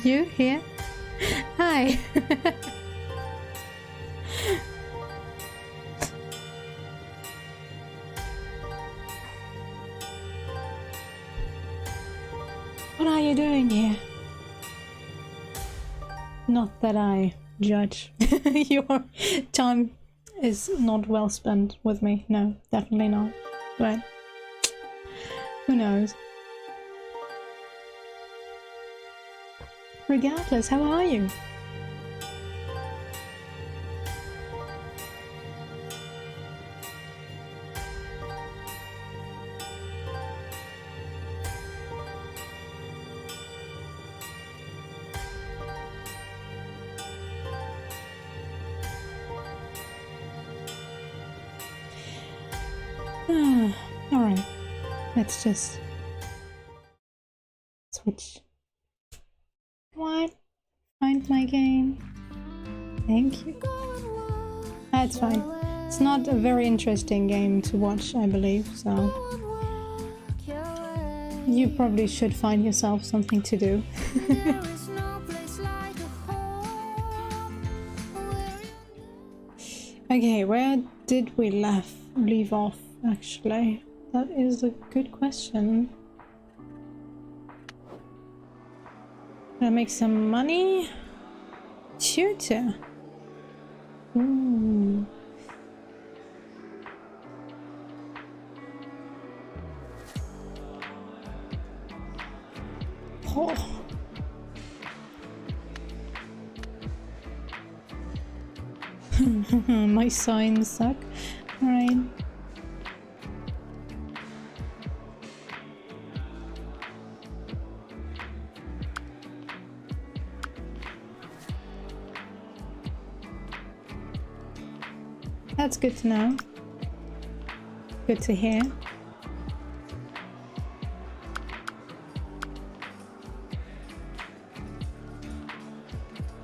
You here? Hi. What are you doing here? Not that I judge. Your time is not well spent with me. No, definitely not. But who knows? Regardless, how are you? Alright, let's just switch. What? Find my game. Thank you. That's fine. It's not a very interesting game to watch, I believe, so you probably should find yourself something to do. Okay, where did we leave off, actually? That is a good question. Gonna make some money? Tutor. Ooh. Oh. My signs suck. Alright. That's good to know. Good to hear.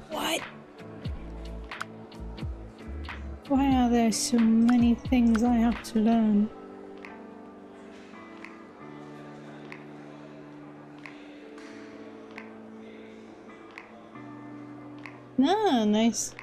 What? Why are there so many things I have to learn? Ah, nice.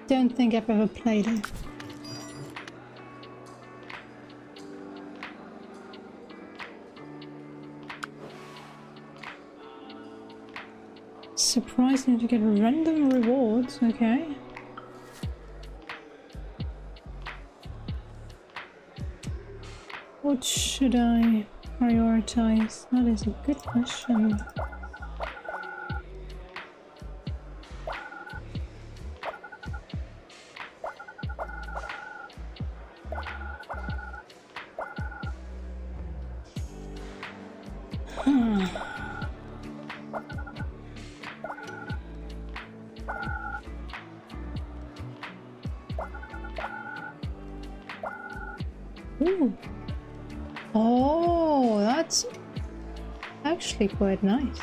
Don't think I've ever played it. Surprising to get random rewards, okay. What should I prioritize? That is a good question. Ooh. Oh, that's actually quite nice.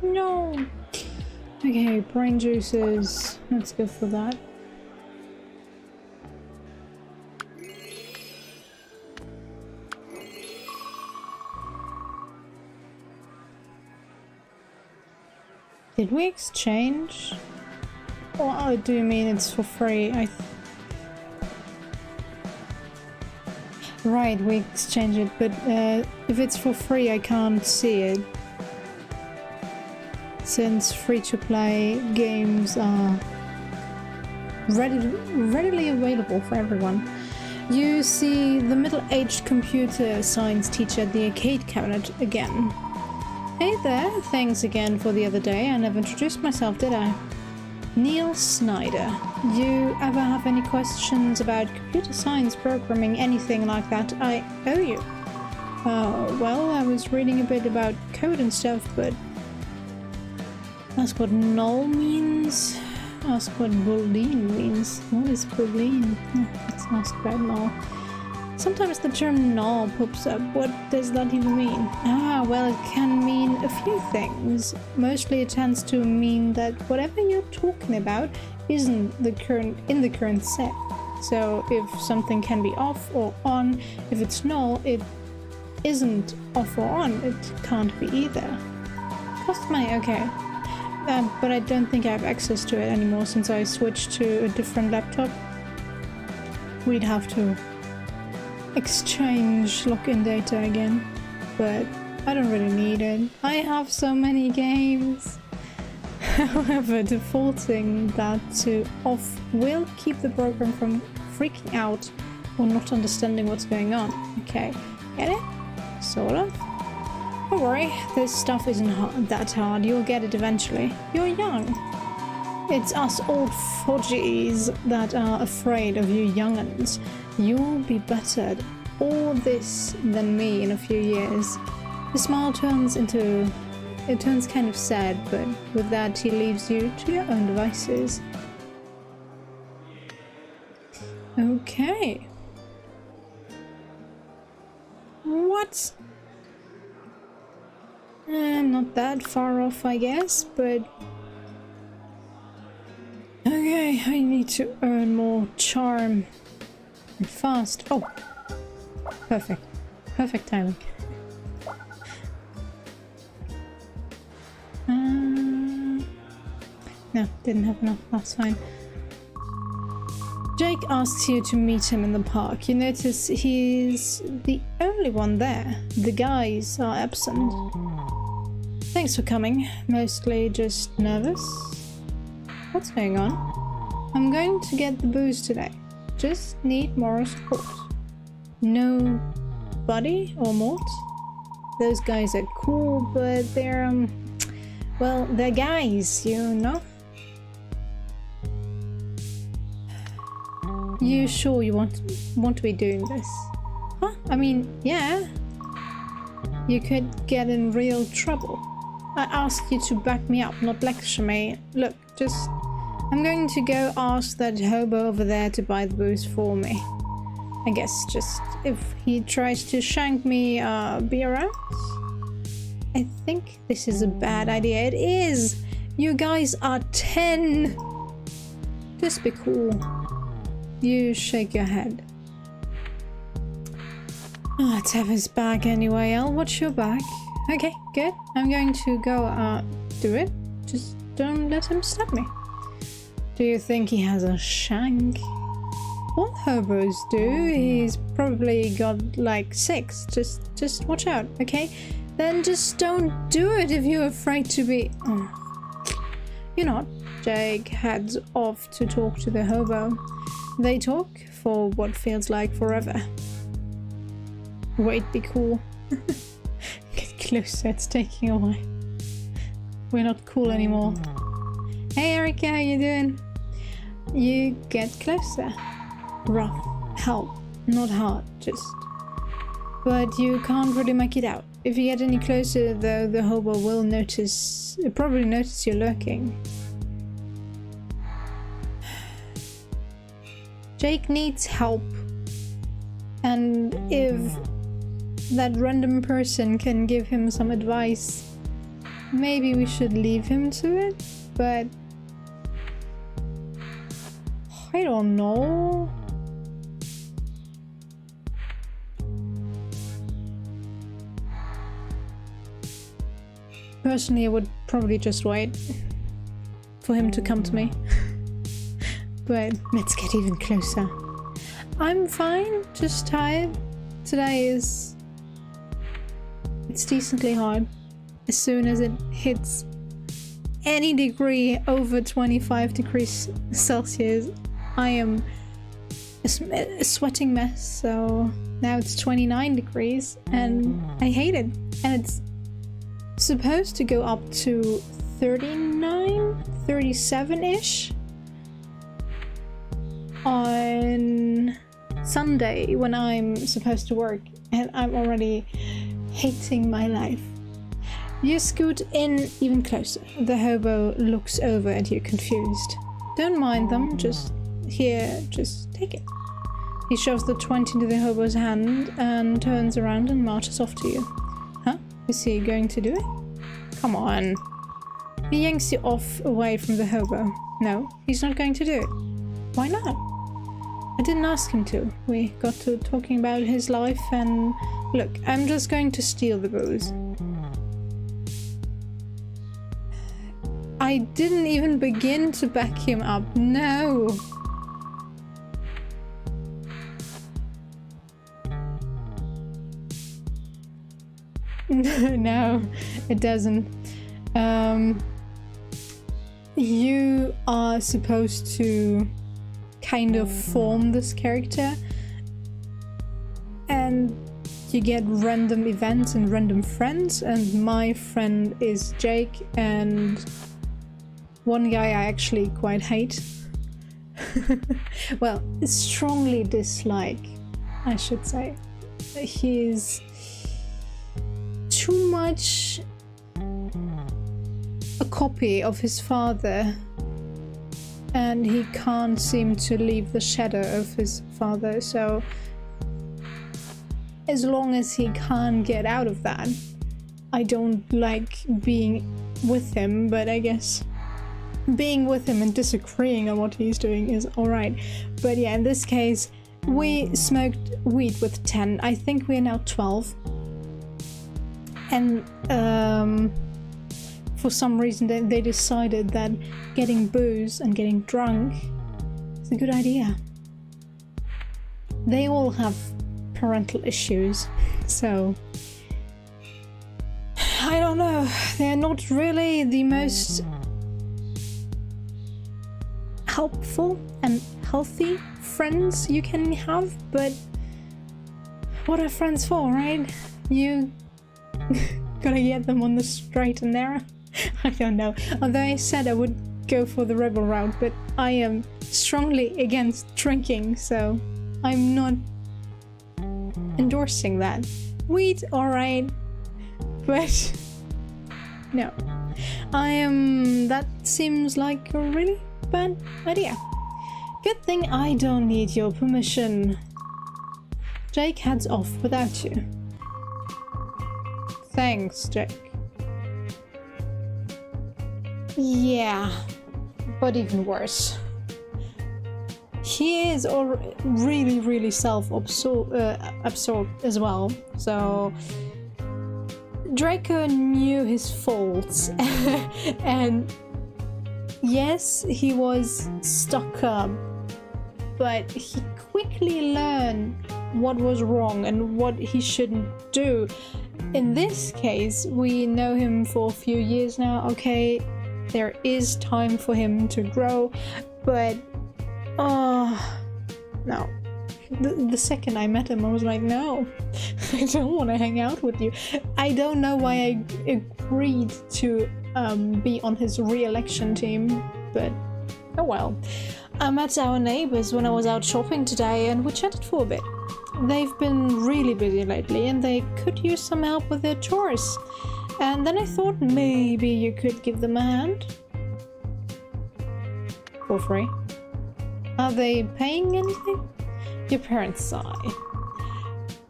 No. Okay, brain juices. Let's go for that. Did we exchange? Or do you mean it's for free? Right, we exchange it, but if it's for free I can't see it. Since free-to-play games are readily available for everyone. You see the middle-aged computer science teacher at the arcade cabinet again. Hey there, thanks again for the other day. I never introduced myself, did I? Neil Snyder, you ever have any questions about computer science, programming, anything like that? I owe you. Well, I was reading a bit about code and stuff, but ask what null means. Ask what boolean means. What is boolean? Let's ask about null. Sometimes the term null pops up. What does that even mean? Ah, well, it can mean a few things. Mostly it tends to mean that whatever you're talking about isn't in the current set. So if something can be off or on, if it's null, it isn't off or on. It can't be either. Customize, okay. But I don't think I have access to it anymore since I switched to a different laptop. We'd have to exchange login data again, but I don't really need it. I have so many games. However, defaulting that to off will keep the program from freaking out or not understanding what's going on. Okay, get it? Sort of. Don't worry, this stuff isn't that hard. You'll get it eventually. You're young. It's us old fudgies that are afraid of you young'uns. You'll be better at all this than me in a few years. The smile turns kind of sad, but with that he leaves you to your own devices. Okay. What? I'm not that far off, I guess, but okay, I need to earn more charm. And fast. Oh, perfect. Perfect timing. No, didn't have enough. That's fine. Jake asks you to meet him in the park. You notice he's the only one there. The guys are absent. Thanks for coming. Mostly just nervous. What's going on? I'm going to get the booze today. Just need moral support. No Buddy or Mort? Those guys are cool, but they're, well, they're guys, you know? You sure you want to be doing this? Huh? I mean, yeah. You could get in real trouble. I asked you to back me up, not lecture me. Look, I'm going to go ask that hobo over there to buy the booze for me. I guess just if he tries to shank me, be around? I think this is a bad idea. It is! You guys are 10! Just be cool. You shake your head. Oh, let's have his back anyway. I'll watch your back. Okay, good. I'm going to go, do it. Just don't let him stab me. Do you think he has a shank? All hobos do. He's probably got like 6. Just watch out, okay? Then just don't do it if you're afraid to be... Oh. You're not. Jake heads off to talk to the hobo. They talk for what feels like forever. Wait, be cool. Get closer, it's taking a while. We're not cool anymore. Hey Erica, how you doing? You get closer. Rough. Help. Not hard, just... But you can't really make it out. If you get any closer though, the hobo will probably notice you're lurking. Jake needs help. And if that random person can give him some advice, maybe we should leave him to it, but I don't know. Personally, I would probably just wait for him to come to me. But let's get even closer. I'm fine, just tired. Today it's decently hard. As soon as it hits any degree over 25 degrees Celsius, I am a sweating mess. So now it's 29 degrees and I hate it. And it's supposed to go up to 39, 37-ish on Sunday when I'm supposed to work, and I'm already hating my life. You scoot in even closer. The hobo looks over at you, confused. Don't mind them, just take it. He shoves the 20 into the hobo's hand and turns around and marches off to you. Huh? Is he going to do it? Come on. He yanks you off away from the hobo. No, he's not going to do it. Why not? I didn't ask him to. We got to talking about his life and... Look, I'm just going to steal the booze. I didn't even begin to back him up. No! No, it doesn't. You are supposed to kind of form this character, and you get random events and random friends, and my friend is Jake, and one guy I actually quite hate. Well, strongly dislike, I should say. He's too much a copy of his father, and he can't seem to leave the shadow of his father, so as long as he can't get out of that, I don't like being with him, but I guess being with him and disagreeing on what he's doing is alright. But yeah, in this case, we smoked weed with 10. I think we are now 12. And for some reason they decided that getting booze and getting drunk is a good idea. They all have parental issues, so I don't know. They're not really the most helpful and healthy friends you can have, but what are friends for, right? You gotta get them on the straight and narrow. I don't know. Although I said I would go for the rebel route, but I am strongly against drinking, so I'm not endorsing that. Weed, alright, but no. That seems like a really bad idea. Good thing I don't need your permission. Jake heads off without you. Thanks, Jake. Yeah, but even worse. He is really self-absorbed as well, so Draco knew his faults and yes, he was stuck up, but he quickly learned what was wrong and what he shouldn't do. In this case, we know him for a few years now. Okay, there is time for him to grow, but no. The second I met him, I was like, no, I don't want to hang out with you. I don't know why I agreed to be on his re-election team, but oh well. I met our neighbors when I was out shopping today and we chatted for a bit. They've been really busy lately and they could use some help with their chores. And then I thought maybe you could give them a hand. For free. Are they paying anything? Your parents sigh.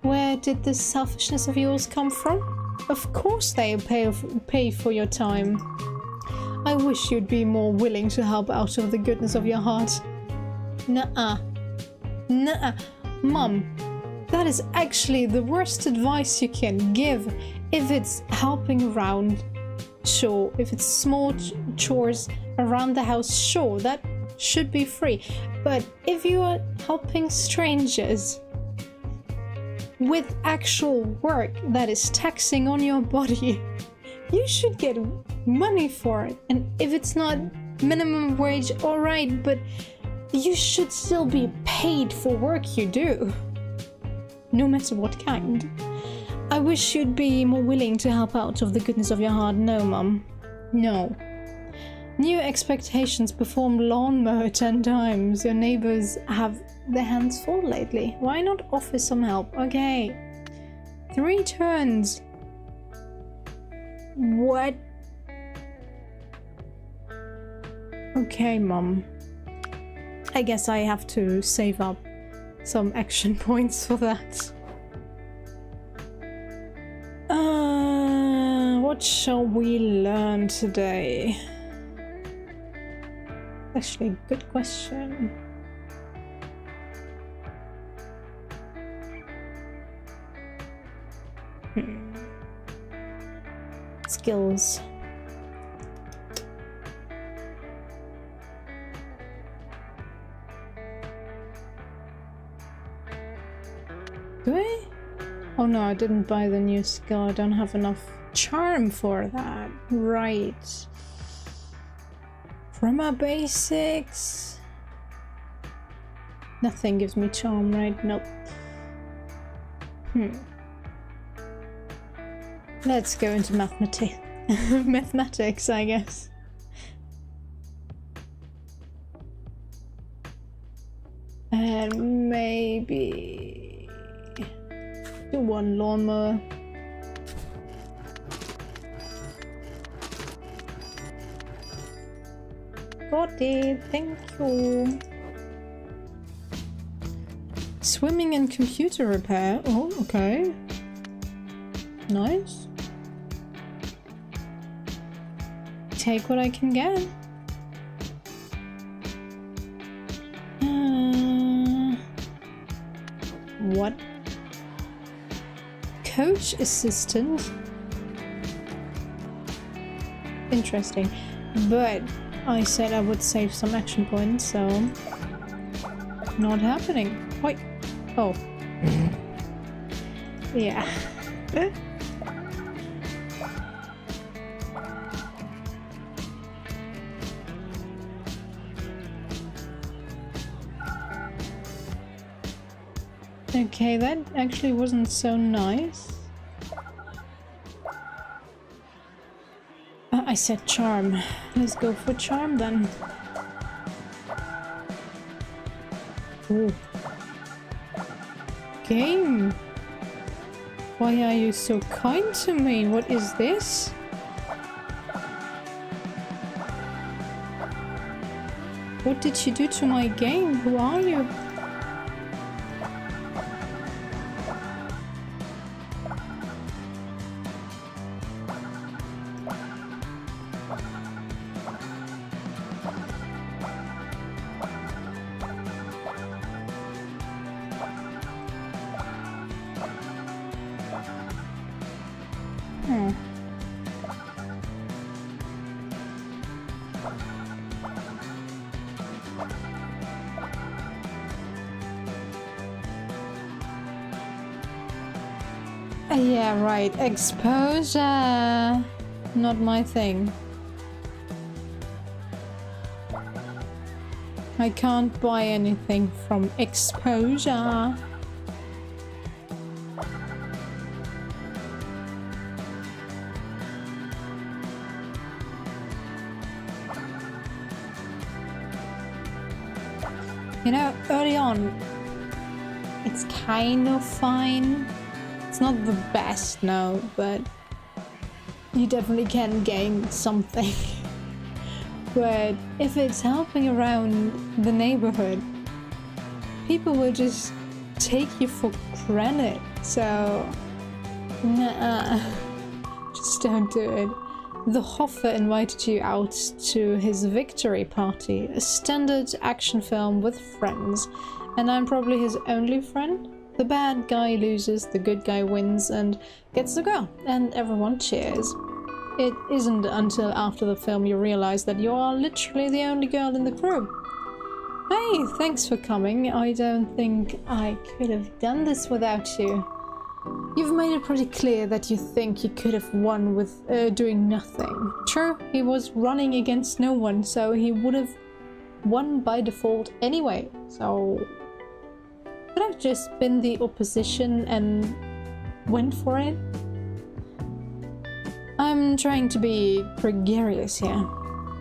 Where did this selfishness of yours come from? Of course they pay for your time. I wish you'd be more willing to help out of the goodness of your heart. Nuh-uh. Nuh-uh. Mum, that is actually the worst advice you can give. If it's helping around, sure. If it's small chores around the house, sure, that should be free. But if you are helping strangers with actual work that is taxing on your body, you should get money for it. And if it's not minimum wage, alright, but you should still be paid for work you do. No matter what kind. I wish you'd be more willing to help out of the goodness of your heart. No, Mum. No. New expectations, perform lawnmower 10 times. Your neighbors have their hands full lately. Why not offer some help? Okay. 3 turns. What? Okay, Mom. I guess I have to save up some action points for that. What shall we learn today? Actually, a good question. Skills. Do I? Oh no, I didn't buy the new skill. I don't have enough charm for that. Right. From our basics. Nothing gives me charm, right? Nope. Let's go into mathematics, I guess. And maybe do 1 lawnmower. Got it, thank you. Swimming and computer repair. Oh, okay. Nice. Take what I can get. What? Coach assistant? Interesting. But I said I would save some action points, so not happening. Wait. Oh. Yeah. Okay, that actually wasn't so nice. I said charm. Let's go for charm then. Ooh. Game. Why are you so kind to me? What is this? What did you do to my game? Who are you? Yeah, right. Exposure. Not my thing. I can't buy anything from exposure. You know, early on, it's kind of fine. It's not the best, no, but you definitely can gain something. But if it's helping around the neighborhood, people will just take you for granted. So, nah, just don't do it. The Hoffer invited you out to his victory party, a standard action film with friends, and I'm probably his only friend. The bad guy loses, the good guy wins and gets the girl, and everyone cheers. It isn't until after the film you realize that you are literally the only girl in the group. Hey, thanks for coming. I don't think I could have done this without you. You've made it pretty clear that you think you could have won with doing nothing. True, he was running against no one, so he would have won by default anyway, so could have just been the opposition and went for it. I'm trying to be gregarious here.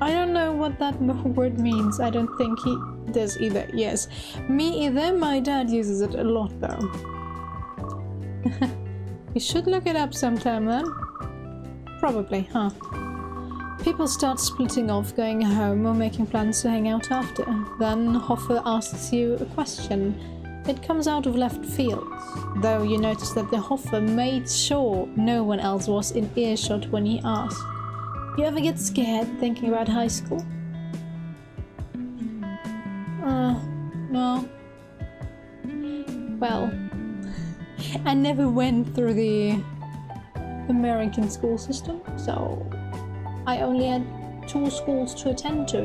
I don't know what that word means. I don't think he does either. Yes, me either. My dad uses it a lot though. You should look it up sometime then. Probably, huh? People start splitting off, going home or making plans to hang out after. Then Hoffer asks you a question. It comes out of left field, though you notice that the Hoffer made sure no one else was in earshot when he asked. You ever get scared thinking about high school? No. Well, I never went through the American school system, so I only had 2 schools to attend to,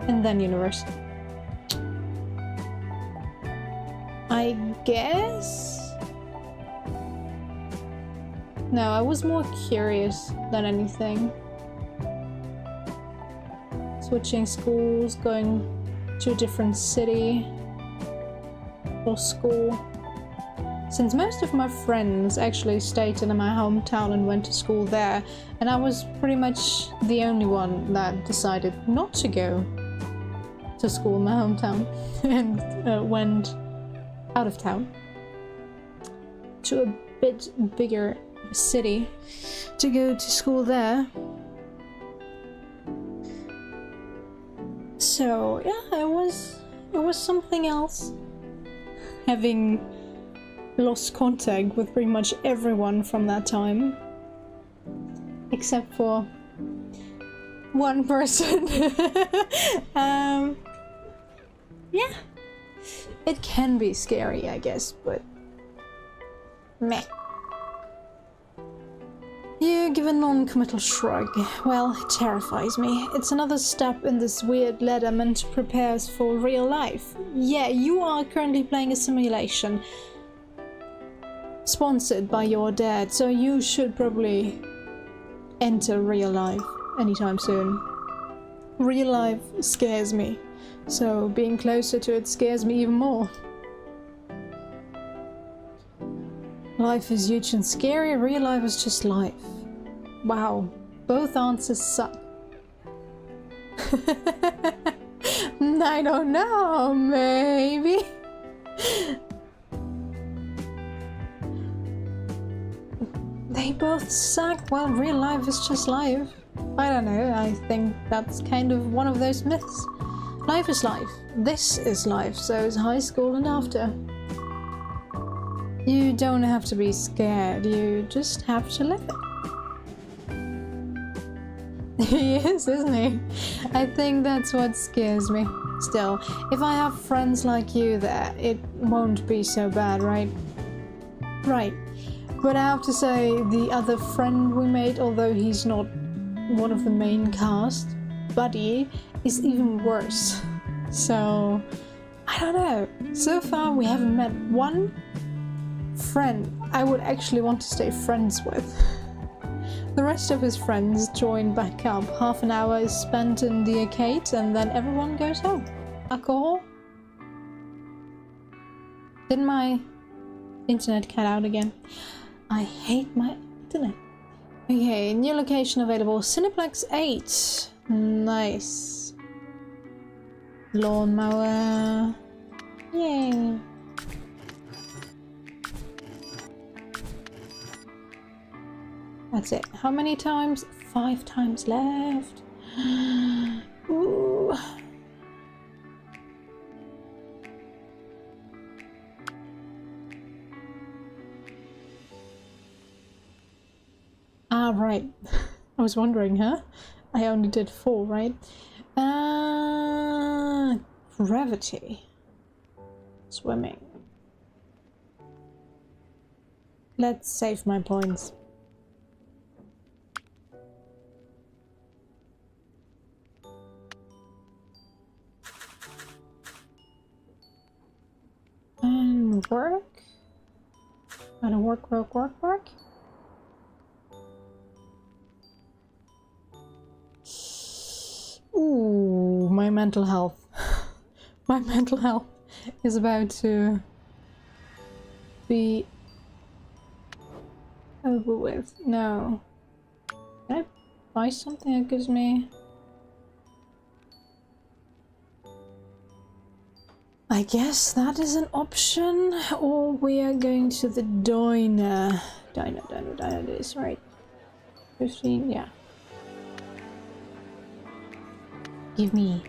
and then university. I guess? No, I was more curious than anything. Switching schools, going to a different city for school. Since most of my friends actually stayed in my hometown and went to school there, and I was pretty much the only one that decided not to go to school in my hometown and went out of town to a bit bigger city to go to school there. So yeah, it was something else having lost contact with pretty much everyone from that time, except for one person. Yeah, it can be scary, I guess, but meh. You give a non-committal shrug. Well, it terrifies me. It's another step in this weird ladder meant to prepare us for real life. Yeah, you are currently playing a simulation sponsored by your dad, so you should probably enter real life anytime soon. Real life scares me, so being closer to it scares me even more. Life is huge and scary, real life is just life. Wow, both answers suck. I don't know, maybe. They both suck. Well, real life is just life. I don't know, I think that's kind of one of those myths. Life is life. This is life, so is high school and after. You don't have to be scared, you just have to live it. He is, isn't he? I think that's what scares me. Still, if I have friends like you there, it won't be so bad, right? Right. But I have to say, the other friend we made, although he's not one of the main cast, Buddy, is even worse. So, I don't know. So far we haven't met one friend I would actually want to stay friends with. The rest of his friends join back up. Half an hour is spent in the arcade and then everyone goes home. Alcohol? Did my internet cut out again? I hate my internet. Okay, new location available. Cineplex 8. Nice. Lawnmower. Yay. That's it. How many times? 5 times left. Ooh. Ah, right. I was wondering, huh? I only did 4, right? Gravity. Swimming. Let's save my points. And work. Gotta work. Ooh, my mental health. My mental health is about to be over with. No. Can I buy something that gives me I guess that is an option, or we are going to the diner. Diner it is, right? 15, yeah. Give me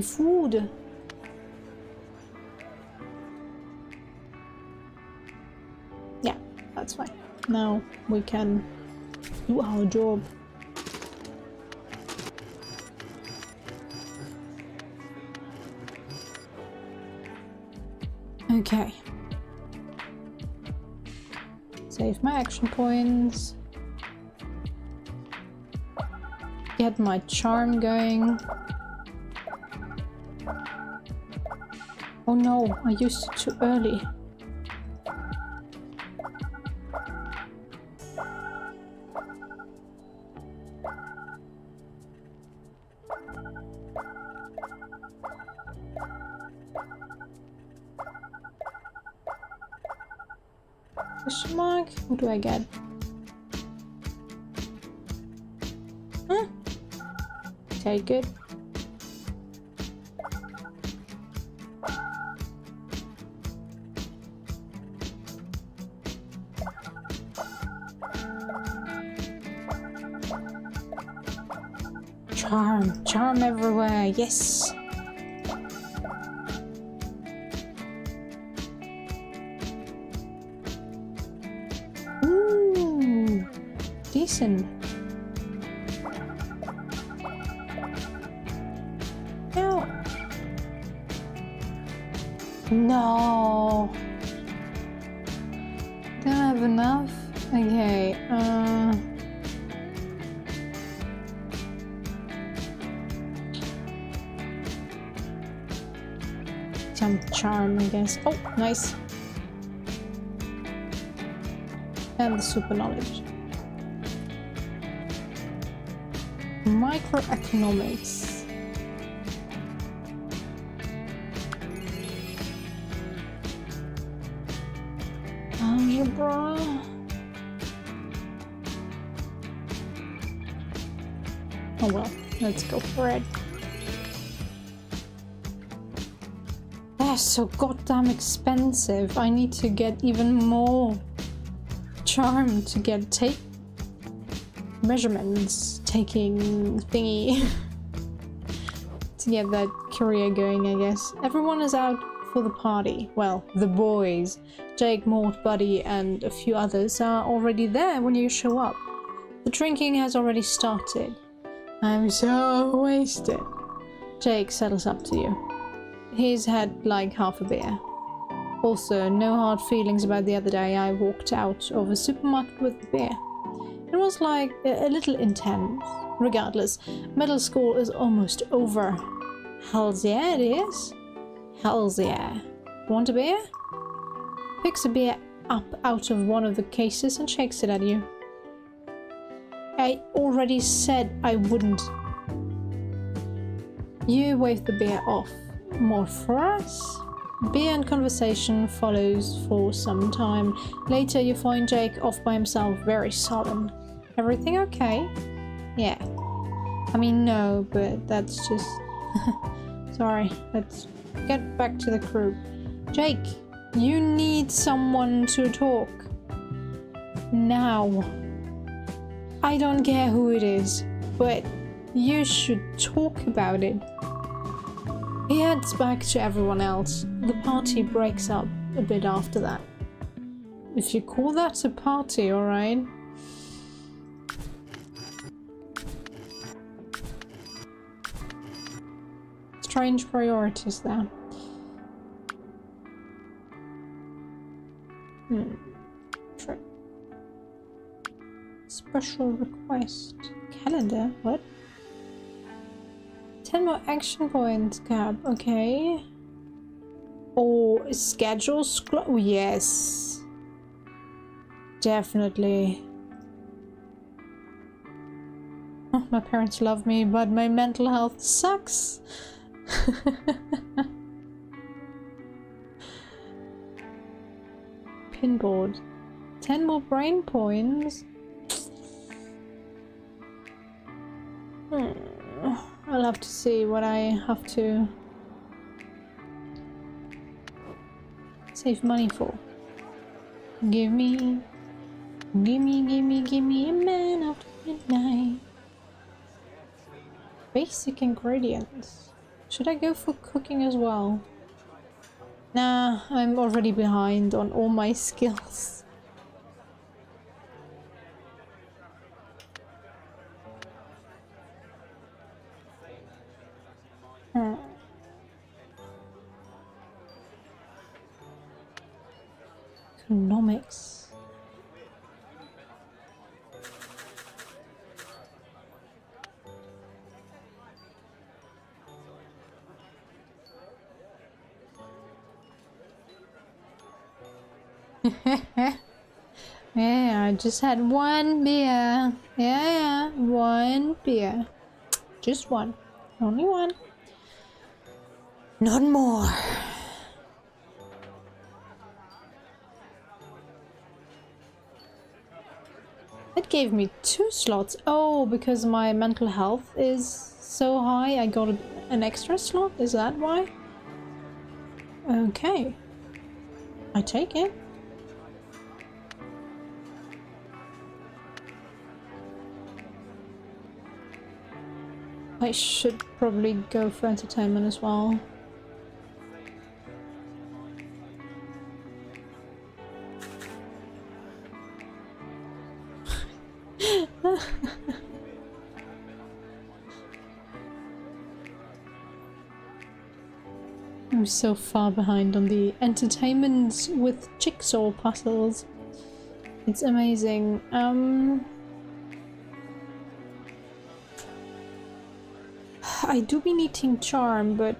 food. Yeah, that's fine. Now we can do our job. Okay. Save my action points. Get my charm going. Oh no, I used it too early. Question mark? What do I get? Huh? Take it. Charm everywhere, yes. Ooh, decent. No. Don't have enough? Okay, some charm, I guess. Oh, nice. And the super knowledge. Microeconomics. Algebra. Oh well, let's go for it. They're so goddamn expensive. I need to get even more charm to get measurements, taking thingy to get that career going, I guess. Everyone is out for the party. Well, the boys. Jake, Mort, Buddy, and a few others are already there when you show up. The drinking has already started. I'm so wasted. Jake settles up to you. He's had like half a beer. Also, no hard feelings about the other day I walked out of a supermarket with the beer. It was like a little intense. Regardless, middle school is almost over. Hells yeah, it is. Hells yeah. Want a beer? Picks a beer up out of one of the cases and shakes it at you. I already said I wouldn't. You wave the beer off. More for us? Beer and conversation follows for some time. Later you find Jake off by himself, very sullen. Everything okay? Yeah. I mean, no, but that's just... Sorry, let's get back to the crew. Jake, you need someone to talk. Now. I don't care who it is, but you should talk about it. He heads back to everyone else. The party breaks up a bit after that. If you call that a party, alright? Strange priorities there. Trip. Special request. Calendar? What? 10 more action points, Cap. Okay. Or schedule scroll. Oh, yes. Definitely. Oh, my parents love me, but my mental health sucks. Pinboard. 10 more brain points. I'll have to see what I have to save money for? Give me a man after midnight. Basic ingredients. Should I go for cooking as well? Nah, I'm already behind on all my skills. Economics. Yeah, I just had one beer. Yeah, one beer. Just one. Only one. Not more. It gave me 2 slots. Oh, because my mental health is so high, I got an extra slot? Is that why? Okay. I take it. I should probably go for entertainment as well. I'm so far behind on the entertainment with jigsaw puzzles. It's amazing. I do be needing charm, but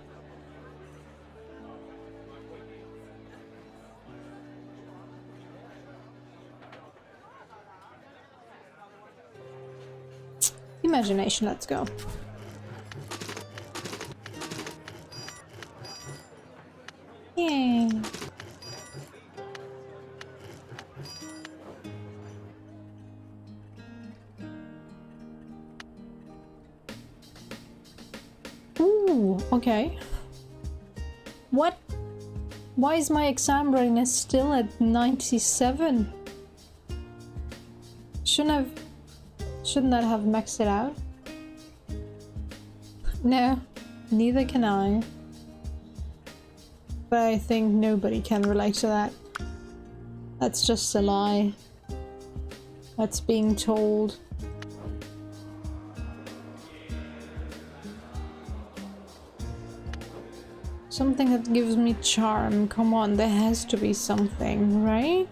imagination, let's go. Yay. Ooh, okay. What? Why is my exam readiness still at 97? Shouldn't that have maxed it out? No, neither can I. But I think nobody can relate to that. That's just a lie. That's being told. Something that gives me charm. Come on, there has to be something, right?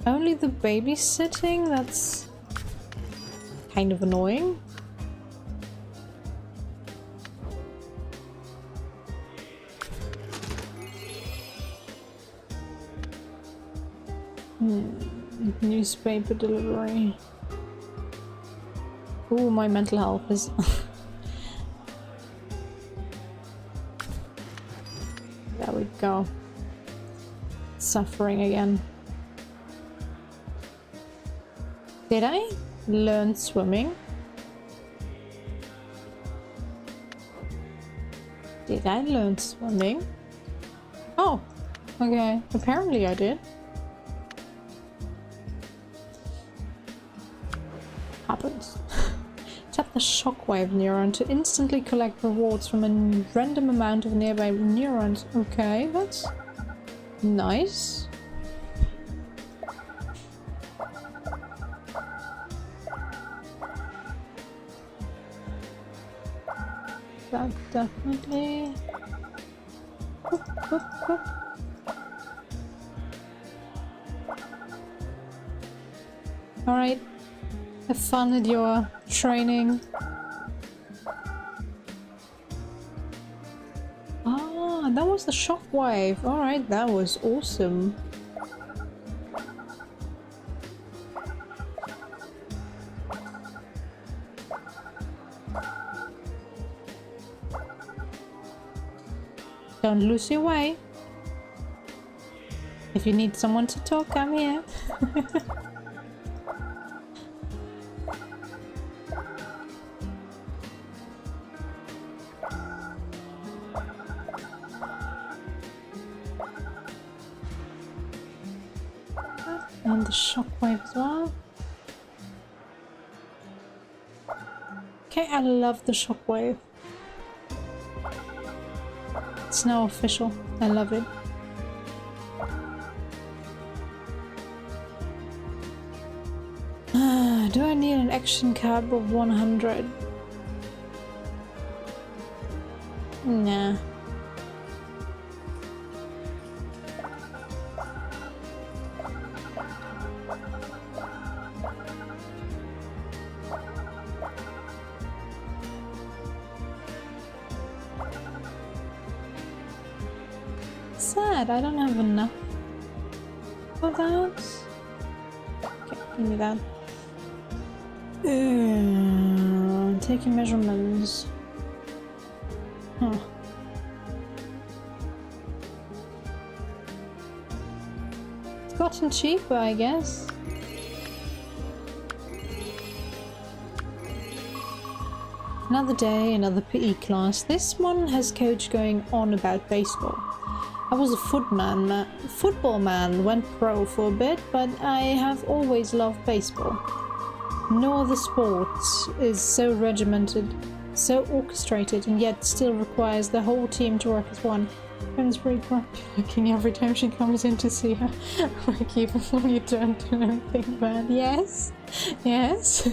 Only the babysitting? That's kind of annoying. Newspaper delivery. Ooh, my mental health is... There we go. Suffering again. Did I learn swimming? Did I learn swimming? Oh, okay. Apparently I did. Happens. Tap the shockwave neuron to instantly collect rewards from a random amount of nearby neurons. Okay, that's nice. That definitely... Alright. Have fun at your training. Ah, that was the shockwave. Alright, that was awesome. Don't lose your way. If you need someone to talk, I'm here. And the shockwave as well. Okay, I love the shockwave. It's now official. I love it. Do I need an action card of 100? Nah. Sad, I don't have enough for that. Okay, give me that. Taking measurements. Huh. It's gotten cheaper, I guess. Another day, another PE class. This one has coach going on about baseball. I was a football man, went pro for a bit, but I have always loved baseball. No other sport is so regimented, so orchestrated, and yet still requires the whole team to work as one. Friends very grumpy looking every time she comes in to see her. Like even when you don't do anything bad. Yes? Yes?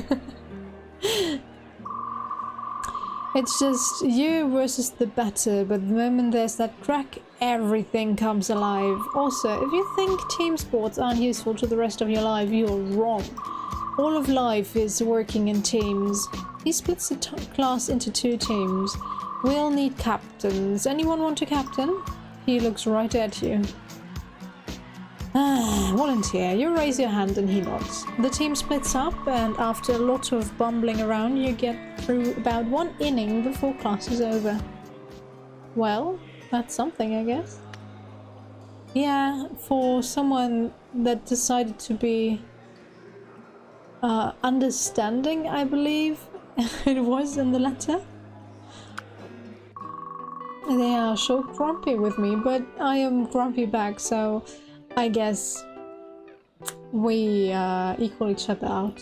It's just you versus the batter, but the moment there's that crack, everything comes alive. Also, if you think team sports aren't useful to the rest of your life, you're wrong. All of life is working in teams. He splits the class into 2 teams. We'll need captains. Anyone want to captain? He looks right at you. Volunteer. You raise your hand and he nods. The team splits up, and after a lot of bumbling around, you get through about 1 inning before class is over. Well, that's something, I guess. Yeah, for someone that decided to be understanding, I believe it was in the letter. They are so grumpy with me, but I am grumpy back, so I guess we equal each other out.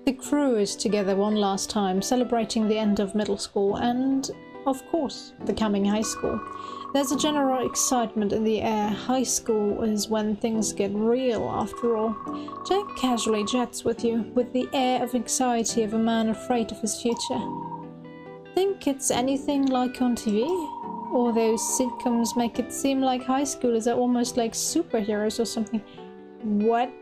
The crew is together one last time, celebrating the end of middle school and, of course, the coming high school. There's a general excitement in the air. High school is when things get real, after all. Jack casually chats with you, with the air of anxiety of a man afraid of his future. Think it's anything like on TV? Or those sitcoms make it seem like high schoolers are almost like superheroes or something. What?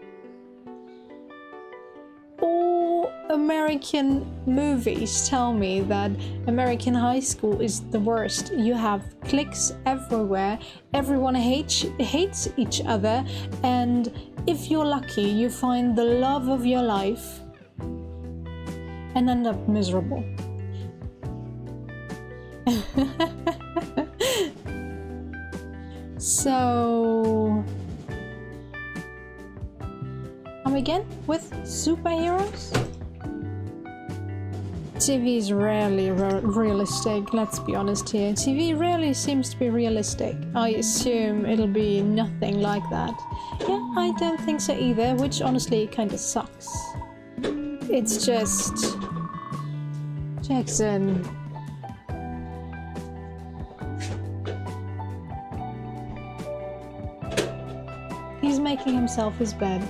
All American movies tell me that American high school is the worst. You have cliques everywhere, everyone hates each other, and if you're lucky, you find the love of your life and end up miserable. So, come again with superheroes? TV is rarely realistic, let's be honest here. TV rarely seems to be realistic. I assume it'll be nothing like that. Yeah, I don't think so either, which honestly kinda sucks. It's just... Jackson... He's making himself his bed.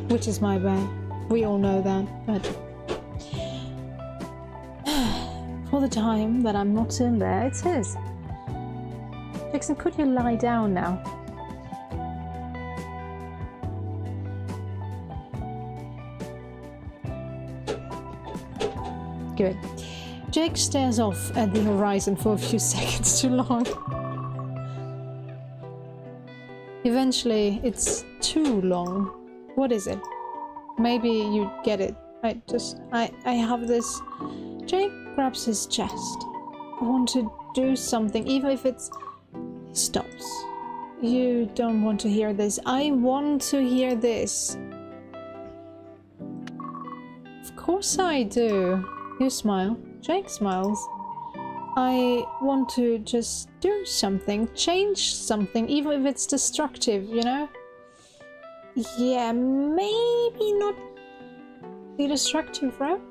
Which is my bed. We all know that, but... for the time that I'm not in there, it's his. Jackson, could you lie down now? Good. Jake stares off at the horizon for a few seconds too long. Eventually, it's too long. What is it? Maybe you get it. I have this... Jake grabs his chest. I want to do something, even if it's... He stops. You don't want to hear this. I want to hear this. Of course I do. You smile. Jake smiles. I want to just do something, change something, even if it's destructive, you know? Yeah, maybe not the destructive route.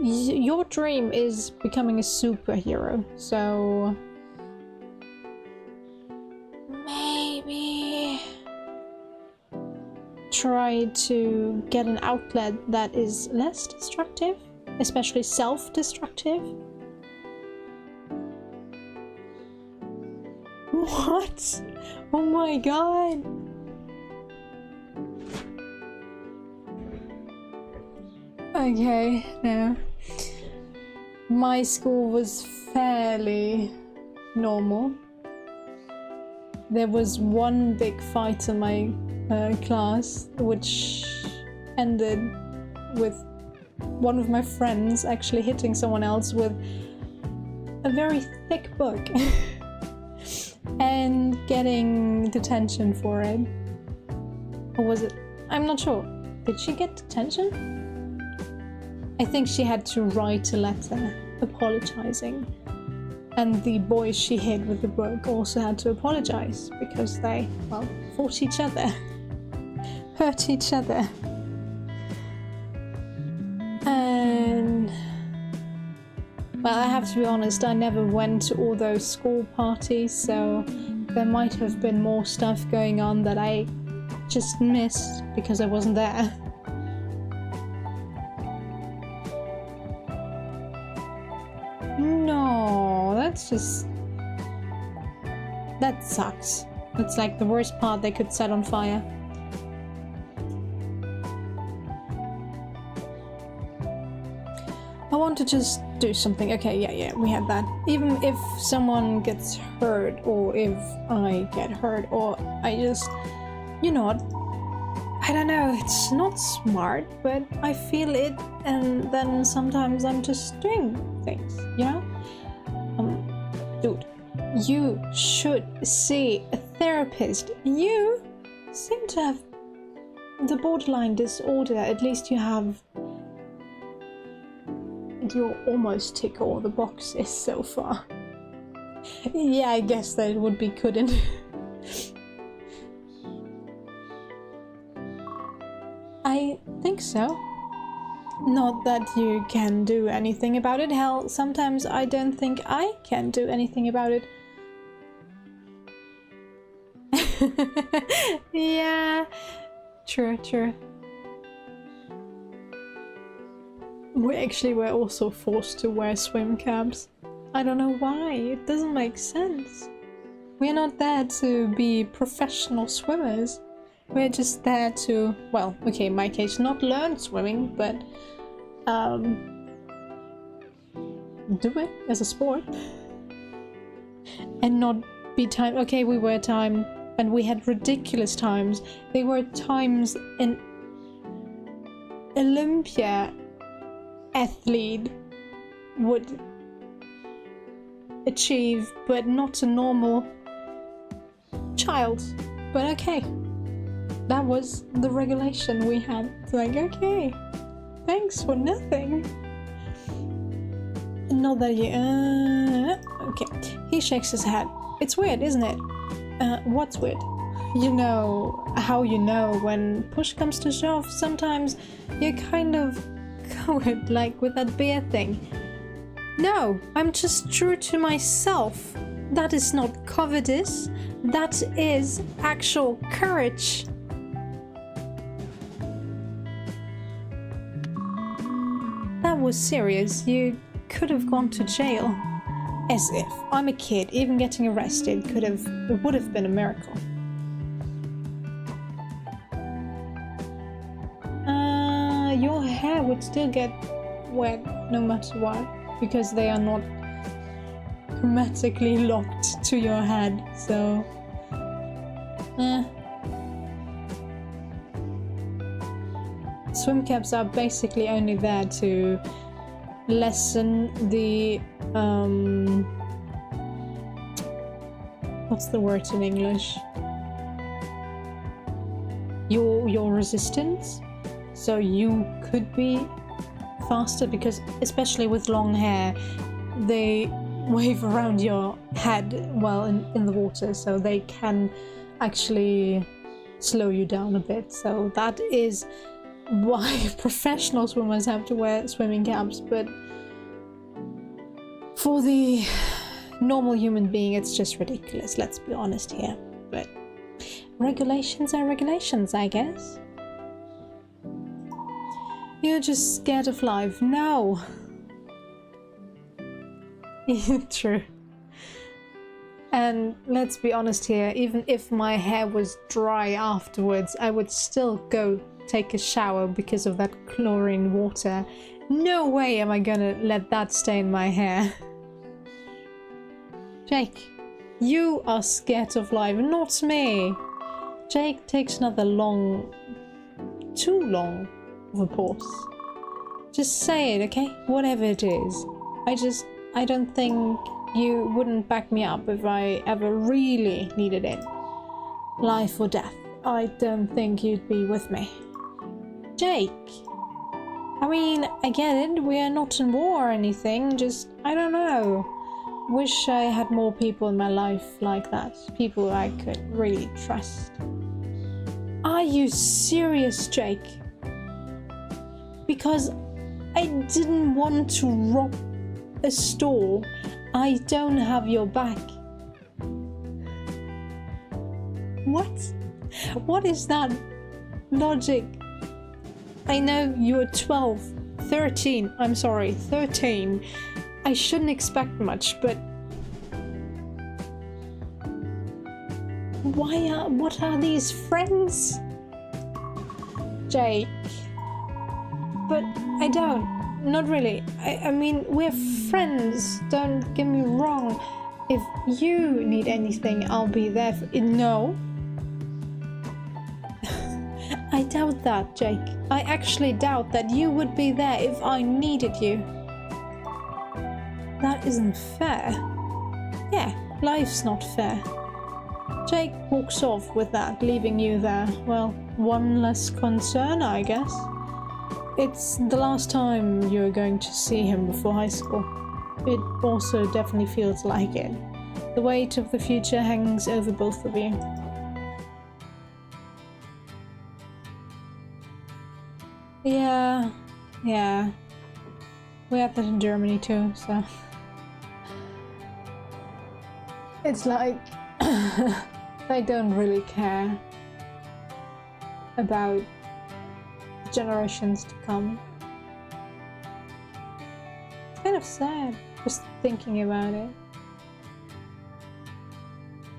Your dream is becoming a superhero, so maybe try to get an outlet that is less destructive, especially self-destructive. What? Oh my god! Okay, no. My school was fairly normal. There was one big fight in my class, which ended with one of my friends actually hitting someone else with a very thick book and getting detention for it. Or was it? I'm not sure. Did she get detention? I think she had to write a letter apologizing. And the boy she hit with the book also had to apologize because they, well, fought each other. Hurt each other. And... well, I have to be honest, I never went to all those school parties, so there might have been more stuff going on that I just missed because I wasn't there. No, that's just... that sucks. It's like the worst part they could set on fire. I want to just do something. Okay, yeah, we had that. Even if someone gets hurt, or if I get hurt, or I just... you know what? I don't know, it's not smart, but I feel it, and then sometimes I'm just doing things, you know? Dude, you should see a therapist. You seem to have the borderline disorder. At least you have... you almost tick all the boxes so far. Yeah, I guess that would be couldn't. I think so. Not that you can do anything about it. Hell, sometimes I don't think I can do anything about it. Yeah, true. We actually were also forced to wear swim caps. I don't know why, it doesn't make sense. We're not there to be professional swimmers. We're just there to, well, okay, in my case, not learn swimming, but do it as a sport. And not be timed. Okay, we were timed, and we had ridiculous times. They were times an Olympia athlete would achieve, but not a normal child. But okay. That was the regulation we had. It's like, okay, thanks for nothing. Not that you... okay. He shakes his head. It's weird, isn't it? What's weird? You know how you know when push comes to shove, sometimes you kind of go it, like with that beer thing. No, I'm just true to myself. That is not covetous. That is actual courage. That was serious. You could have gone to jail. As if. I'm a kid. Even getting arrested would have been a miracle. Your hair would still get wet no matter what, because they are not hermetically locked to your head, so... Swim caps are basically only there to lessen the... what's the word in English? Your resistance? So you could be faster, because especially with long hair, they wave around your head while in the water, so they can actually slow you down a bit. So that is why professional swimmers have to wear swimming caps, but for the normal human being it's just ridiculous, let's be honest here. But regulations are regulations, I guess. You're just scared of life. No. True. And let's be honest here, even if my hair was dry afterwards, I would still go take a shower because of that chlorine water. No way am I gonna let that stain my hair. Jake, you are scared of life, not me. Jake takes another too long of a pause. Just say it, okay? Whatever it is. I don't think you wouldn't back me up if I ever really needed it. Life or death. I don't think you'd be with me. Jake! I mean, I get it, we are not in war or anything, just, I don't know. Wish I had more people in my life like that. People I could really trust. Are you serious, Jake? Because I didn't want to rob a store. I don't have your back. What? What is that logic? I know you're 12, 13, I'm sorry, 13. I shouldn't expect much, but what are these friends? Jake. But I don't, not really. I mean, we're friends, don't get me wrong. If you need anything, I'll be there for you. No. I doubt that, Jake. I actually doubt that you would be there if I needed you. That isn't fair. Yeah, life's not fair. Jake walks off with that, leaving you there. Well, one less concern, I guess. It's the last time you're going to see him before high school. It also definitely feels like it. The weight of the future hangs over both of you. Yeah. We had that in Germany too, so... It's like... they don't really care about generations to come. It's kind of sad, just thinking about it.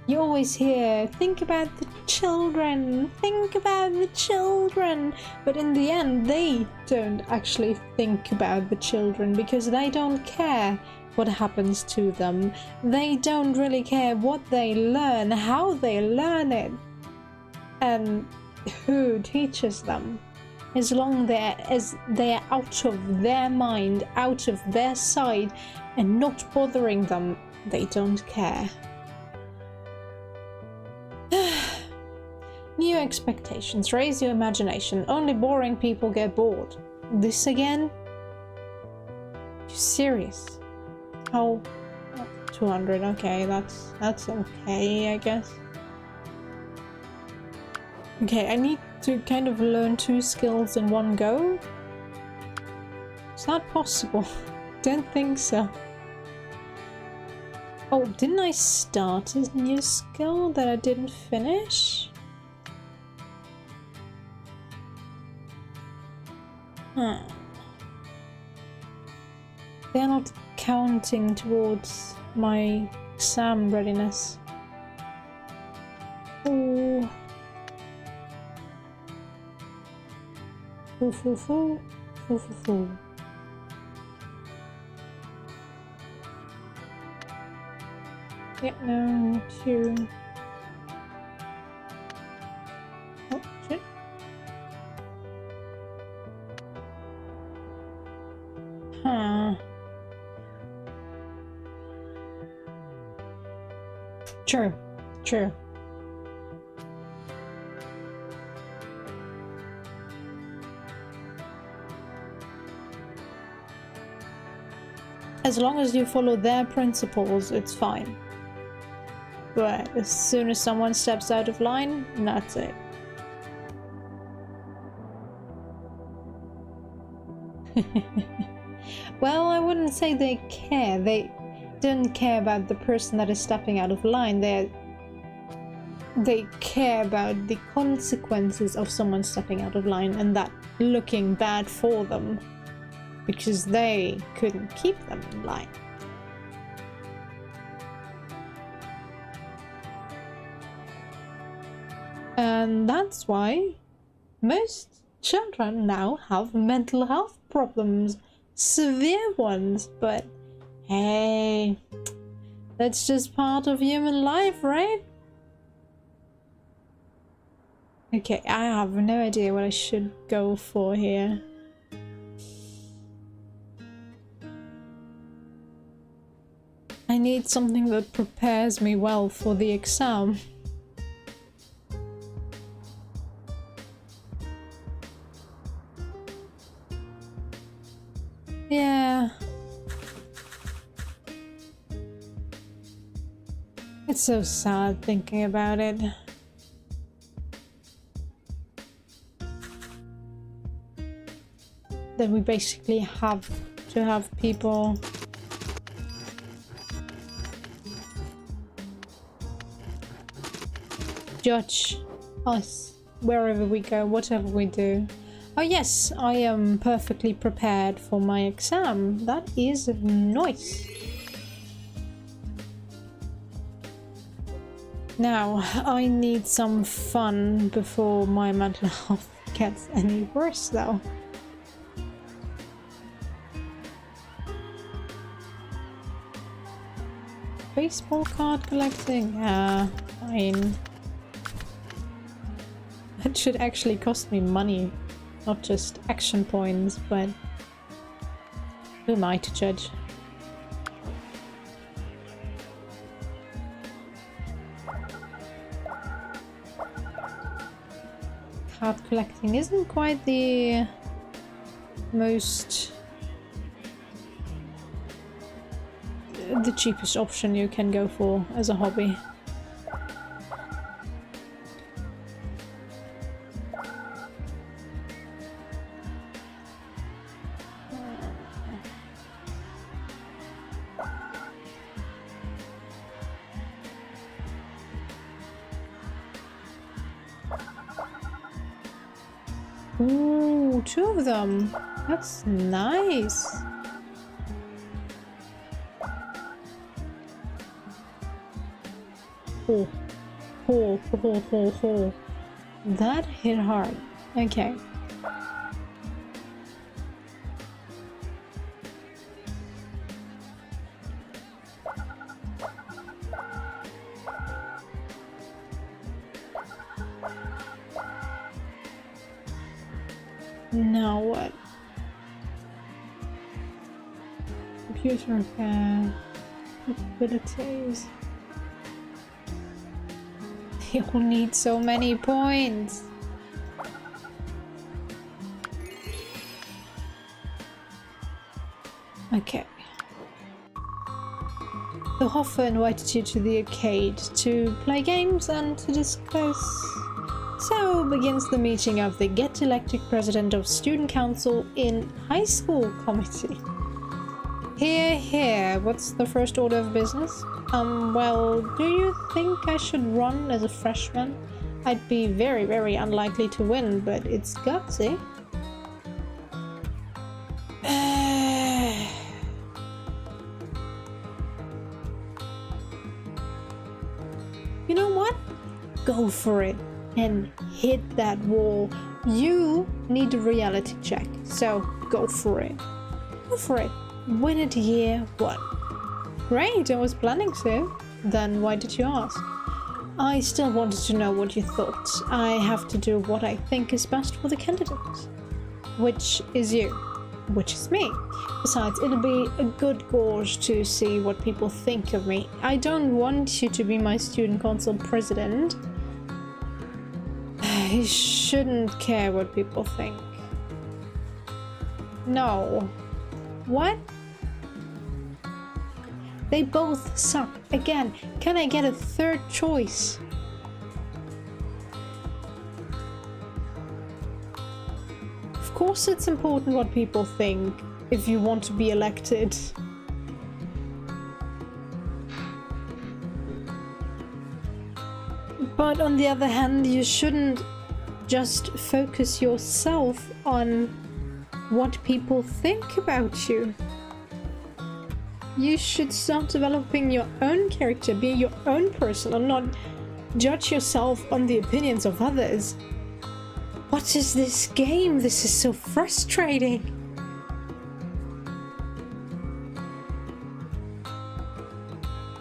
You always hear, think about the children, think about the children, but in the end they don't actually think about the children because they don't care what happens to them. They don't really care what they learn, how they learn it, and who teaches them. As long as they're out of their mind, out of their sight, and not bothering them, they don't care. New expectations, raise your imagination. Only boring people get bored. This again? You serious? Oh, 200, okay, that's okay, I guess. Okay, I need to kind of learn 2 skills in one go. Is that possible? Don't think so. Oh, didn't I start a new skill that I didn't finish? Huh. They're not counting towards my exam readiness. Oh. Foo. Yeah, no, 2. Oh, shit. Huh. True. As long as you follow their principles, it's fine. But as soon as someone steps out of line, that's it. Well, I wouldn't say they care. They don't care about the person that is stepping out of line. They care about the consequences of someone stepping out of line and that looking bad for them because they couldn't keep them in line. And that's why most children now have mental health problems, severe ones, but hey, that's just part of human life, right? Okay, I have no idea what I should go for here. I need something that prepares me well for the exam. Yeah. It's so sad thinking about it. That we basically have to have people judge us wherever we go, whatever we do. Oh yes, I am perfectly prepared for my exam. That is nice. Now, I need some fun before my mental health gets any worse though. Baseball card collecting? Yeah, fine. That should actually cost me money. Not just action points, but who am I to judge? Card collecting isn't quite the most... the cheapest option you can go for as a hobby. Ooh, 2 of them. That's nice. Oh, oh, oh, oh, oh. That hit hard. Okay. Now what? Computer repair. Abilities. You'll need so many points. Okay. The Hoffer invited you to the arcade to play games and to discuss. So begins the meeting of the Get Elected President of Student Council in High School Committee. Here, here. What's the first order of business? Well, do you think I should run as a freshman? I'd be very, very unlikely to win, but it's gutsy. You know what? Go for it and hit that wall. You need a reality check, so go for it. Go for it. Win it year one. Great, I was planning to. Then why did you ask? I still wanted to know what you thought. I have to do what I think is best for the candidate. Which is you. Which is me. Besides, it'll be a good gauge to see what people think of me. I don't want you to be my student council president. You shouldn't care what people think. No. What? They both suck. Again, can I get a third choice? Of course it's important what people think if you want to be elected. But on the other hand, you shouldn't just focus yourself on what people think about you. You should start developing your own character, be your own person, and not judge yourself on the opinions of others. What is this game? This is so frustrating.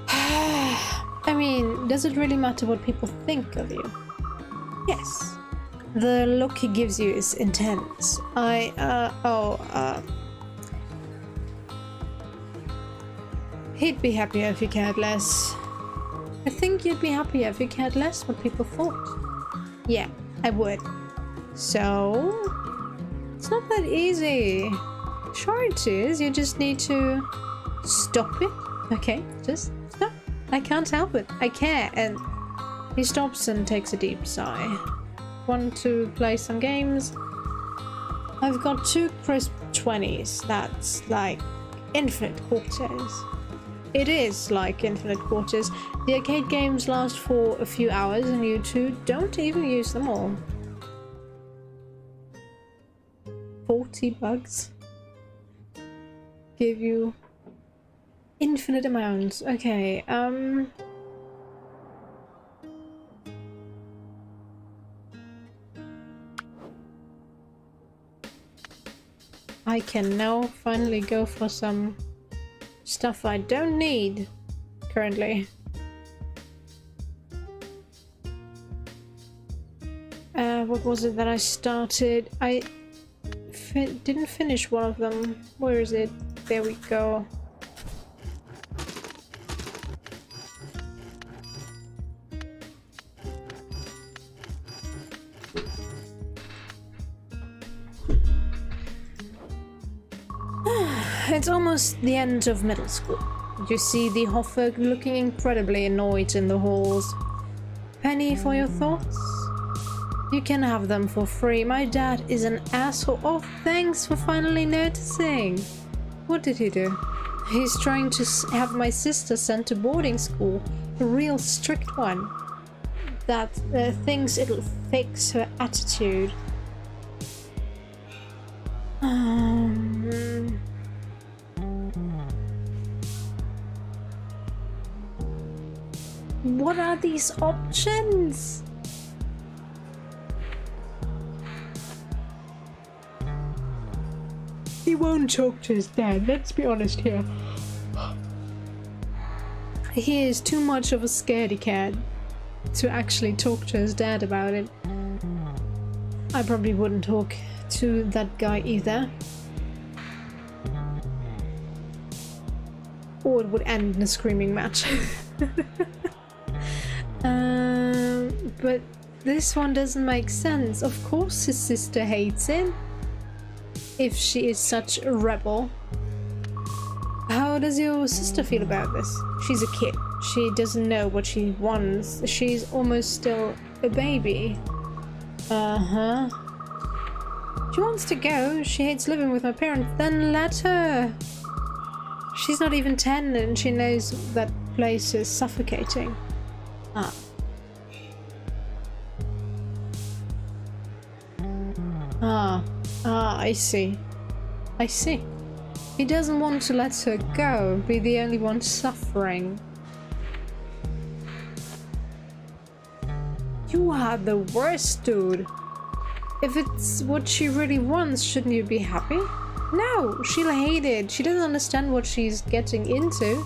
I mean, does it really matter what people think of you? Yes. The look he gives you is intense. He'd be happier if he cared less. I think you'd be happier if you cared less what people thought. Yeah, I would. So, it's not that easy. Sure it is, you just need to stop it. Okay, just stop. I can't help it. I care. And he stops and takes a deep sigh. Want to play some games? I've got 2 crisp 20s. That's like infinite quarters. It is like infinite quarters. The arcade games last for a few hours and you two don't even use them all. 40 bugs. Give you infinite amounts. Okay, I can now finally go for some stuff I don't need currently. What was it that I started? I didn't finish one of them. Where is it? There we go. It's almost the end of middle school. You see the Hoffer looking incredibly annoyed in the halls. Penny for your thoughts? You can have them for free. My dad is an asshole. Oh, thanks for finally noticing. What did he do? He's trying to have my sister sent to boarding school. A real strict one. That thinks it'll fix her attitude. What are these options? He won't talk to his dad, let's be honest here. He is too much of a scaredy cat to actually talk to his dad about it. I probably wouldn't talk to that guy either. Or it would end in a screaming match. But this one doesn't make sense. Of course his sister hates him. If she is such a rebel. How does your sister feel about this? She's a kid. She doesn't know what she wants. She's almost still a baby. Uh-huh. She wants to go. She hates living with my parents. Then let her. She's not even 10 and she knows that place is suffocating. Ah. I see. I see. He doesn't want to let her go, be the only one suffering. You are the worst, dude. If it's what she really wants, shouldn't you be happy? No, she'll hate it. She doesn't understand what she's getting into.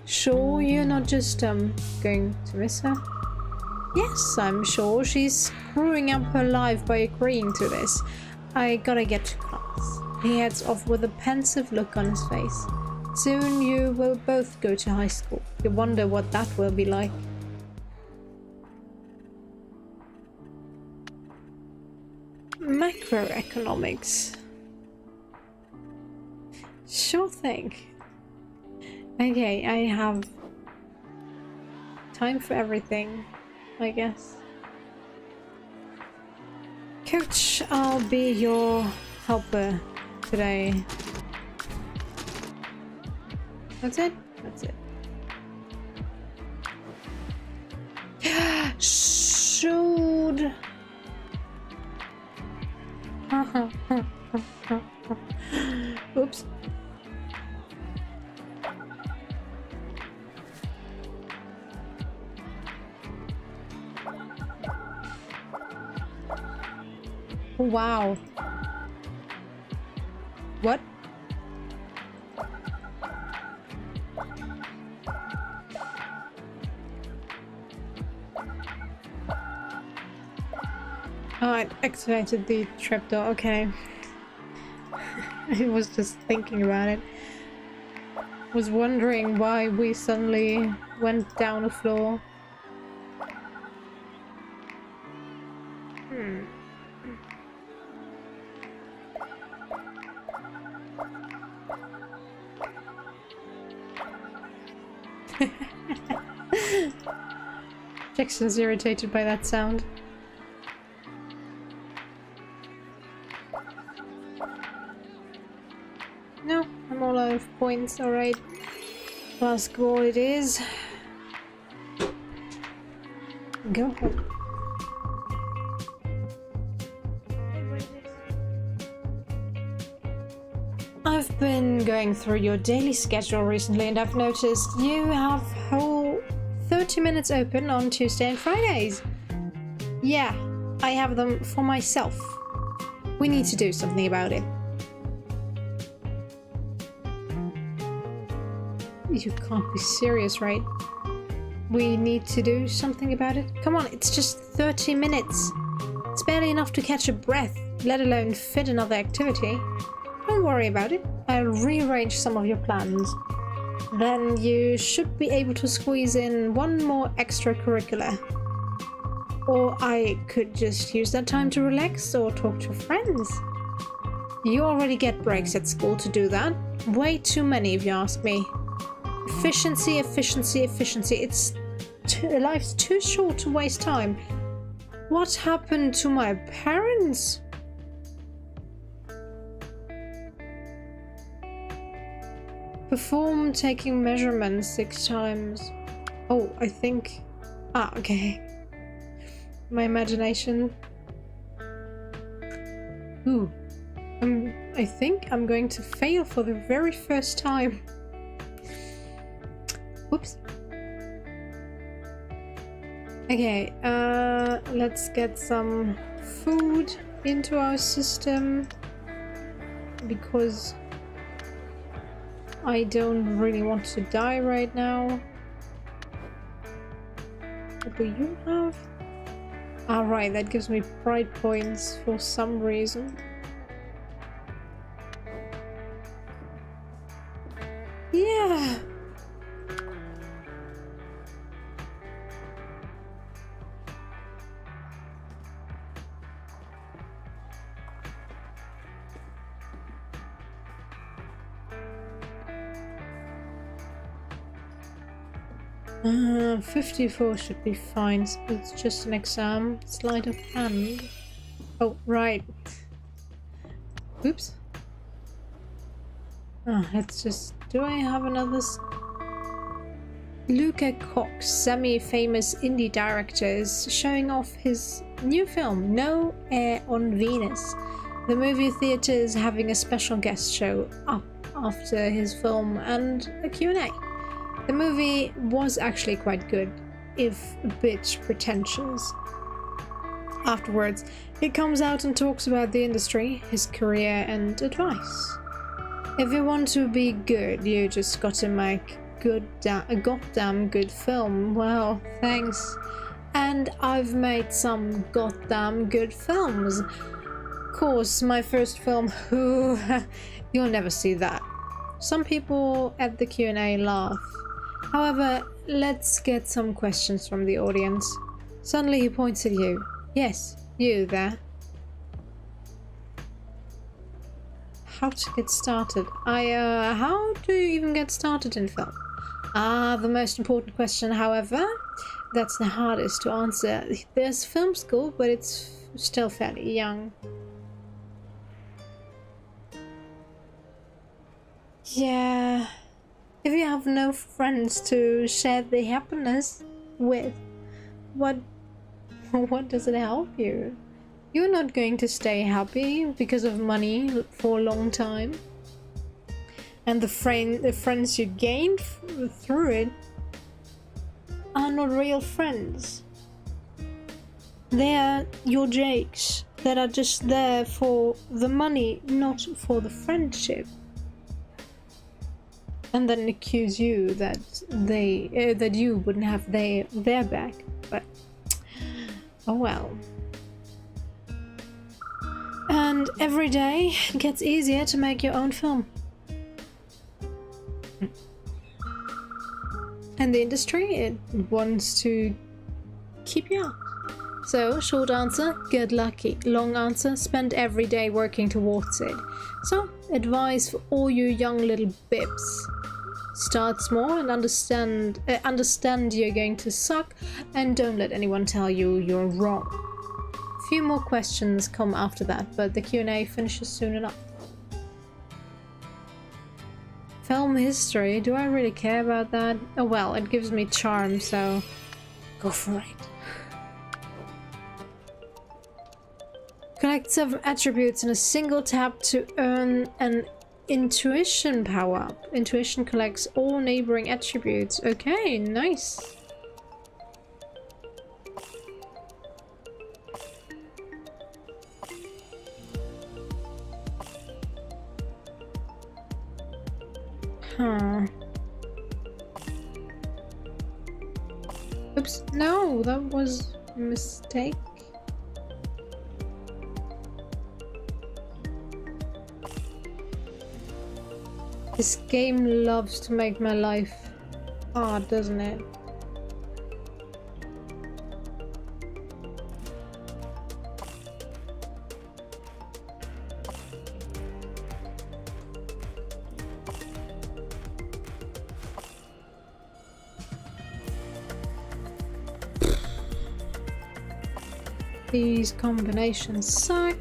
Sure, you're not just, going to miss her? Yes, I'm sure. She's screwing up her life by agreeing to this. I gotta get to class. He heads off with a pensive look on his face. Soon you will both go to high school. You wonder what that will be like. Macroeconomics. Sure thing. Okay, I have time for everything, I guess. Coach, I'll be your helper today. That's it? That's it. Shoot! Oops. Wow. What? Oh, it activated the trapdoor. Okay. I was just thinking about it. Was wondering why we suddenly went down a floor. Jackson's irritated by that sound. No, I'm all out of points, alright. Basketball it is. Go home. I've been going through your daily schedule recently and I've noticed you have whole 30 minutes open on Tuesday and Fridays. Yeah, I have them for myself. We need to do something about it. You can't be serious, right? We need to do something about it? Come on, it's just 30 minutes. It's barely enough to catch a breath, let alone fit another activity. Don't worry about it. I'll rearrange some of your plans. Then you should be able to squeeze in one more extracurricular. Or I could just use that time to relax or talk to friends. You already get breaks at school to do that. Way too many if you ask me. Efficiency, efficiency, efficiency. Life's too short to waste time. What happened to my parents? Perform taking measurements 6 times. Oh, I think... Ah, okay. My imagination. Ooh. I think I'm going to fail for the very first time. Whoops. Okay, let's get some food into our system. Because I don't really want to die right now. What do you have? Alright, that gives me pride points for some reason. Yeah! Uh, 54 should be fine. It's just an exam. Sleight of hand. Oh, right. Oops. Let's just... Do I have another... Luca Cox, semi-famous indie director, is showing off his new film, No Air on Venus. The movie theatre is having a special guest show up after his film and a Q&A. The movie was actually quite good, if a bit pretentious. Afterwards, he comes out and talks about the industry, his career and advice. If you want to be good, you just got to make a goddamn good film. Well, thanks. And I've made some goddamn good films. Of course, my first film, you'll never see that. Some people at the Q&A laugh. However, let's get some questions from the audience. Suddenly he points at you. Yes, you there. How to get started? How do you even get started in film? The most important question, however, that's the hardest to answer. There's film school, but it's still fairly young. Yeah. If you have no friends to share the happiness with, what does it help you? You're not going to stay happy because of money for a long time. And the friends you gained through it are not real friends. They are your jakes that are just there for the money, not for the friendship. And then accuse you that that you wouldn't have their back. But oh well. And every day it gets easier to make your own film. And the industry, it wants to keep you up. So, short answer, get lucky. Long answer, spend every day working towards it. So, advice for all you young little bibs. Start small and understand you're going to suck, and don't let anyone tell you you're wrong. A few more questions come after that, but the Q&A finishes soon enough. Film history, do I really care about that? Oh well, it gives me charm, so go for it. Collect 7 attributes in a single tap to earn an intuition power-up. Intuition collects all neighboring attributes. Okay, nice. Huh. Oops, no, that was a mistake. This game loves to make my life hard, doesn't it? These combinations suck.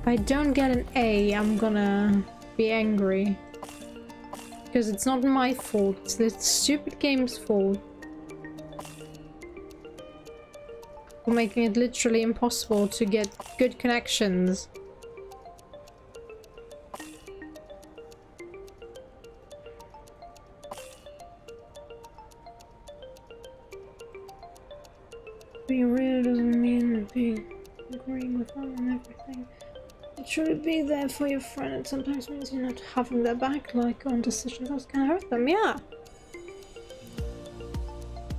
If I don't get an A, I'm gonna be angry. Because it's not my fault, it's the stupid game's fault. For making it literally impossible to get good connections. Being real doesn't mean being agreeing with them and everything. It should be there for your friend. It sometimes means you're not having their back, like on decisions that can hurt them. Yeah.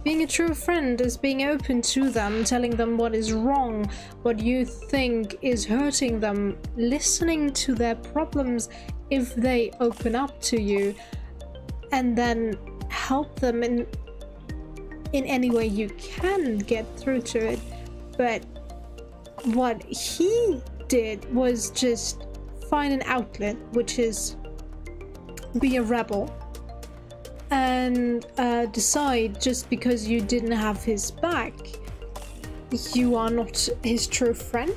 Being a true friend is being open to them, telling them what is wrong, what you think is hurting them, listening to their problems if they open up to you, and then help them in any way you can get through to it. But what he did was just find an outlet, which is be a rebel, and decide just because you didn't have his back, you are not his true friend.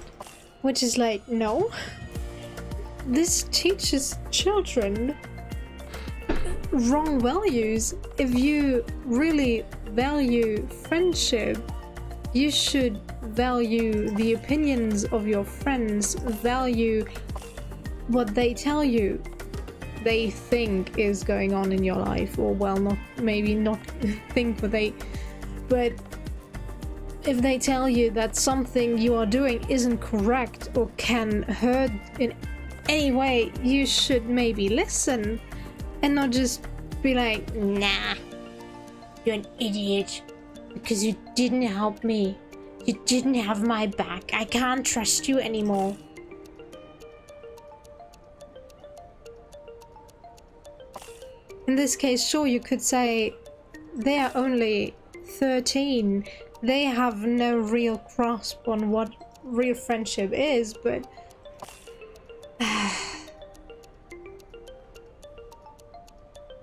Which is like, no. This teaches children wrong values. If you really value friendship, you should value the opinions of your friends, value what they tell you they think is going on in your life, or well, not maybe not think but if they tell you that something you are doing isn't correct or can hurt in any way, you should maybe listen and not just be like, nah, you're an idiot because you didn't help me. You didn't have my back. I can't trust you anymore. In this case, sure, you could say they are only 13. They have no real grasp on what real friendship is, but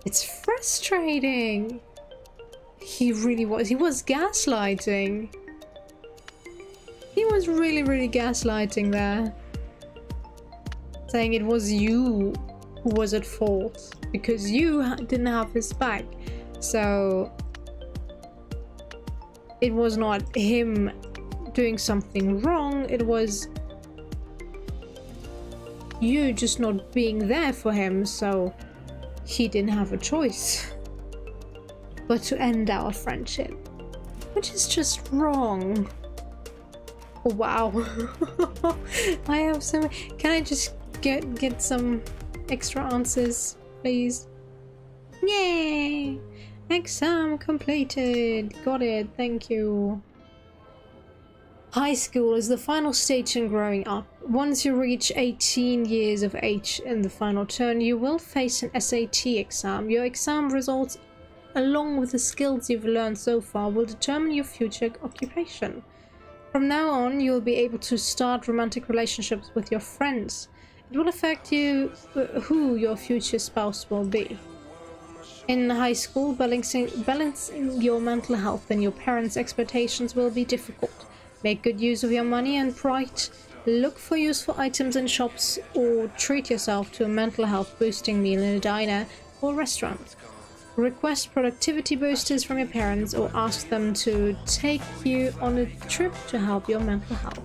it's frustrating. He really was. He was gaslighting. He was really gaslighting there. Saying it was you who was at fault because you didn't have his back. So it was not him doing something wrong, it was you just not being there for him, so he didn't have a choice but to end our friendship, which is just wrong. Oh, wow. I have so many. Can I just get some extra answers, please? Yay! Exam completed. Got it. Thank you. High school is the final stage in growing up. Once you reach 18 years of age in the final turn, you will face an SAT exam. Your exam results, along with the skills you've learned so far, will determine your future occupation. From now on, you'll be able to start romantic relationships with your friends. It will affect you who your future spouse will be. In high school, balancing your mental health and your parents' expectations will be difficult. Make good use of your money and pride. Look for useful items in shops or treat yourself to a mental health boosting meal in a diner or restaurant. Request productivity boosters from your parents or ask them to take you on a trip to help your mental health.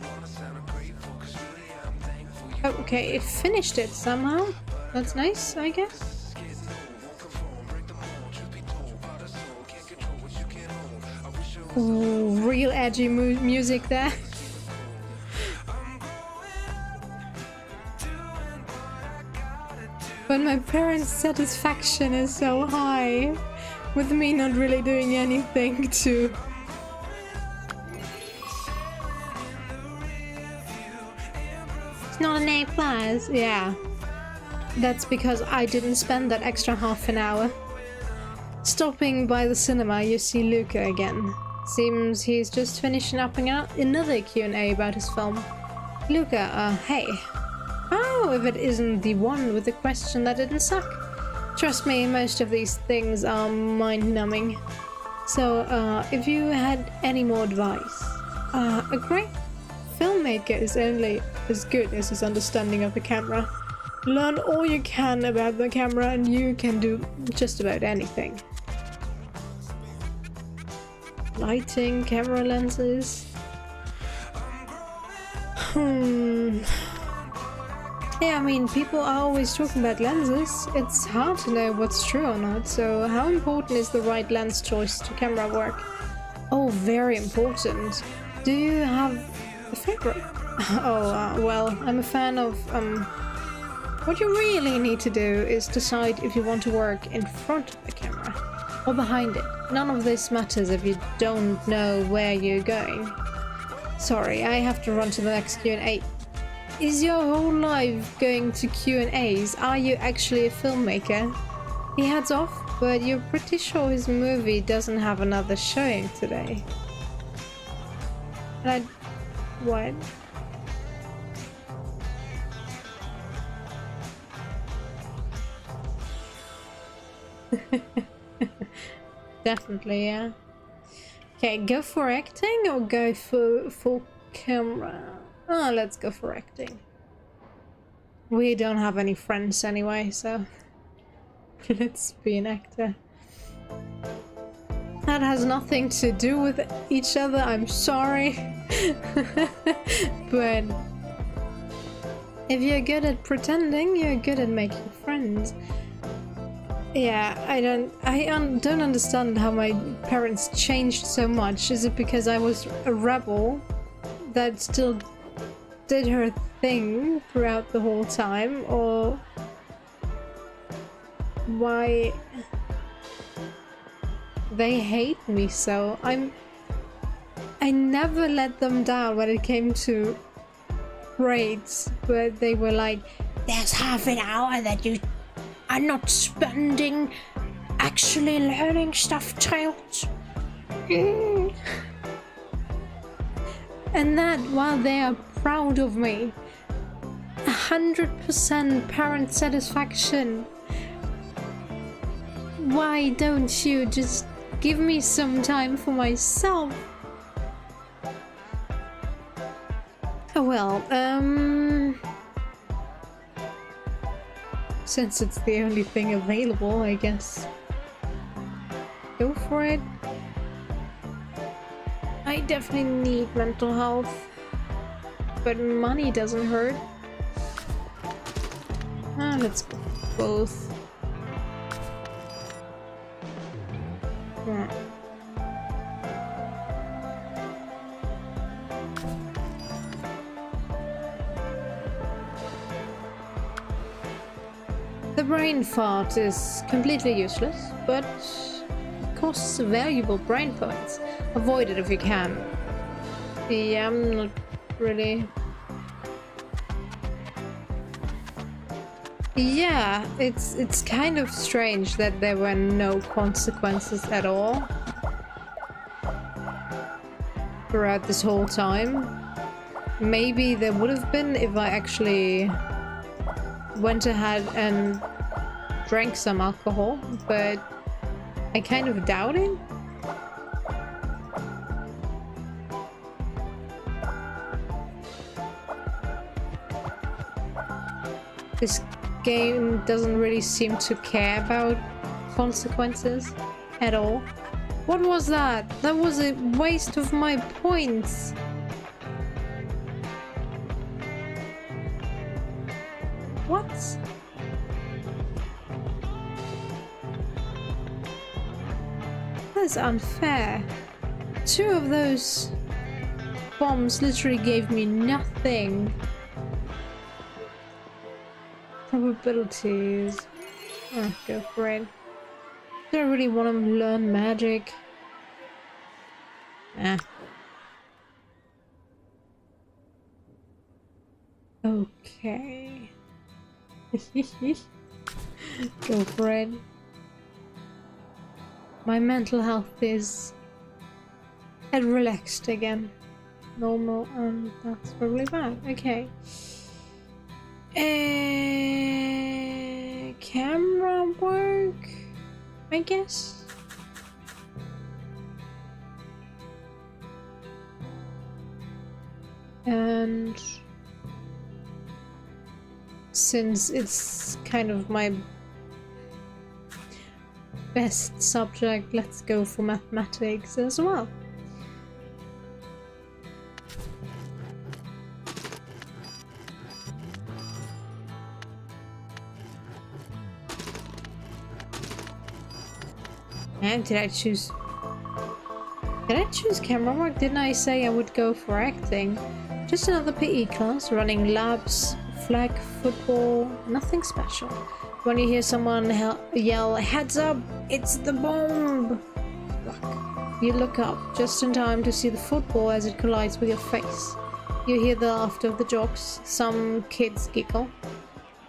Okay, it finished it somehow. That's nice, I guess. Ooh, real edgy music there. But my parents' satisfaction is so high, with me not really doing anything to... It's not an A+, yeah. That's because I didn't spend that extra half an hour. Stopping by the cinema, you see Luca again. Seems he's just finishing up another Q&A about his film. Luca, hey. Oh, if it isn't the one with the question that didn't suck. Trust me, most of these things are mind-numbing. So, if you had any more advice. A great filmmaker is only as good as his understanding of the camera. Learn all you can about the camera and you can do just about anything. Lighting, camera lenses. Yeah, I mean, people are always talking about lenses. It's hard to know what's true or not, so how important is the right lens choice to camera work? Oh, very important. Do you have a favorite? Oh, well, I'm a fan of, what you really need to do is decide if you want to work in front of the camera or behind it. None of this matters if you don't know where you're going. Sorry, I have to run to the next Q&A. Is your whole life going to Q&As? Are you actually a filmmaker? He heads off, but you're pretty sure his movie doesn't have another showing today. And what? Definitely, yeah. Okay, go for acting or go for camera? Oh, let's go for acting. We don't have any friends anyway, so let's be an actor. That has nothing to do with each other, I'm sorry. But if you're good at pretending, you're good at making friends. Yeah, I don't understand how my parents changed so much. Is it because I was a rebel that still did her thing throughout the whole time, or why they hate me so. I never let them down when it came to grades, but they were like, there's half an hour that you are not spending actually learning stuff, child. And that while they are proud of me. 100% parent satisfaction. Why don't you just give me some time for myself? Oh well, since it's the only thing available, I guess go for it. I definitely need mental health, but money doesn't hurt. Let's go both. Yeah. The brain fart is completely useless, but it costs valuable brain points. Avoid it if you can. Yeah, I'm not really... Yeah, it's kind of strange that there were no consequences at all throughout this whole time. Maybe there would have been if I actually went ahead and drank some alcohol, but I kind of doubt it. This game doesn't really seem to care about consequences at all. What was that? That was a waste of my points. What? That's unfair. 2 of those bombs literally gave me nothing. Probabilities. Go for it. Don't really want to learn magic. Okay. Go for it. My mental health is relaxed again. Normal, and that's probably bad. Okay. Camera work, I guess. And since it's kind of my best subject, let's go for mathematics as well. And did I choose camera work? Didn't I say I would go for acting? Just another PE class, running labs, flag football, nothing special. When you hear someone yell, "Heads up, it's the bomb!" You look up just in time to see the football as it collides with your face. You hear the laughter of the jocks, some kids giggle.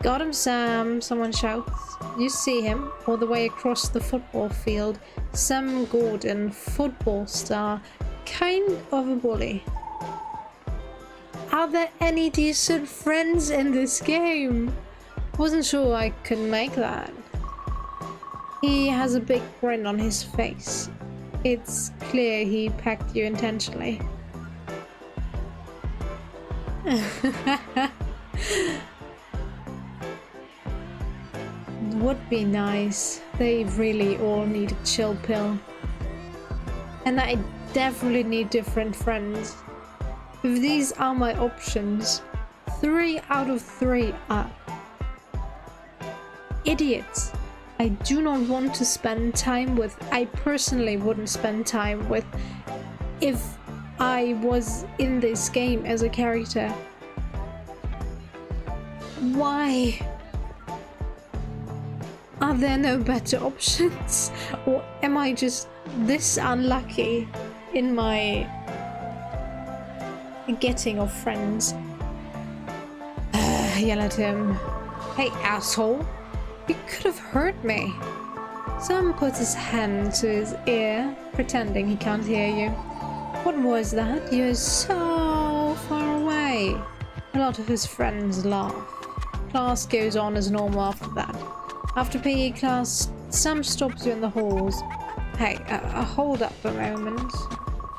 "Got him, Sam!" someone shouts. You see him, all the way across the football field. Sam Gordon, football star, kind of a bully. Are there any decent friends in this game? Wasn't sure I could make that. He has a big grin on his face. It's clear he pecked you intentionally. Would be nice. They really all need a chill pill. And I definitely need different friends. If these are my options, 3 out of 3 are idiots. I do not want to spend time with. I personally wouldn't spend time with if I was in this game as a character. Why? Are there no better options? Or am I just this unlucky in my getting of friends? Yell at him. Hey, asshole! You could have hurt me. Sam puts his hand to his ear, pretending he can't hear you. What was that? You're so far away. A lot of his friends laugh. Class goes on as normal after that. After PE class, Sam stops you in the halls. Hey, hold up a moment.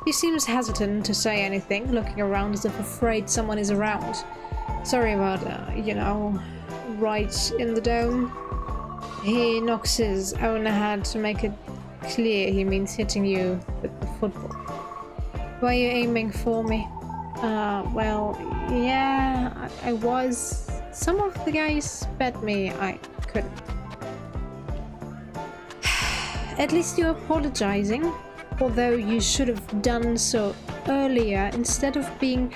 He seems hesitant to say anything, looking around as if afraid someone is around. Sorry about, right in the dome. He knocks his own head to make it clear he means hitting you with the football. Were you aiming for me? Well, yeah, I was. Some of the guys bet me I couldn't. At least you're apologizing, although you should have done so earlier instead of being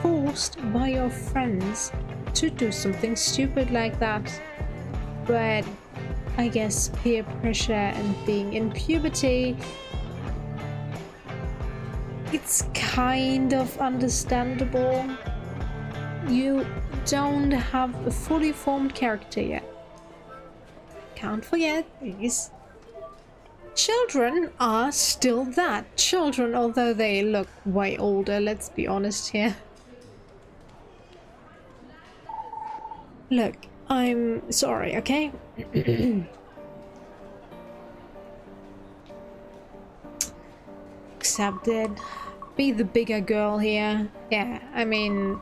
forced by your friends to do something stupid like that. But I guess peer pressure and being in puberty, it's kind of understandable. You don't have a fully formed character yet. Can't forget, please. Children are still that. Children, although they look way older, let's be honest here. Look, I'm sorry, okay? Accepted. Be the bigger girl here. Yeah, I mean,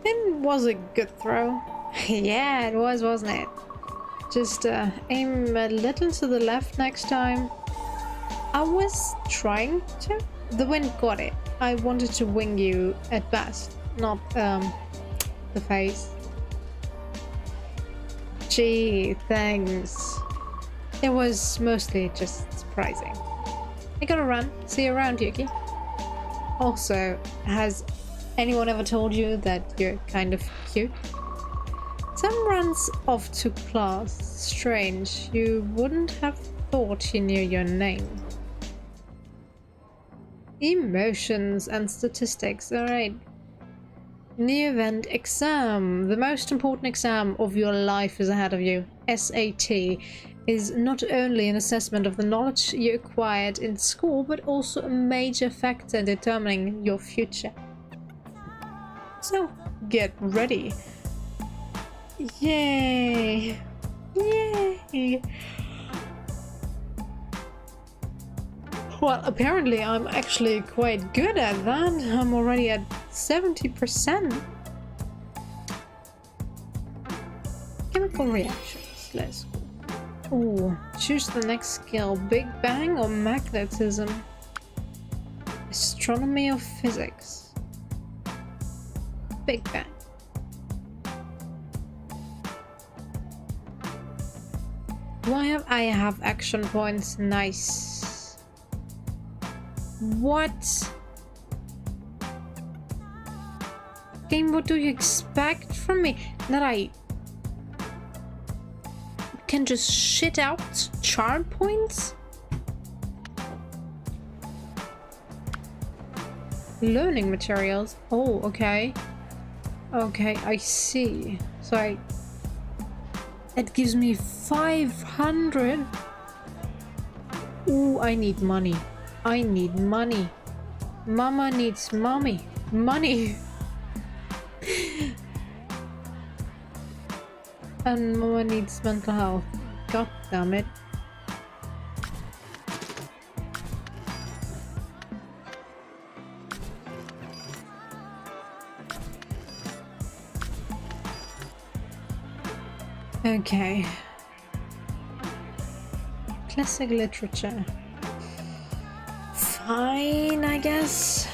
it was a good throw. Yeah, it was, wasn't it? Just aim a little to the left next time. I was trying to. The wind got it. I wanted to wing you at best, not the face. Gee, thanks. It was mostly just surprising. I gotta run. See you around, Yuki. Also, has anyone ever told you that you're kind of cute? Sam runs off to class. Strange. You wouldn't have thought he knew your name. Emotions and statistics. Alright. New event exam. The most important exam of your life is ahead of you. SAT is not only an assessment of the knowledge you acquired in school, but also a major factor in determining your future. So, get ready. Yay! Yay! Well, apparently I'm actually quite good at that. I'm already at 70%. Chemical reactions. Let's go. Ooh, choose the next skill. Big Bang or magnetism? Astronomy or physics? Big Bang. Do I have action points. Nice. What? Game, what do you expect from me? That I can just shit out charm points? Learning materials. Oh, okay. Okay, I see. So it gives me 500. Ooh, I need money. I need money. Mama needs mommy. Money. And Mama needs mental health. God damn it. Okay. Classic literature. Fine, I guess.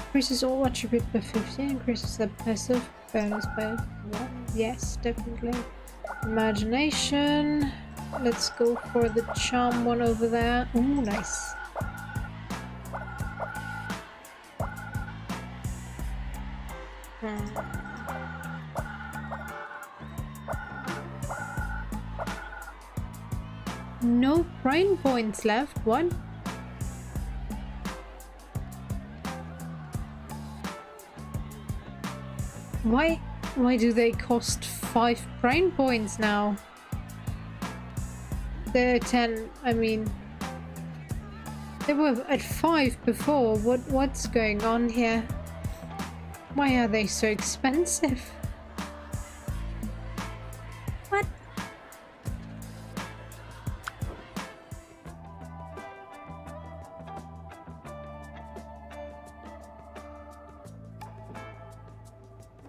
Increases all attribute by 50, increases the passive bonus by 1. Yes, definitely. Imagination. Let's go for the charm one over there. Ooh, nice. No brain points left. What? Why do they cost 5 brain points now? They're 10, I mean... They were at 5 before. What's going on here? Why are they so expensive? What?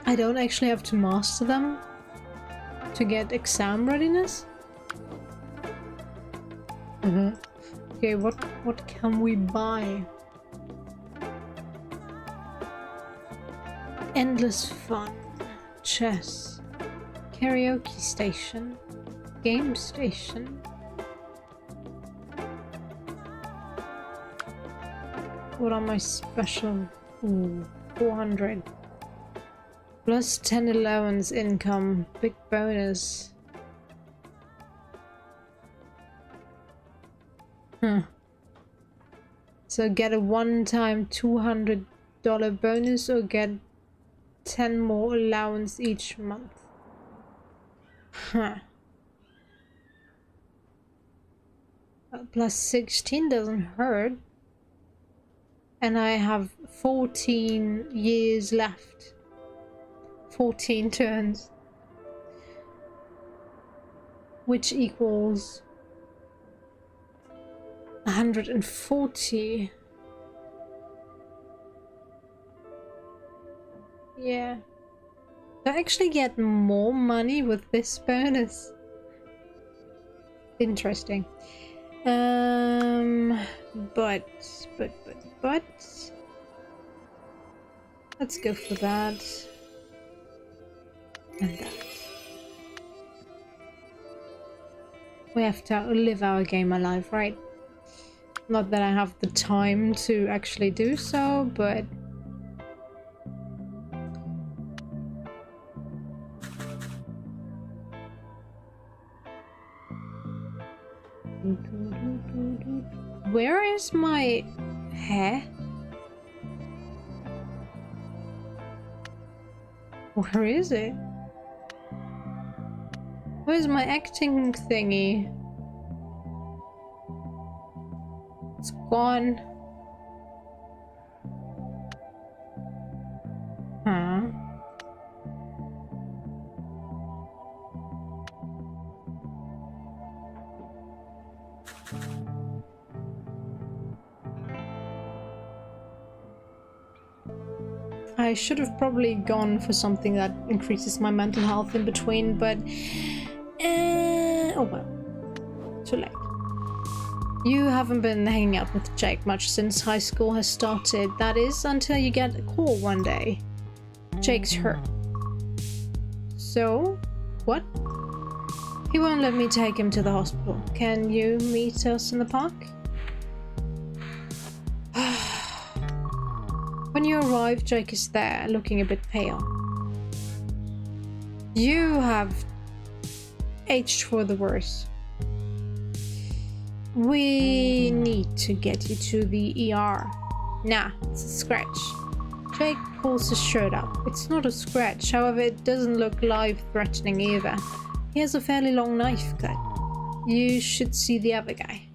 I don't actually have to master them to get exam readiness? Okay, what can we buy? Endless fun, chess, karaoke station, game station. What are my special? Ooh, 400. Plus 10 allowance income, big bonus. So get a one-time $200 bonus or get 10 more allowance each month. Plus 16 doesn't hurt. And I have 14 years left. 14 turns. Which equals 140. Yeah. I actually get more money with this bonus. Interesting. But let's go for that. And that. We have to live our game alive, right? Not that I have the time to actually do so, but... Where is my hair? Where is it? Where's my acting thingy? It's gone. Huh? I should have probably gone for something that increases my mental health in between, but oh well, too late. You haven't been hanging out with Jake much since high school has started. That is, until you get a call one day. Jake's hurt. So, what? He won't let me take him to the hospital. Can you meet us in the park? When you arrive, Jake is there, looking a bit pale. You have aged for the worse. We need to get you to the ER. Nah, it's a scratch. Jake pulls his shirt up. It's not a scratch, however it doesn't look life-threatening either. He has a fairly long knife cut. You should see the other guy.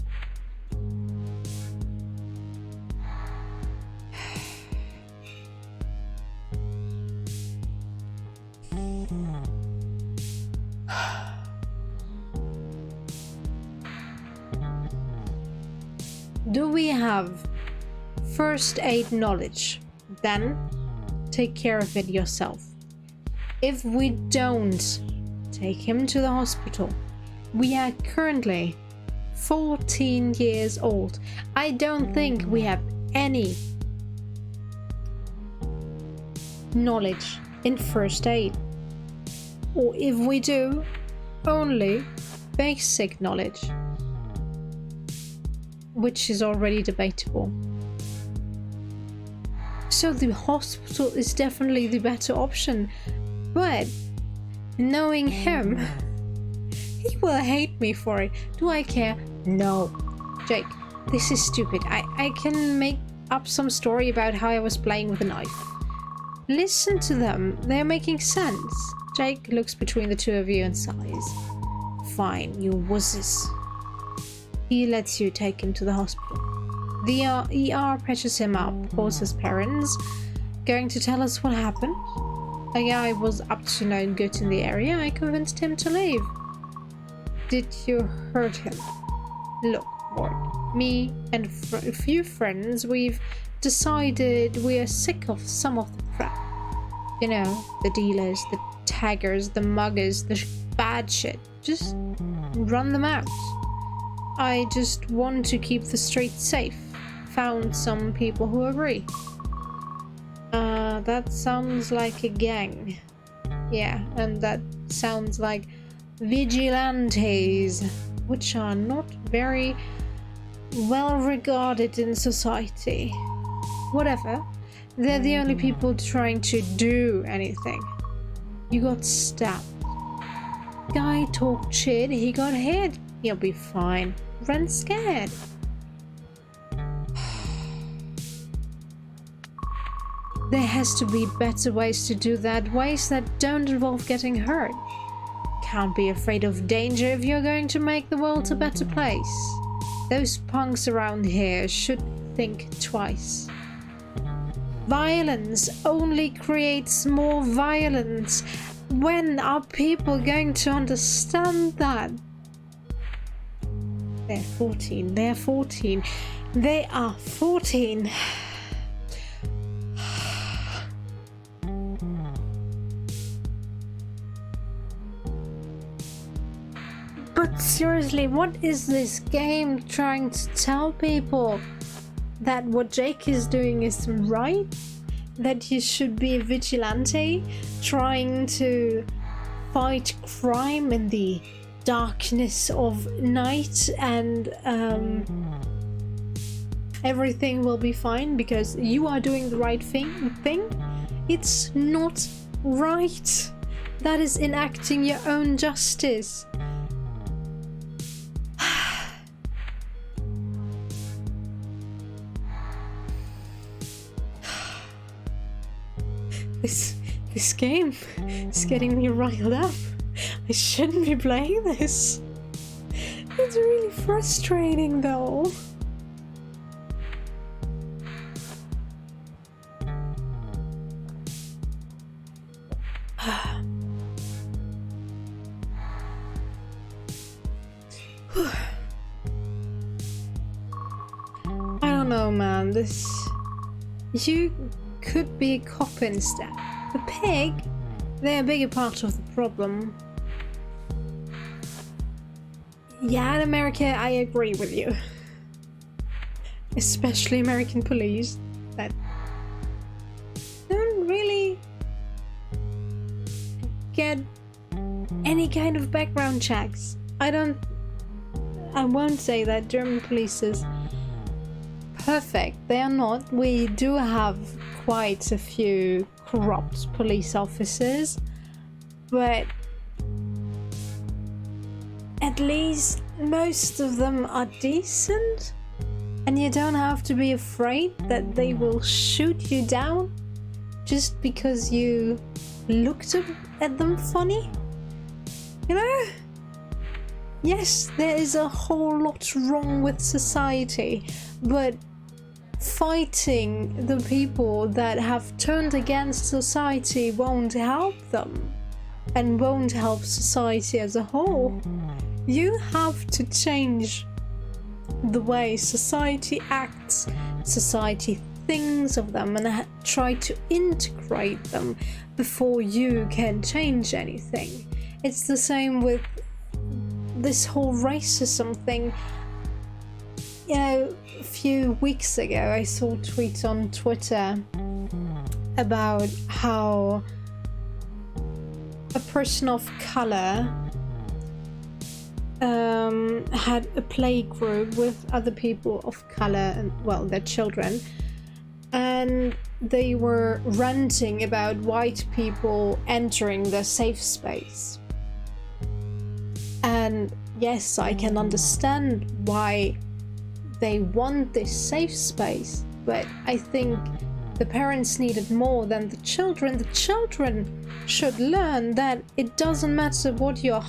Do we have first aid knowledge? Then take care of it yourself. If we don't take him to the hospital, we are currently 14 years old. I don't think we have any knowledge in first aid. Or if we do, only basic knowledge. Which is already debatable. So the hospital is definitely the better option. But knowing him, he will hate me for it. Do I care? No. Jake, this is stupid. I can make up some story about how I was playing with a knife. Listen to them. They're making sense. Jake looks between the two of you and sighs. Fine, you wusses. He lets you take him to the hospital. The ER patches him up, calls his parents. Going to tell us what happened? A guy was up to no good in the area. I convinced him to leave. Did you hurt him? Look, Ward, me and a few friends, we've decided we are sick of some of the crap. You know, the dealers, the taggers, the muggers, the bad shit. Just run them out. I just want to keep the streets safe. Found some people who agree. That sounds like a gang. Yeah, and that sounds like vigilantes, which are not very well regarded in society. Whatever, they're the only people trying to do anything. You got stabbed. Guy talked shit, he got hit. He'll be fine. Run scared. There has to be better ways to do that, ways that don't involve getting hurt. Can't be afraid of danger if you're going to make the world a better place. Those punks around here should think twice. Violence only creates more violence. When are people going to understand that? They're 14. They're 14. They are 14. But seriously, what is this game trying to tell people? That what Jake is doing is right? That you should be a vigilante trying to fight crime in the darkness of night and everything will be fine because you are doing the right thing? It's not right. That is enacting your own justice. This game is getting me riled up. I shouldn't be playing this. It's really frustrating though. I don't know, man. You could be a cop instead. The pig, they're a bigger part of the problem. Yeah, in America, I agree with you. Especially American police that don't really get any kind of background checks. I won't say that German police is perfect. They are not. We do have quite a few corrupt police officers, but at least most of them are decent, and you don't have to be afraid that they will shoot you down just because you looked at them funny. You know? Yes, there is a whole lot wrong with society, but fighting the people that have turned against society won't help them and won't help society as a whole. You have to change the way society acts, society thinks of them, and try to integrate them before you can change anything. It's the same with this whole racism thing. You know, a few weeks ago I saw a tweet on Twitter about how a person of color had a play group with other people of color and, well, their children, and they were ranting about white people entering the safe space. And yes, I can understand why they want this safe space, but I think the parents need it more than the children. The children should learn that it doesn't matter what your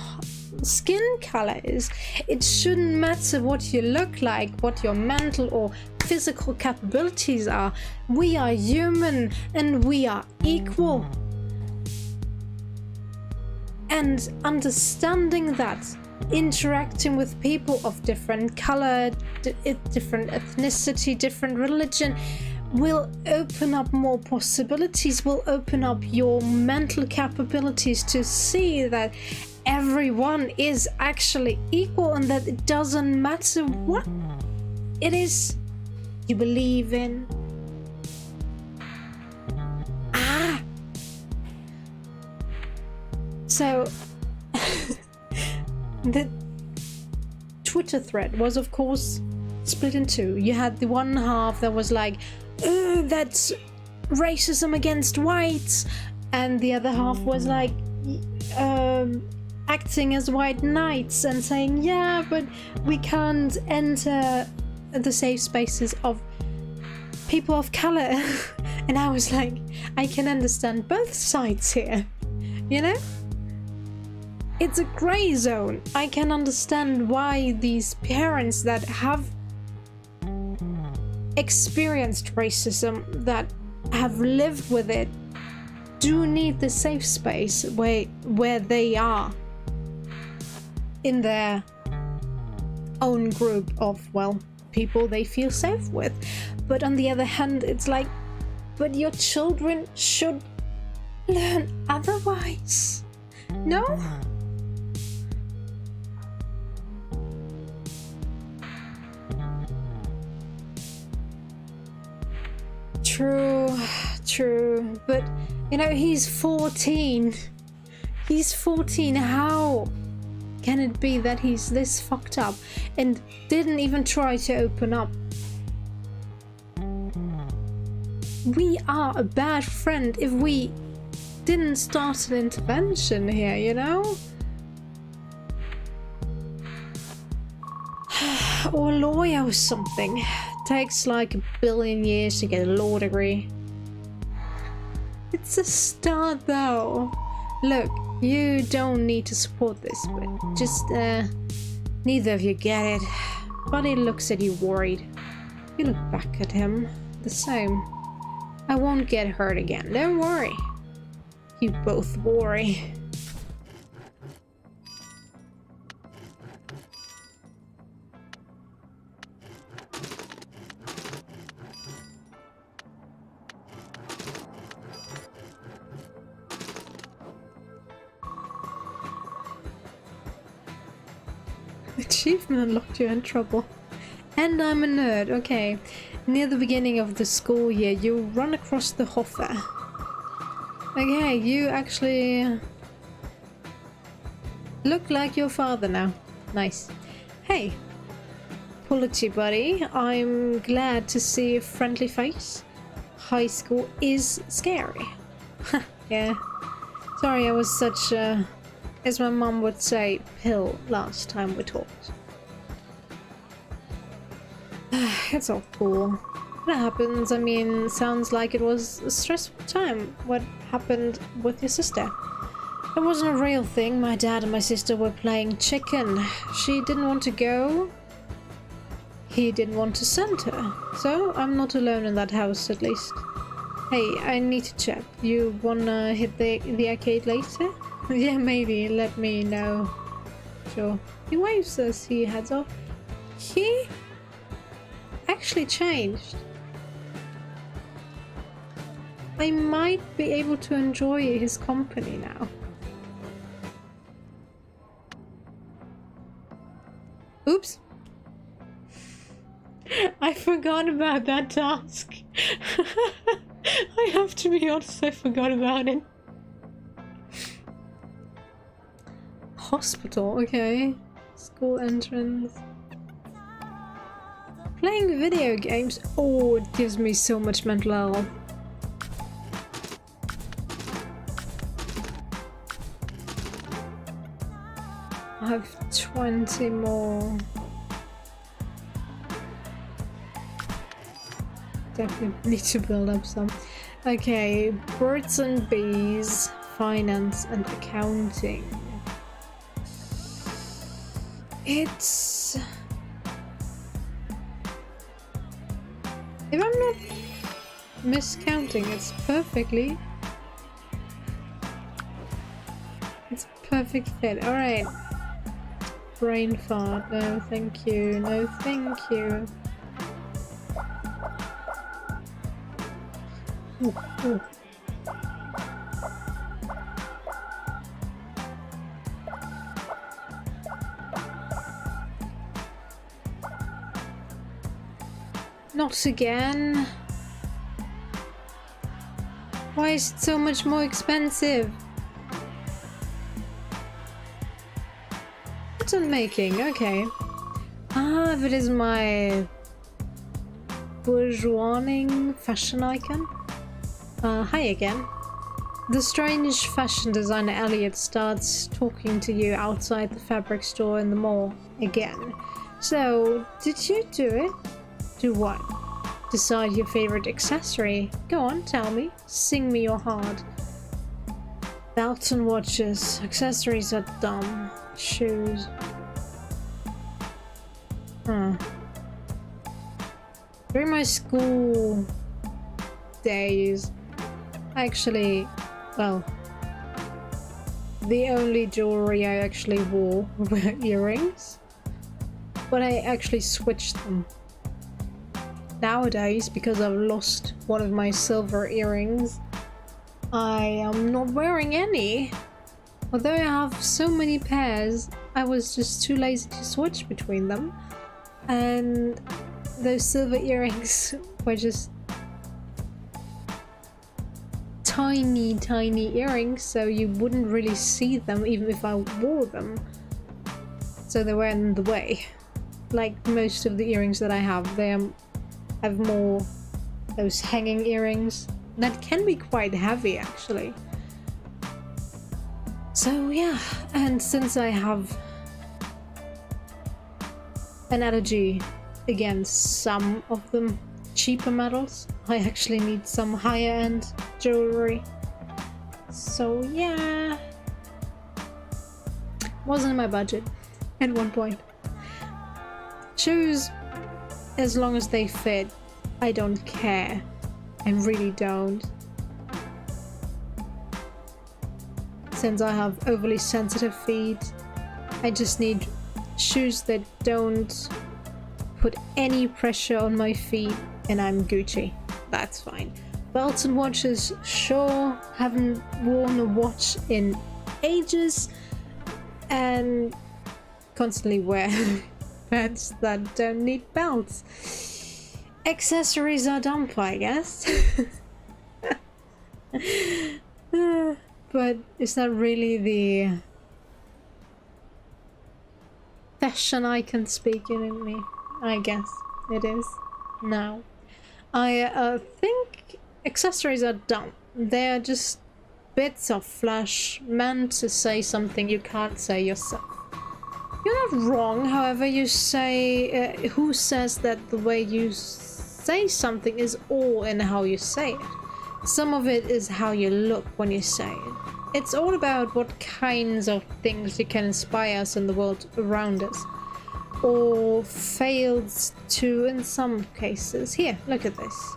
skin color is. It shouldn't matter what you look like, what your mental or physical capabilities are. We are human and we are equal. And understanding that, interacting with people of different color, different ethnicity, different religion, will open up more possibilities, will open up your mental capabilities to see that everyone is actually equal and that it doesn't matter what it is you believe in. So the Twitter thread was of course split in two. You had the one half that was like, oh, that's racism against whites, and the other half was like acting as white knights and saying, yeah, but we can't enter the safe spaces of people of color. And I was like, I can understand both sides here, you know? It's a gray zone. I can understand why these parents that have experienced racism, that have lived with it, do need the safe space where they are in their own group of, well, people they feel safe with. But on the other hand, it's like, but your children should learn otherwise. No? True, but you know, he's 14. He's 14. How can it be that he's this fucked up and didn't even try to open up? We are a bad friend if we didn't start an intervention here, you know? Or a lawyer or something. Takes like 1 billion years to get a law degree. It's a start though. Look, you don't need to support this, but just neither of you get it. Buddy looks at you worried. You look back at him, the same. I won't get hurt again, don't worry. You both worry. Achievement unlocked, you're in trouble. And I'm a nerd, okay. Near the beginning of the school year, you run across the Hoffer. Okay, you actually look like your father now. Nice. Hey, Puberty buddy, I'm glad to see a friendly face. High school is scary. Yeah. Sorry, I was such a, as my mom would say, pill last time we talked. It's all cool. What happens? I mean, sounds like it was a stressful time. What happened with your sister? It wasn't a real thing. My dad and my sister were playing chicken. She didn't want to go. He didn't want to send her. So I'm not alone in that house, at least. Hey, I need to check. You wanna hit the arcade later? Yeah, maybe. Let me know. Sure. He waves as he heads off. He actually changed. I might be able to enjoy his company now. Oops. I forgot about that task. I have to be honest, I forgot about it. Hospital, okay. School entrance. Playing video games. Oh, it gives me so much mental health. I have 20 more. Definitely need to build up some. Okay, birds and bees, finance and accounting. It's... if I'm not miscounting, it's perfectly... it's a perfect fit. Alright. Brain fart. No, thank you. No, thank you. Ooh, ooh. Not again. Why is it so much more expensive? Pattern making, okay. Ah, if it is my bourgeoising fashion icon. Hi again. The strange fashion designer Elliot starts talking to you outside the fabric store in the mall again. So, did you do it? Do what? Decide your favorite accessory? Go on, tell me. Sing me your heart. Belts and watches. Accessories are dumb. Shoes. Huh. During my school days, actually, well, the only jewelry I actually wore were earrings, but I actually switched them. Nowadays, because I've lost one of my silver earrings, I am not wearing any. Although I have so many pairs, I was just too lazy to switch between them. And those silver earrings were just tiny, tiny earrings, so you wouldn't really see them even if I wore them. So they were in the way. Like most of the earrings that I have, they have more those hanging earrings that can be quite heavy actually. So yeah, and since I have an allergy against some of the cheaper metals, I actually need some higher end jewelry. So yeah, wasn't in my budget at one point. Shoes, as long as they fit, I don't care. I really don't. Since I have overly sensitive feet, I just need shoes that don't put any pressure on my feet and I'm Gucci. That's fine. Belts and watches, sure. Haven't worn a watch in ages and constantly wear pants that don't need belts. Accessories are dumb, I guess. But is that really the fashion icon speaking in me? I guess it is now. I think accessories are dumb. They're just bits of flesh meant to say something you can't say yourself. You're not wrong, however, you say... who says that the way you say something is all in how you say it? Some of it is how you look when you say it. It's all about what kinds of things you can inspire us in the world around us. Or fails to in some cases. Here, look at this.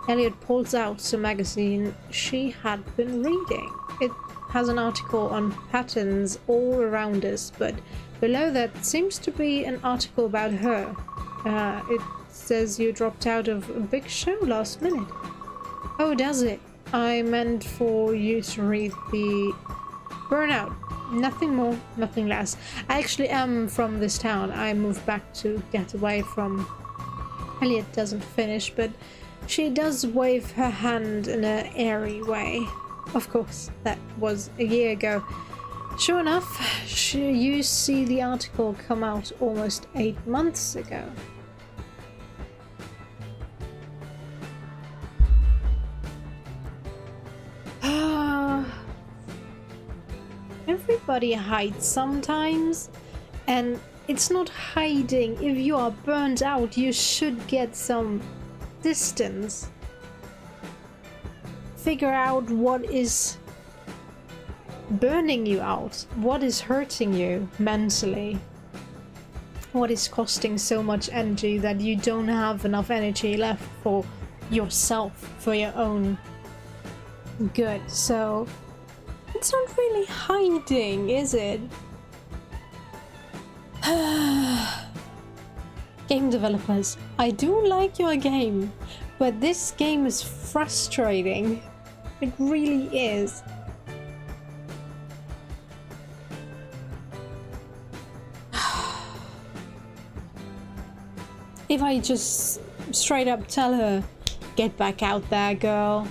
Elliot pulls out a magazine she had been reading. It has an article on patterns all around us, but below that seems to be an article about her. It says you dropped out of a big show last minute. Oh, does it? I meant for you to read the Burnout. Nothing more, nothing less. I actually am from this town. I moved back to get away from... Elliot doesn't finish, but she does wave her hand in an airy way. Of course, that was a year ago. Sure enough, you see the article come out almost 8 months ago. Everybody hides sometimes. And it's not hiding. If you are burnt out, you should get some distance. Figure out what is burning you out. What is hurting you mentally? What is costing so much energy that you don't have enough energy left for yourself, for your own good? So it's not really hiding, is it? Game developers, I do like your game, but this game is frustrating. It really is. If I just straight up tell her, get back out there, girl,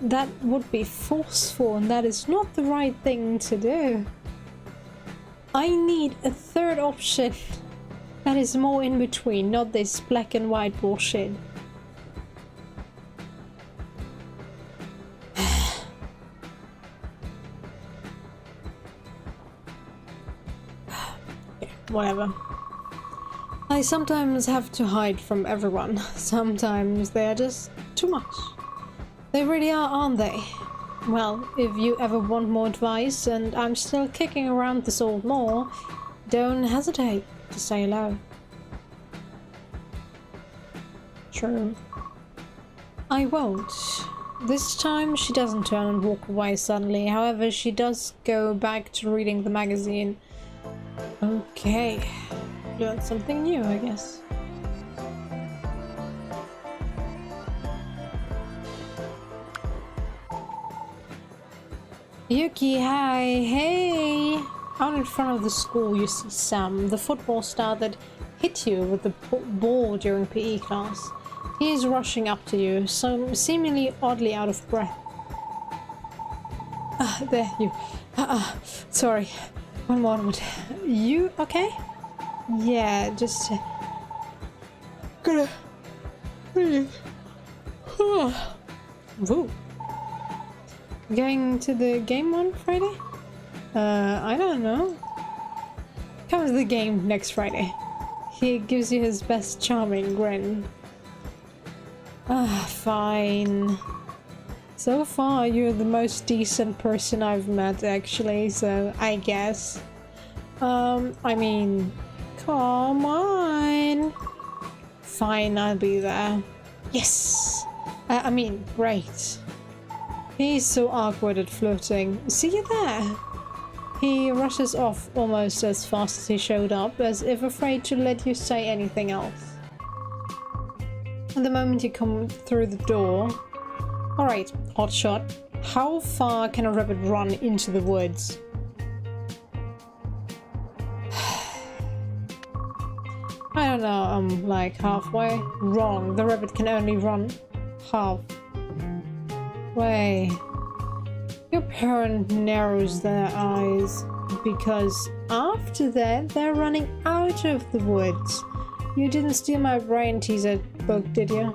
that would be forceful, and that is not the right thing to do. I need a third option that is more in between, not this black and white bullshit. Yeah, whatever. I sometimes have to hide from everyone. Sometimes they are just too much. They really are, aren't they? Well, if you ever want more advice and I'm still kicking around this old mall, don't hesitate to say hello. True. I won't. This time she doesn't turn and walk away suddenly. However, she does go back to reading the magazine. Okay. Learned something new, I guess. Yuki, hi, hey! Out in front of the school you see Sam, the football star that hit you with the ball during PE class. He is rushing up to you, so seemingly oddly out of breath. There, you. Sorry. One moment. You okay? Yeah, just gonna. Woo. Going to the game on Friday? I don't know. Come to the game next Friday. He gives you his best charming grin. Fine. So far, you're the most decent person I've met, actually, so I guess. I mean, come on. Fine, I'll be there. Yes! I mean, great. He's so awkward at flirting. See you there? He rushes off almost as fast as he showed up, as if afraid to let you say anything else. And the moment you come through the door... Alright, hotshot. How far can a rabbit run into the woods? I don't know, like halfway? Wrong, the rabbit can only run halfway. Your parent narrows their eyes, because after that they're running out of the woods. You didn't steal my brain teaser book, did you?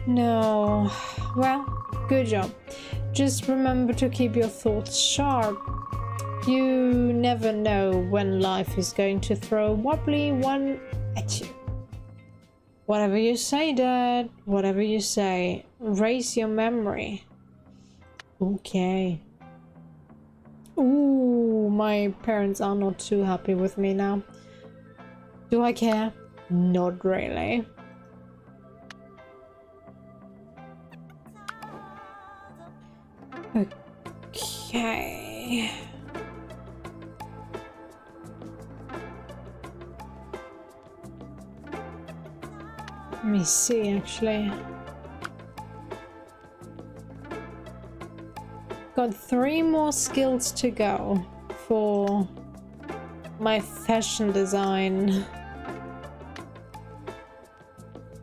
No. Well, good job. Just remember to keep your thoughts sharp. You never know when life is going to throw a wobbly one at you. Whatever you say, Dad. Whatever you say. Raise your memory. Okay. Ooh, my parents are not too happy with me now. Do I care? Not really. Okay. Let me see, actually. Got 3 more skills to go for my fashion design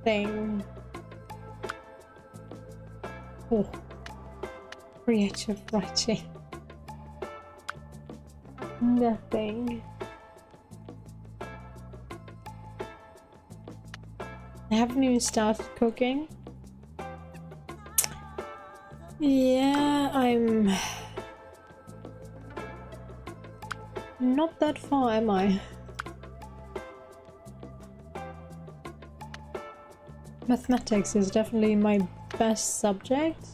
thing. Oh, creative writing. Nothing. I haven't even started cooking. Yeah, I'm not that far, am I? Mathematics is definitely my best subject.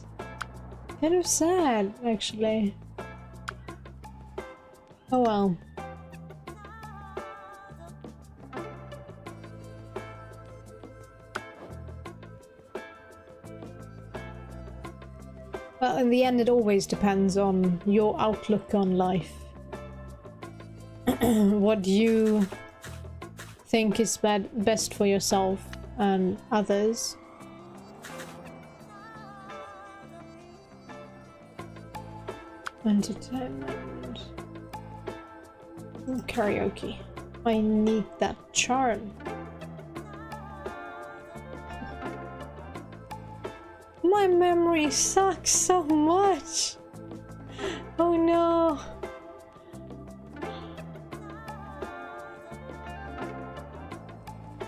Kind of sad, actually. Oh well. Well, in the end, it always depends on your outlook on life. What you think is best for yourself and others. Entertainment. Karaoke. I need that charm. My memory sucks so much. Oh no.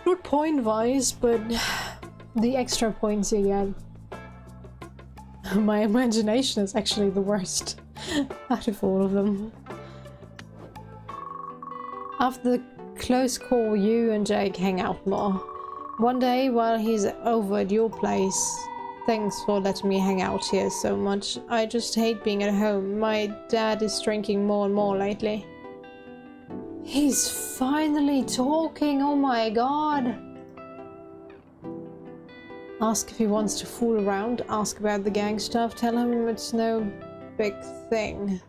Not point-wise, but the extra points you get. My imagination is actually the worst out of all of them. After the close call, you and Jake hang out more. One day while he's over at your place, thanks for letting me hang out here so much. I just hate being at home. My dad is drinking more and more lately. He's finally talking, oh my god. Ask if he wants to fool around, ask about the gang stuff, tell him it's no big thing.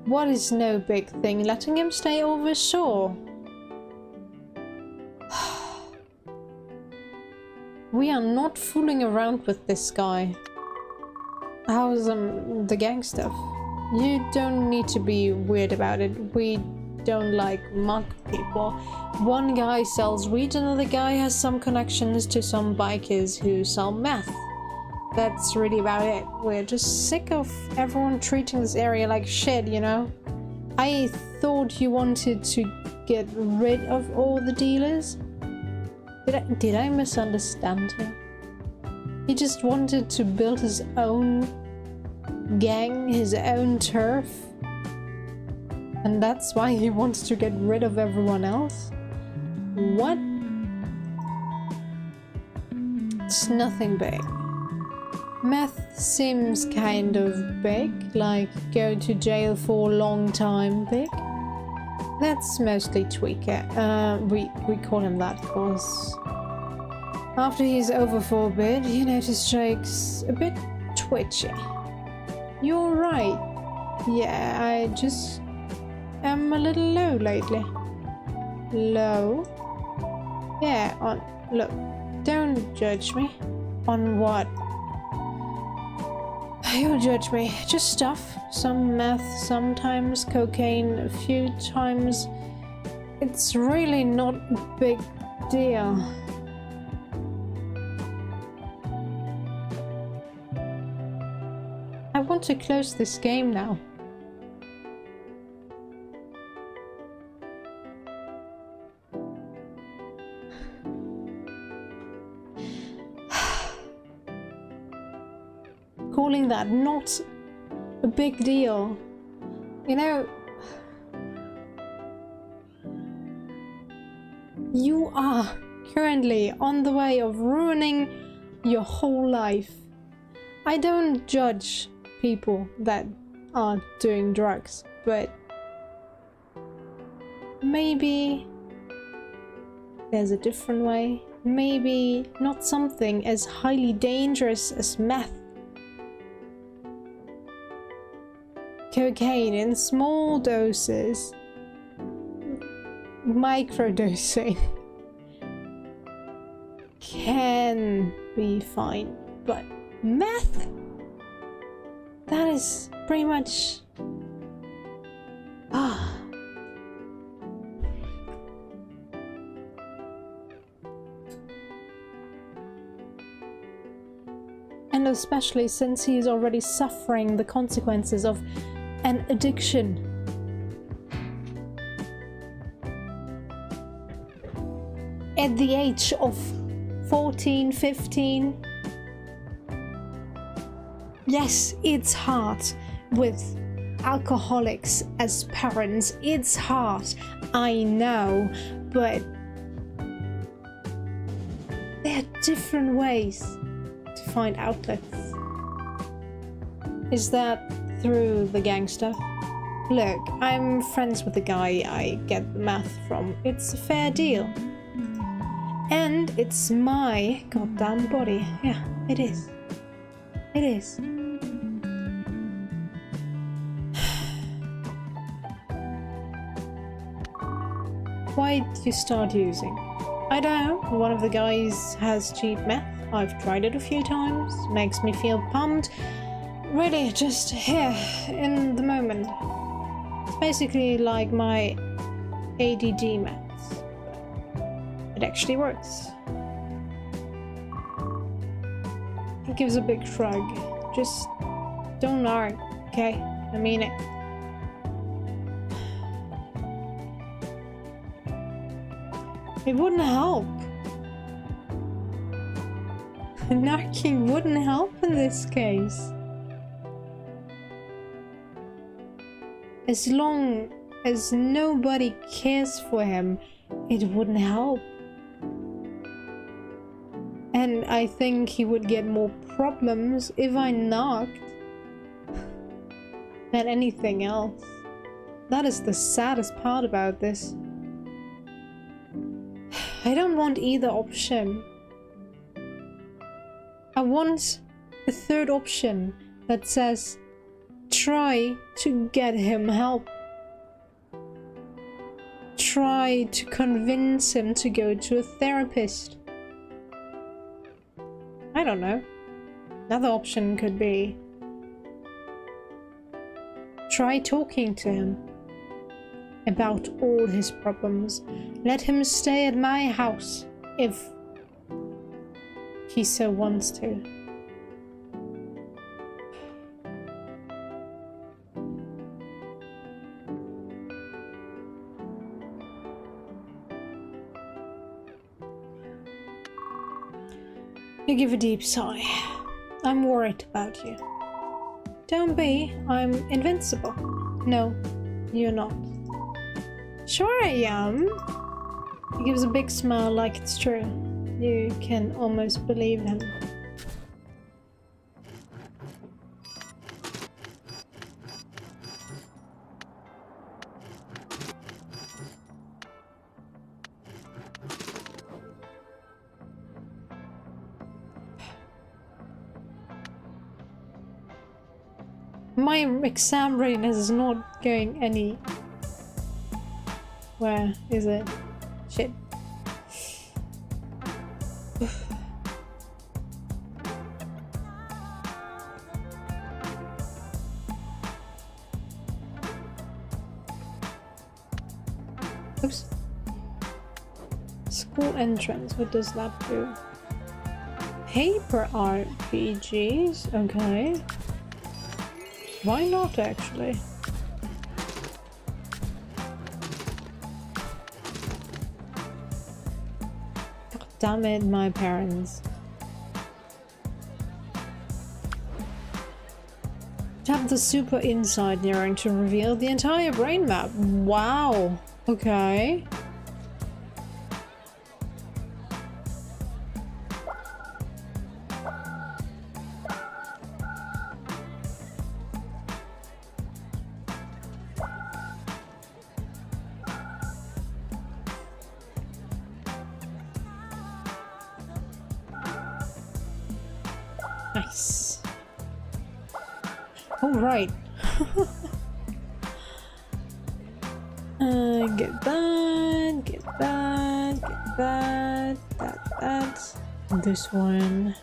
What is no big thing? Letting him stay over? Sure. We are not fooling around with this guy. How's the gang stuff? You don't need to be weird about it. We don't like mug people. One guy sells weed, another guy has some connections to some bikers who sell meth. That's really about it. We're just sick of everyone treating this area like shit, you know? I thought you wanted to get rid of all the dealers? Did I misunderstand him? He just wanted to build his own gang, his own turf? And that's why he wants to get rid of everyone else? What? It's nothing big. Meth seems kind of big, like go to jail for a long time big. That's mostly Tweaker. We call him that, of course. After he's over for a bit, you notice Jake's a bit twitchy. You're right. Yeah, I just am a little low lately. Low? Yeah, on... Look, don't judge me. On what? You'll judge me. Just stuff. Some meth, sometimes cocaine, a few times. It's really not a big deal. I want to close this game now. Calling that not a big deal. You know, you are currently on the way of ruining your whole life. I don't judge people that are doing drugs, but maybe there's a different way. Maybe not something as highly dangerous as meth. Cocaine in small doses, microdosing can be fine, but meth? That is pretty much... And especially since he is already suffering the consequences of an addiction. At the age of 14, 15. Yes, it's hard with alcoholics as parents. It's hard, I know, but there are different ways to find outlets. Is that through the gang stuff? Look, I'm friends with the guy I get the math from. It's a fair deal. And it's my goddamn body. Yeah, it is. It is. Why did you start using? I don't know. One of the guys has cheap meth. I've tried it a few times. Makes me feel pumped. Really, just here, in the moment. It's basically like my ADD meds. It actually works. He gives a big shrug. Just don't argue, okay? I mean it. It wouldn't help. Narking wouldn't help in this case. As long as nobody cares for him, it wouldn't help. And I think he would get more problems if I knocked than anything else. That is the saddest part about this. I don't want either option. I want the third option that says, try to get him help. Try to convince him to go to a therapist. I don't know. Another option could be try talking to him about all his problems. Let him stay at my house if he so wants to. You give a deep sigh. I'm worried about you. Don't be. I'm invincible. No, you're not. Sure I am. He gives a big smile like it's true. You can almost believe him. My exam readiness is not going any... Where is it? Shit. Oops. School entrance, what does that do? Paper RPGs, okay. Why not, actually? God damn it, my parents. Tap the super inside nearing to reveal the entire brain map. Wow. Okay. Nice. All right. Get that, get that, get that, that. This one.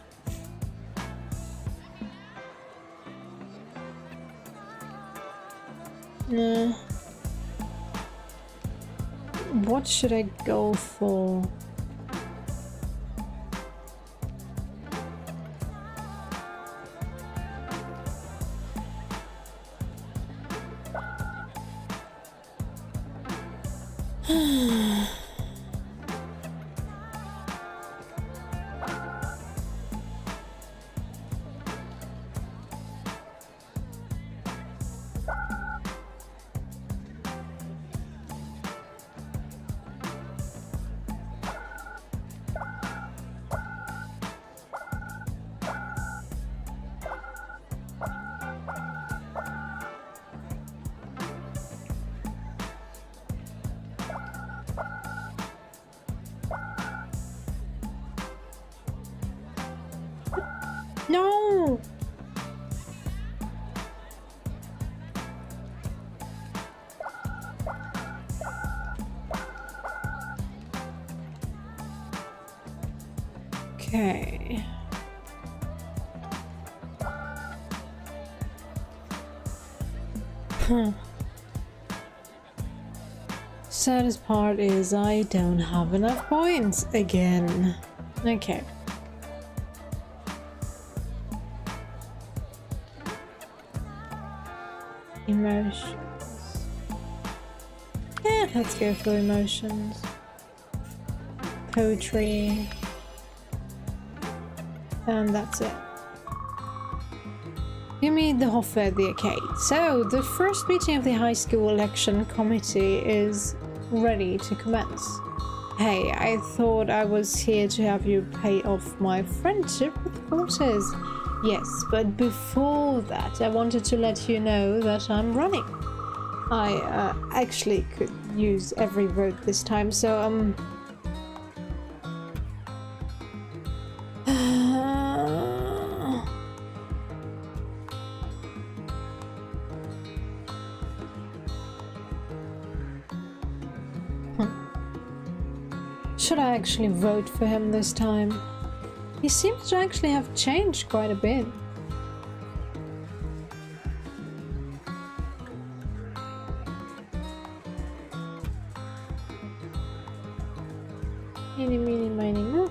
Nah. What should I go for? No! Okay. Saddest part is I don't have enough points again. Okay. Emotions. Yeah, let's go for emotions. Poetry. And that's it. Give me the Hoffe at the arcade. So, the first meeting of the high school election committee is ready to commence. Hey, I thought I was here to have you pay off my friendship with horses. Yes, but before that, I wanted to let you know that I'm running. I actually could use every vote this time, so should I actually vote for him this time? He seems to actually have changed quite a bit. Eeny, meeny, miny, mo.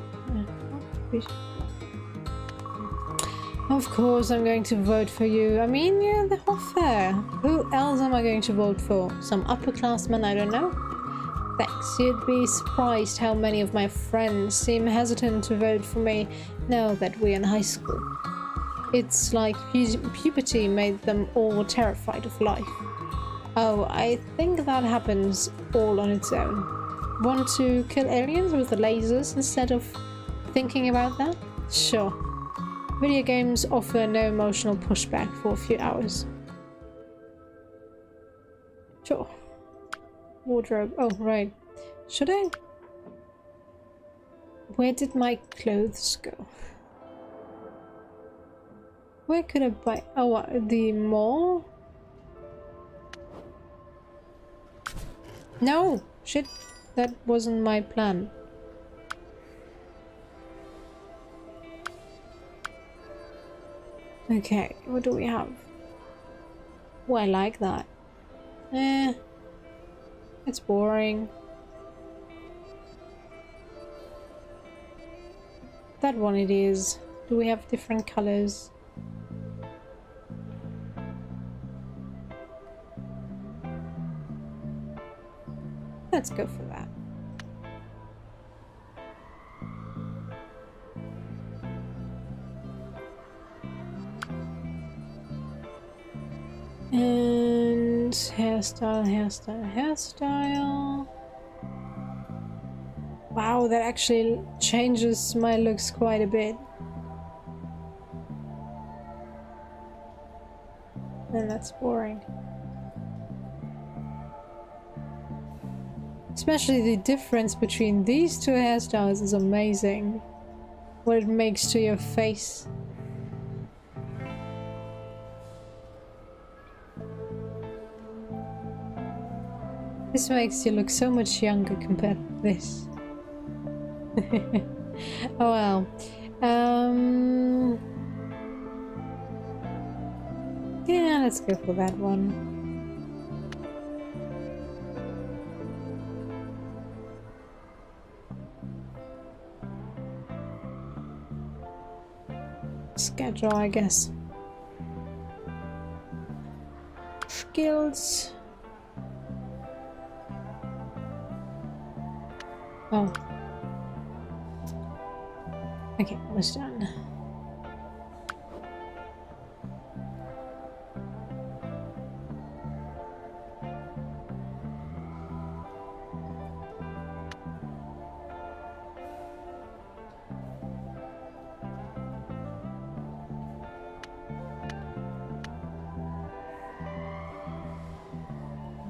Of course I'm going to vote for you. I mean, you're the Hoffe. Who else am I going to vote for? Some upperclassman, I don't know? Thanks. You'd be surprised how many of my friends seem hesitant to vote for me now that we're in high school. It's like puberty made them all terrified of life. Oh, I think that happens all on its own. Want to kill aliens with the lasers instead of thinking about that? Sure. Video games offer no emotional pushback for a few hours. Sure. Wardrobe. Oh, right. Should I? Where did my clothes go? Where could I buy? Oh, the mall? No! Shit. That wasn't my plan. Okay, what do we have? Oh, I like that. It's boring. That one it is. Do we have different colors? Let's go for that. And hairstyle, hairstyle, hairstyle. Wow, that actually changes my looks quite a bit. And that's boring. Especially the difference between these two hairstyles is amazing. What it makes to your face. This makes you look so much younger compared to this. Oh well. Yeah, let's go for that one. Schedule, I guess. Skills. Oh. Okay, almost done.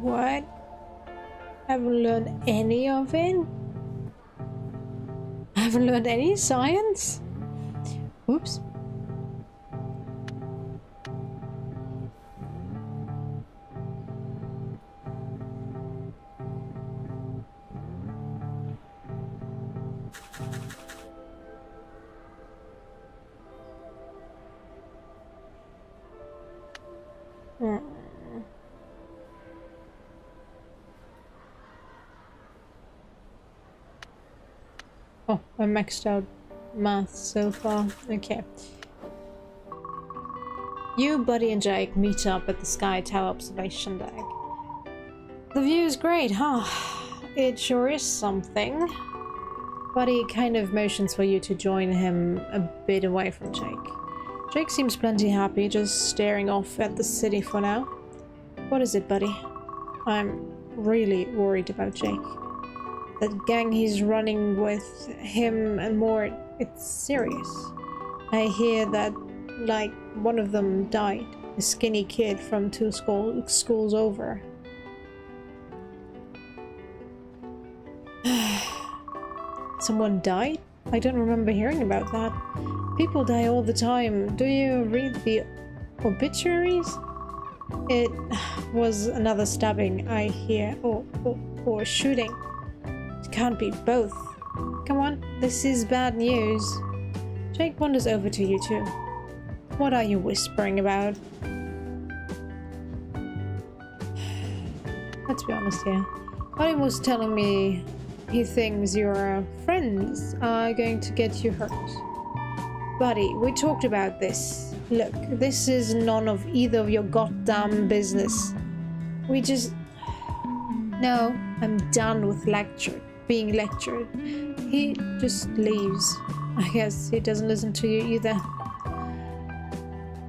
What? I haven't learned any of it? I haven't learned any science? Oops. Oh, I maxed out math so far. Okay. You, Buddy, and Jake meet up at the Sky Tower observation deck. The view is great, huh? It sure is something. Buddy kind of motions for you to join him a bit away from Jake. Jake seems plenty happy, just staring off at the city for now. What is it, Buddy? I'm really worried about Jake. That gang he's running with, him and more, it's serious. I hear that, like, one of them died. A skinny kid from 2 schools over. Someone died? I don't remember hearing about that. People die all the time. Do you read the obituaries? It was another stabbing, I hear. Or shooting. It can't be both. Come on, this is bad news. Jake wanders over to you two. What are you whispering about? Let's be honest here. Buddy was telling me he thinks your friends are going to get you hurt. Buddy, we talked about this. Look, this is none of either of your goddamn business. We just... No, I'm done with being lectured. He just leaves. I guess he doesn't listen to you either.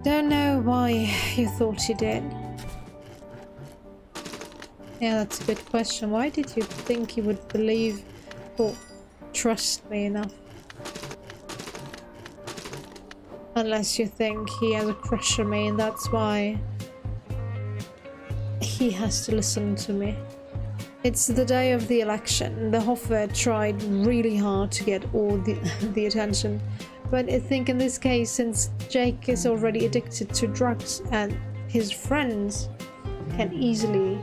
Don't know why you thought he did. Yeah, that's a good question. Why did you think he would believe or trust me enough? Unless you think he has a crush on me and that's why he has to listen to me. It's the day of the election. The Hoffer tried really hard to get all the attention. But I think in this case, since Jake is already addicted to drugs and his friends can easily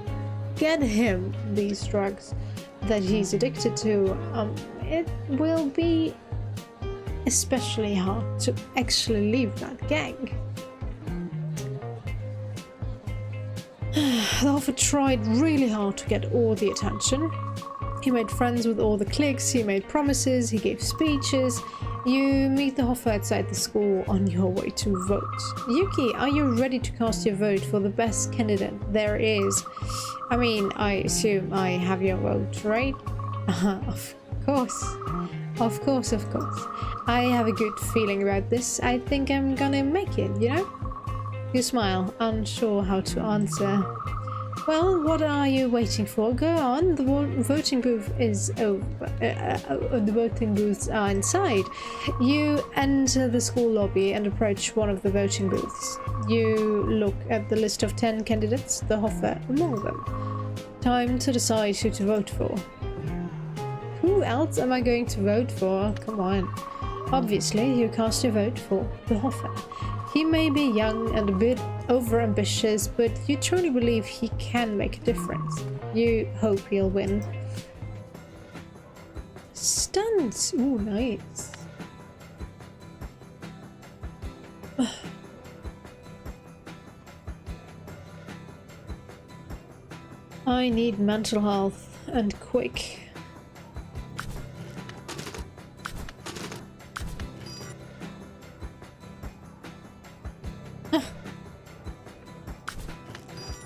get him these drugs that he's addicted to, it will be especially hard to actually leave that gang. The Hoffer tried really hard to get all the attention. He made friends with all the cliques, he made promises, he gave speeches. You meet the Hoffer outside the school on your way to vote. Yuki, are you ready to cast your vote for the best candidate there is? I mean, I assume I have your vote, right? Of course. Of course, of course. I have a good feeling about this. I think I'm gonna make it, you know? You smile, unsure how to answer. Well, what are you waiting for? Go on, the voting booth is over. The voting booths are inside. You enter the school lobby and approach one of the voting booths. You look at the list of 10 candidates, the Hoffer among them. Time to decide who to vote for. Who else am I going to vote for? Come on. Obviously, you cast your vote for the Hoffer. He may be young and a bit overambitious, but you truly believe he can make a difference. You hope he'll win. Stunts! Ooh, nice. I need mental health, and quick.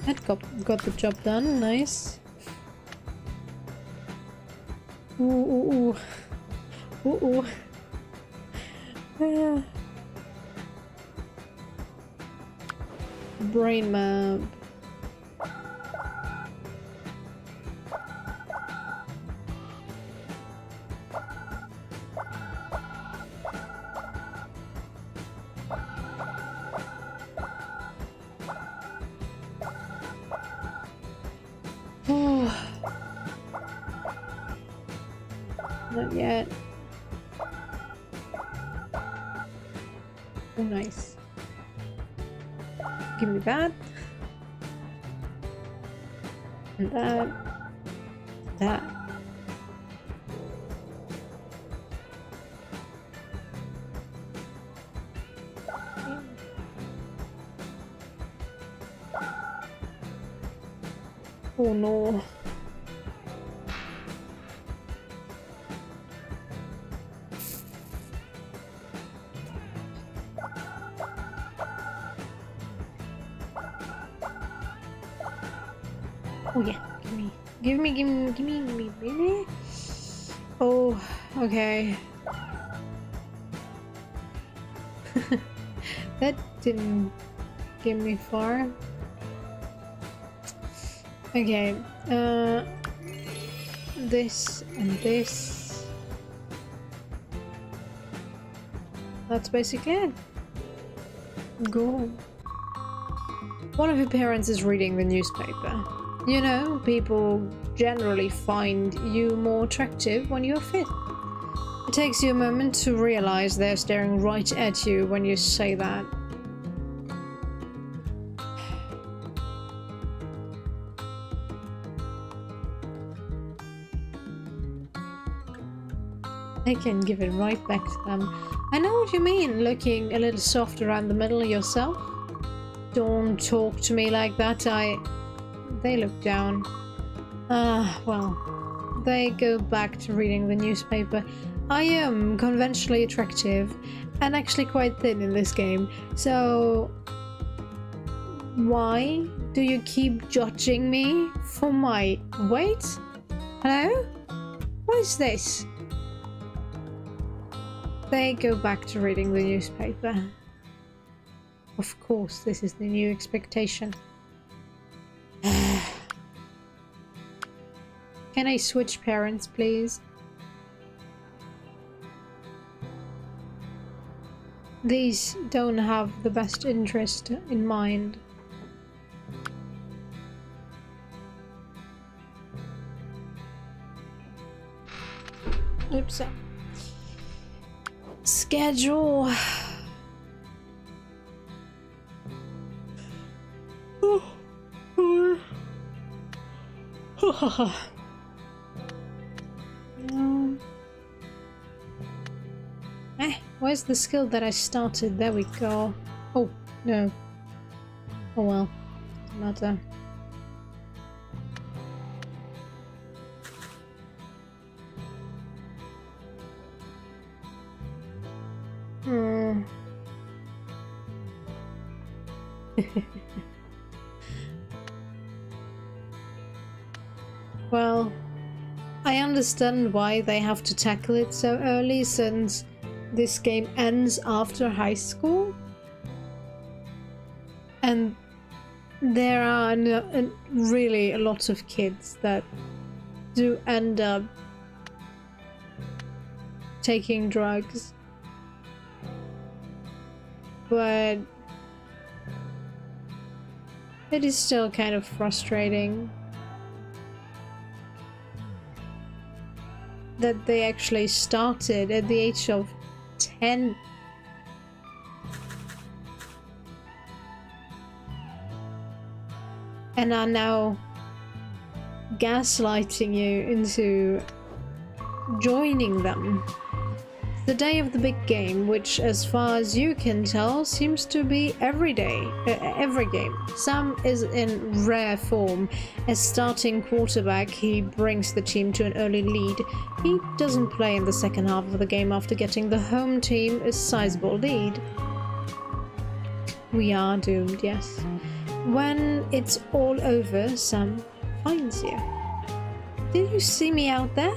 That got the job done, nice. Ooh. Brain map. Not yet. Oh, nice. Give me that. And that. That. Oh no. Oh yeah, give me, really? Oh, okay. That didn't get me far. Okay, this and this. That's basically it. Go. One of your parents is reading the newspaper. You know, people generally find you more attractive when you're fit. It takes you a moment to realize they're staring right at you when you say that. I can give it right back to them. I know what you mean, looking a little soft around the middle yourself. Don't talk to me like that, They look down. Well, they go back to reading the newspaper. I am conventionally attractive and actually quite thin in this game, so why do you keep judging me for my weight? Hello? What is this? They go back to reading the newspaper. Of course, this is the new expectation. Can I switch parents, please? These don't have the best interest in mind. Oops. Schedule. Where's the skill that I started? There we go. Oh, no. Oh well. Doesn't matter. Well, I understand why they have to tackle it so early, since this game ends after high school. And there are really a lot of kids that do end up taking drugs. But it is still kind of frustrating that they actually started at the age of 10. And are now gaslighting you into joining them. The day of the big game, which as far as you can tell seems to be every day, every game. Sam is in rare form. As starting quarterback, he brings the team to an early lead. He doesn't play in the second half of the game after getting the home team a sizable lead. We are doomed, yes. When it's all over, Sam finds you. Did you see me out there?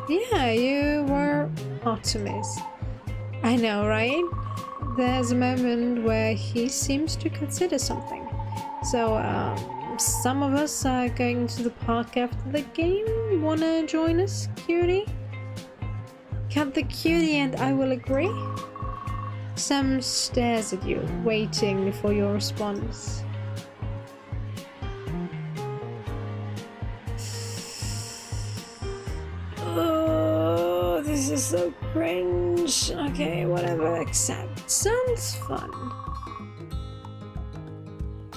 Yeah, you were hard to miss. I know, right? There's a moment where he seems to consider something. So, some of us are going to the park after the game. Wanna join us, cutie? Cut the cutie and I will agree. Sam stares at you, waiting for your response. Oh, this is so cringe. Okay, whatever, accept. Sounds fun.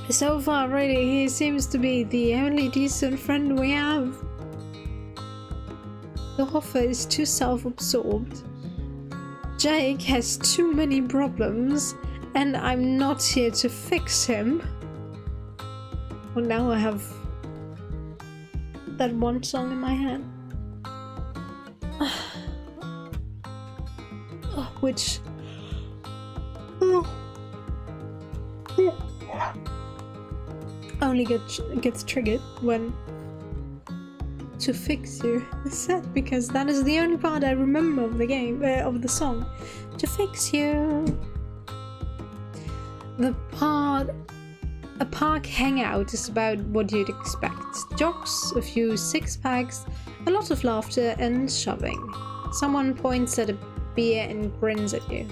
So far, really, he seems to be the only decent friend we have. The Hoffa is too self-absorbed. Jake has too many problems, and I'm not here to fix him. Well, now I have that one song in my head. Which only gets triggered when "To Fix You" is said, because that is the only part I remember of the game, of the song. To fix you. A park hangout is about what you'd expect. Jocks, a few six-packs, a lot of laughter and shoving. Someone points at a beer and grins at you.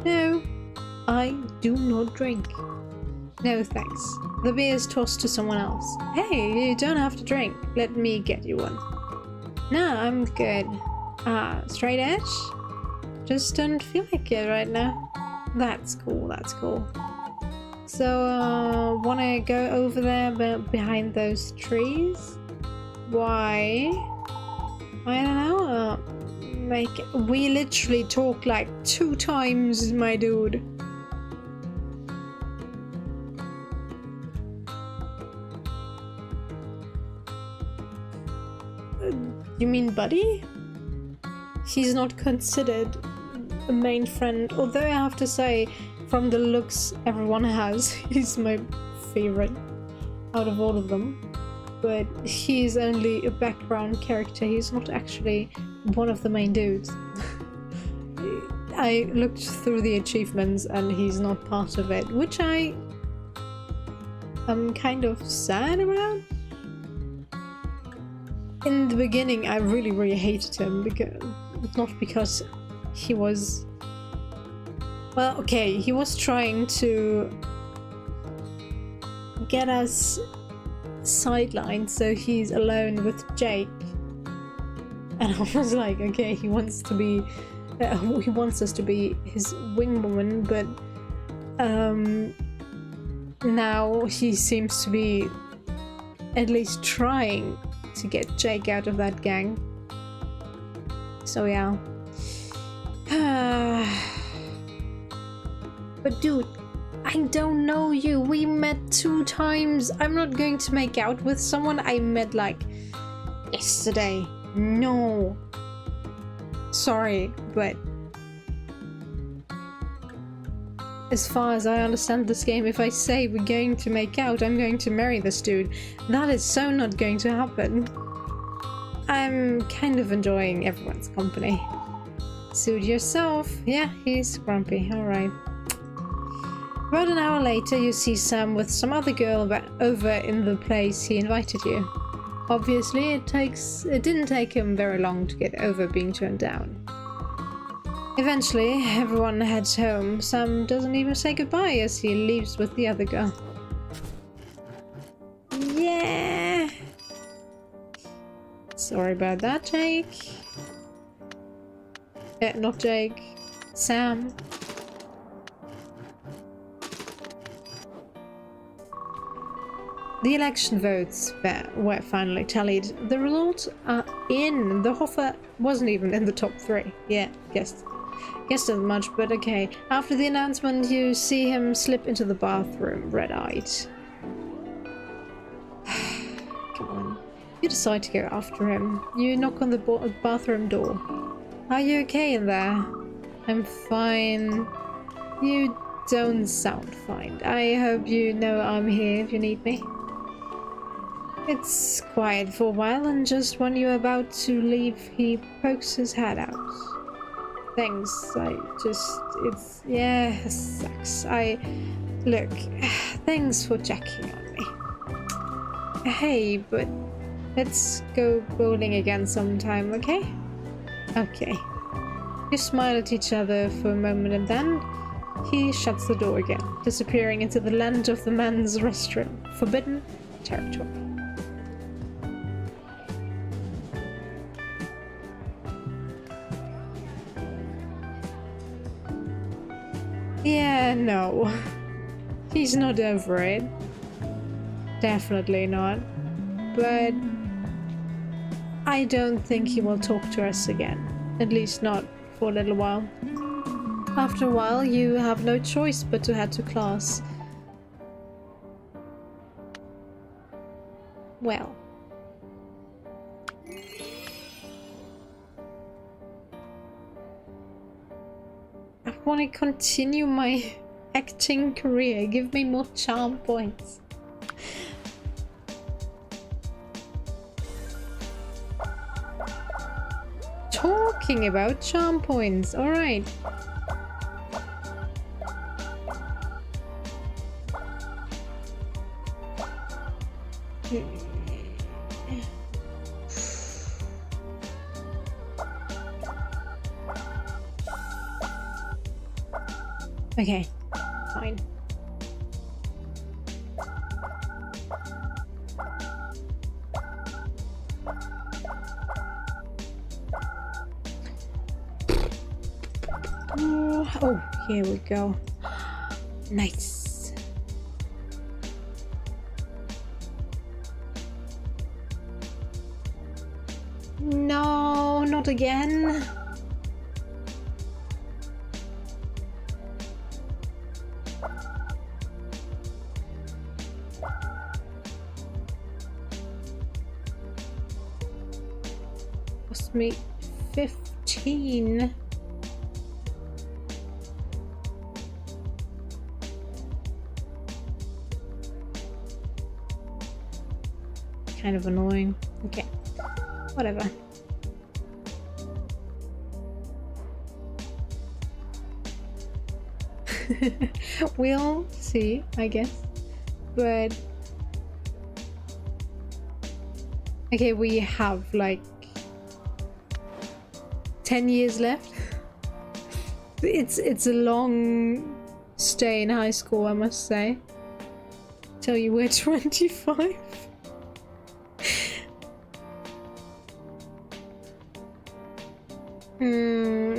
No, I do not drink. No thanks. The beer is tossed to someone else. Hey, you don't have to drink. Let me get you one. No, I'm good. Straight edge? Just don't feel like it right now. That's cool, that's cool. So, wanna go over there behind those trees? Why? I don't know. We literally talk like 2 times, my dude. You mean Buddy? He's not considered a main friend, although I have to say, from the looks everyone has, he's my favorite out of all of them. But he's only a background character, he's not actually one of the main dudes. I looked through the achievements and he's not part of it, which I am kind of sad about. In the beginning I really hated him, not because he was... Well, okay, he was trying to get us sidelined so he's alone with Jake. And I was like, okay, he wants us to be his wingwoman, but now he seems to be at least trying to get Jake out of that gang. So yeah. But dude, I don't know you. We met 2 times. I'm not going to make out with someone I met like yesterday. No. Sorry, but as far as I understand this game, if I say we're going to make out, I'm going to marry this dude. That is so not going to happen. I'm kind of enjoying everyone's company. Suit yourself. Yeah, he's grumpy. Alright. About an hour later, you see Sam with some other girl over in the place he invited you. Obviously, it didn't take him very long to get over being turned down. Eventually, everyone heads home. Sam doesn't even say goodbye as he leaves with the other girl. Yeah. Sorry about that, Jake. Not Jake. Sam. The election votes were finally tallied. The results are in. The Hoffa wasn't even in the top 3. Yeah, guessed as much, but okay. After the announcement, you see him slip into the bathroom, red-eyed. Come on. You decide to go after him. You knock on the bathroom door. Are you okay in there? I'm fine. You don't sound fine. I hope you know I'm here if you need me. It's quiet for a while, and just when you're about to leave, he pokes his head out. Thanks, yeah, it sucks. Look, thanks for checking on me. Hey, but let's go bowling again sometime, okay? Okay. You smile at each other for a moment and then he shuts the door again, disappearing into the land of the men's restroom. Forbidden territory. Yeah, no. He's not over it. Definitely not. But I don't think he will talk to us again. At least not for a little while. After a while, you have no choice but to head to class. Well, want to continue my acting career. Give me more charm points. Talking about charm points. All right. Okay, fine. Oh, here we go. Nice. No, not again. Cost me 15. Kind of annoying. Okay, whatever. We'll see, I guess. But okay, we have like 10 years left. It's a long stay in high school, I must say. Tell you we're 25.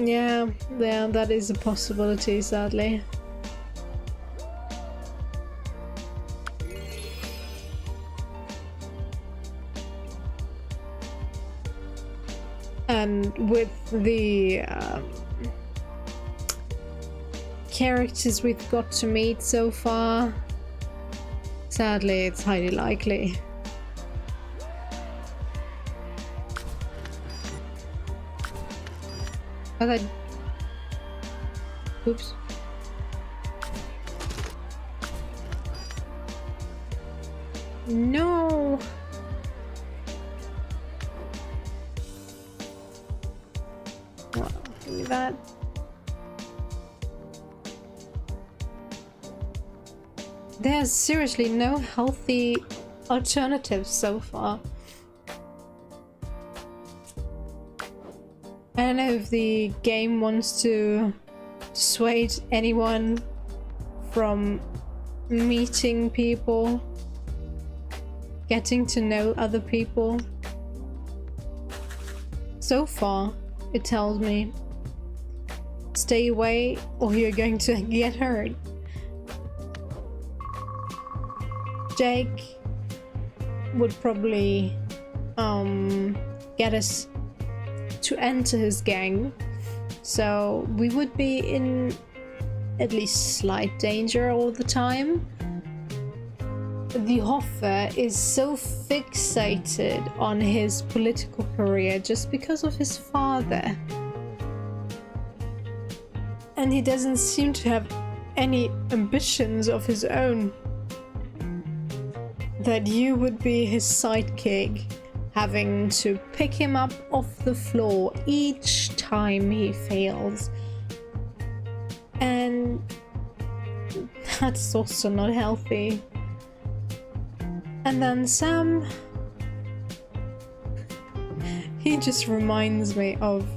Yeah, that is a possibility, sadly. And with the characters we've got to meet so far, sadly, it's highly likely. But I... Oops. No! Well, give me that. There's seriously no healthy alternatives so far. I don't know if the game wants to dissuade anyone from meeting people, getting to know other people. So far, it tells me, stay away or you're going to get hurt. Jake would probably get us to enter his gang, so we would be in at least slight danger all the time. The Hoffer is so fixated on his political career just because of his father, and he doesn't seem to have any ambitions of his own. That you would be his sidekick, having to pick him up off the floor each time he fails. And that's also not healthy. And then Sam, he just reminds me of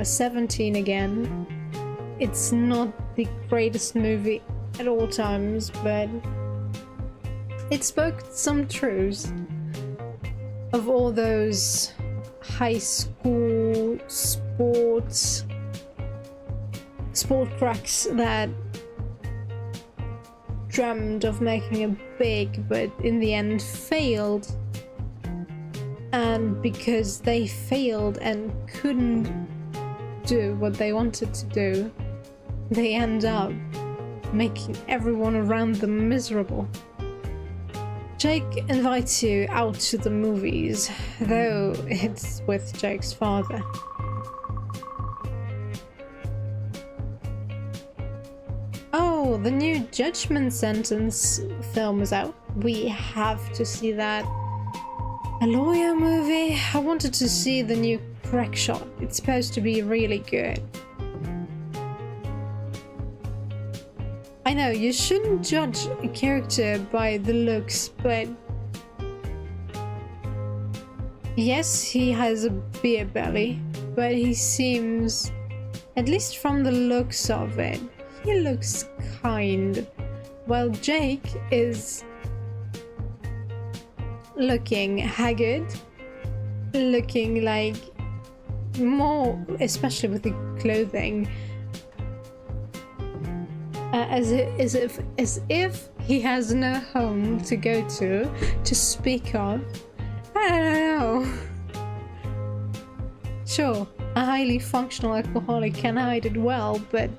17 again. It's not the greatest movie at all times, but it spoke some truths of all those high school sport cracks that dreamed of making it big but in the end failed, and because they failed and couldn't do what they wanted to do, they end up making everyone around them miserable. Jake invites you out to the movies, though it's with Jake's father. the new Judgment Sentence film is out. We have to see that. A lawyer movie? I wanted to see the new Crack Shot. It's supposed to be really good. I know, you shouldn't judge a character by the looks, but yes, he has a beer belly, but he seems, at least from the looks of it, he looks kind, while Jake is looking haggard, looking like more, especially with the clothing, as if he has no home to go to speak of. I don't know. Sure, a highly functional alcoholic can hide it well, but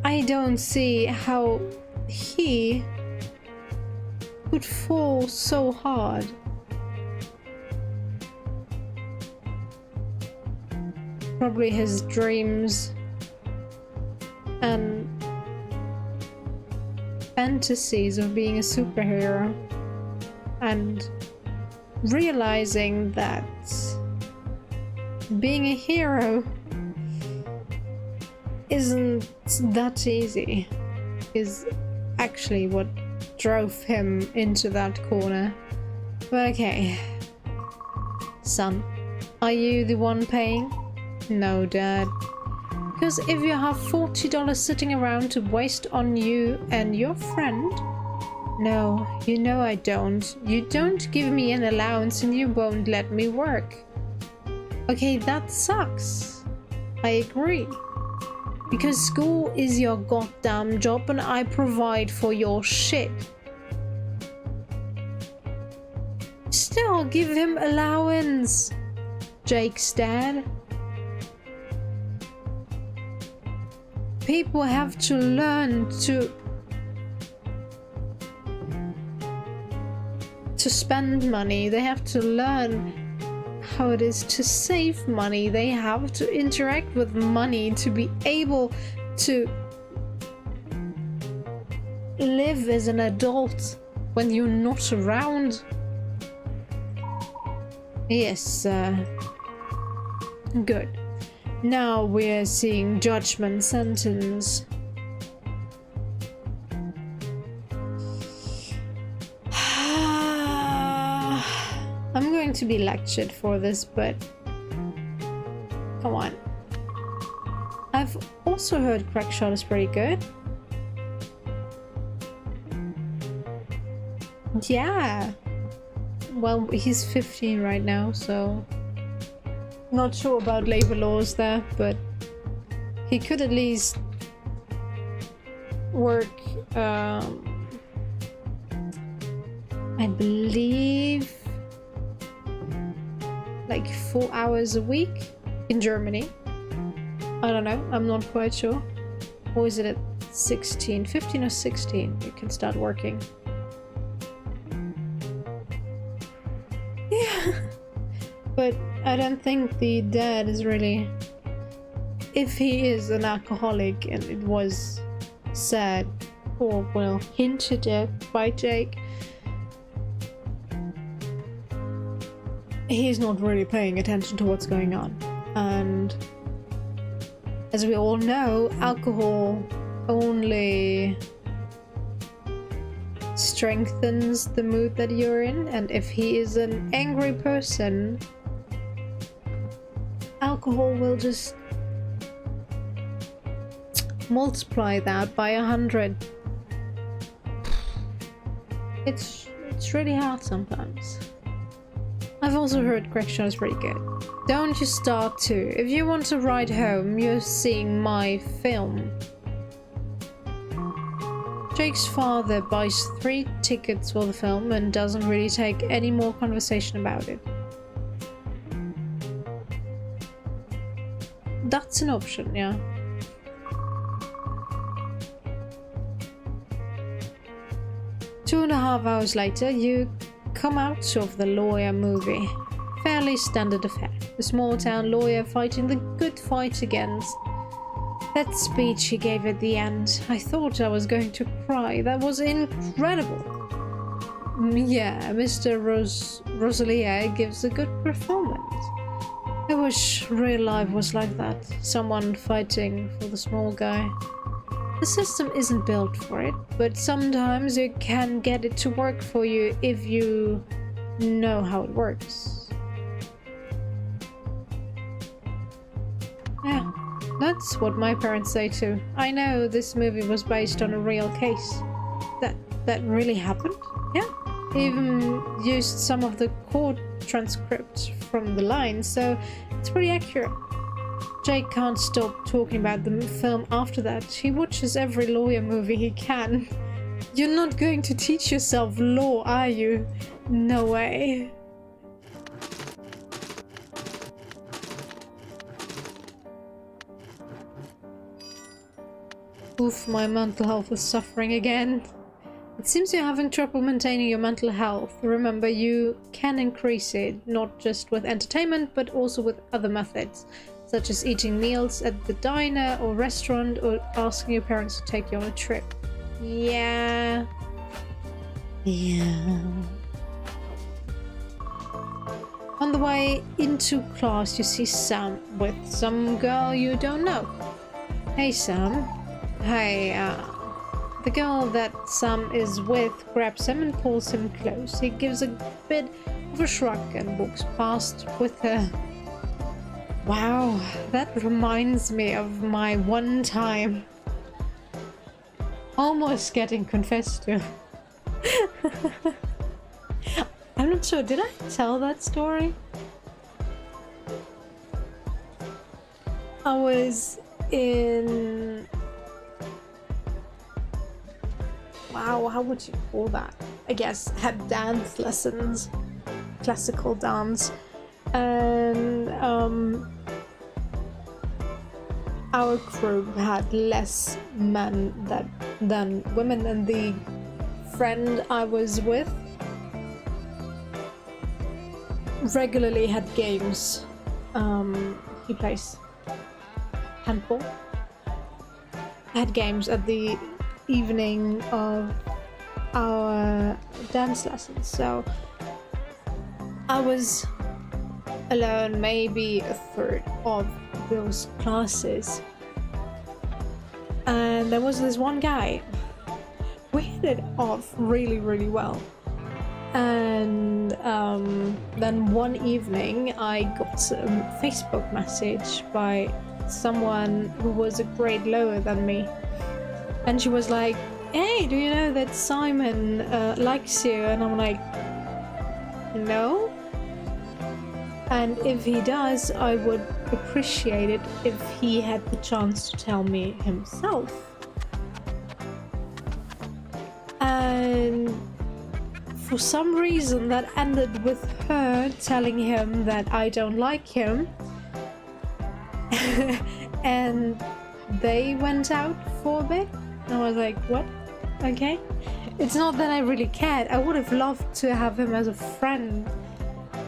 I don't see how he could fall so hard. Probably his dreams and fantasies of being a superhero, and realizing that being a hero isn't that easy is actually what drove him into that corner. But okay, son, are you the one paying? No, Dad. Because if you have $40 sitting around to waste on you and your friend... No, you know I don't. You don't give me an allowance and you won't let me work. Okay, that sucks. I agree. Because school is your goddamn job and I provide for your shit. Still, give him allowance, Jake's dad. People have to learn to spend money. They have to learn how it is to save money. They have to interact with money to be able to live as an adult when you're not around. Yes, good. Now we're seeing Judgment Sentence. I'm going to be lectured for this, but come on. I've also heard Crack Shot is pretty good. Yeah. Well, he's 15 right now, so not sure about labor laws there, but he could at least work, I believe, like 4 hours a week in Germany. I don't know, I'm not quite sure. Or is it at 16, 15 or 16 you can start working? Yeah. But I don't think the dad is really... If he is an alcoholic, and it was said, or well, hinted at by Jake, he's not really paying attention to what's going on. And as we all know, alcohol only strengthens the mood that you're in, and if he is an angry person, alcohol will just multiply that by 100. It's really hard sometimes. I've also heard Crack Shot is pretty good. Don't you start too. If you want to ride home, you're seeing my film. Jake's father buys 3 tickets for the film and doesn't really take any more conversation about it. That's an option, yeah. Two and a half hours later, you come out of the lawyer movie. Fairly standard affair. A small town lawyer fighting the good fight against That speech he gave at the end, I thought I was going to cry. That was incredible. Yeah, Mr. Rosalia gives a good performance. I wish real life was like that. Someone fighting for the small guy. The system isn't built for it, but sometimes you can get it to work for you if you know how it works. Yeah, that's what my parents say too. I know this movie was based on a real case. That really happened? Yeah. They even used some of the court transcripts from the lines, so it's pretty accurate. Jake can't stop talking about the film after that. He watches every lawyer movie he can. You're not going to teach yourself law, are you? No way. Oof, my mental health is suffering again. It seems you're having trouble maintaining your mental health. Remember, you can increase it, not just with entertainment, but also with other methods, such as eating meals at the diner or restaurant, or asking your parents to take you on a trip. Yeah. On the way into class, you see Sam with some girl you don't know. Hey, Sam. Hey, the girl that Sam is with grabs him and pulls him close. He gives a bit of a shrug and walks past with her. Wow, that reminds me of my one time almost getting confessed to. I'm not sure, did I tell that story? I was in... Wow, how would you call that? I guess had dance lessons, classical dance, and our crew had less men than women, and the friend I was with regularly had games. He plays handball. Had games at the evening of our dance lessons, so I was alone maybe a third of those classes, and there was this one guy. We hit it off really well, and then one evening I got a Facebook message by someone who was a grade lower than me. And she was like, hey, do you know that Simon likes you? And I'm like, no. And if he does, I would appreciate it if he had the chance to tell me himself. And for some reason that ended with her telling him that I don't like him. And they went out for a bit. I was like, what? Okay. It's not that I really cared. I would have loved to have him as a friend.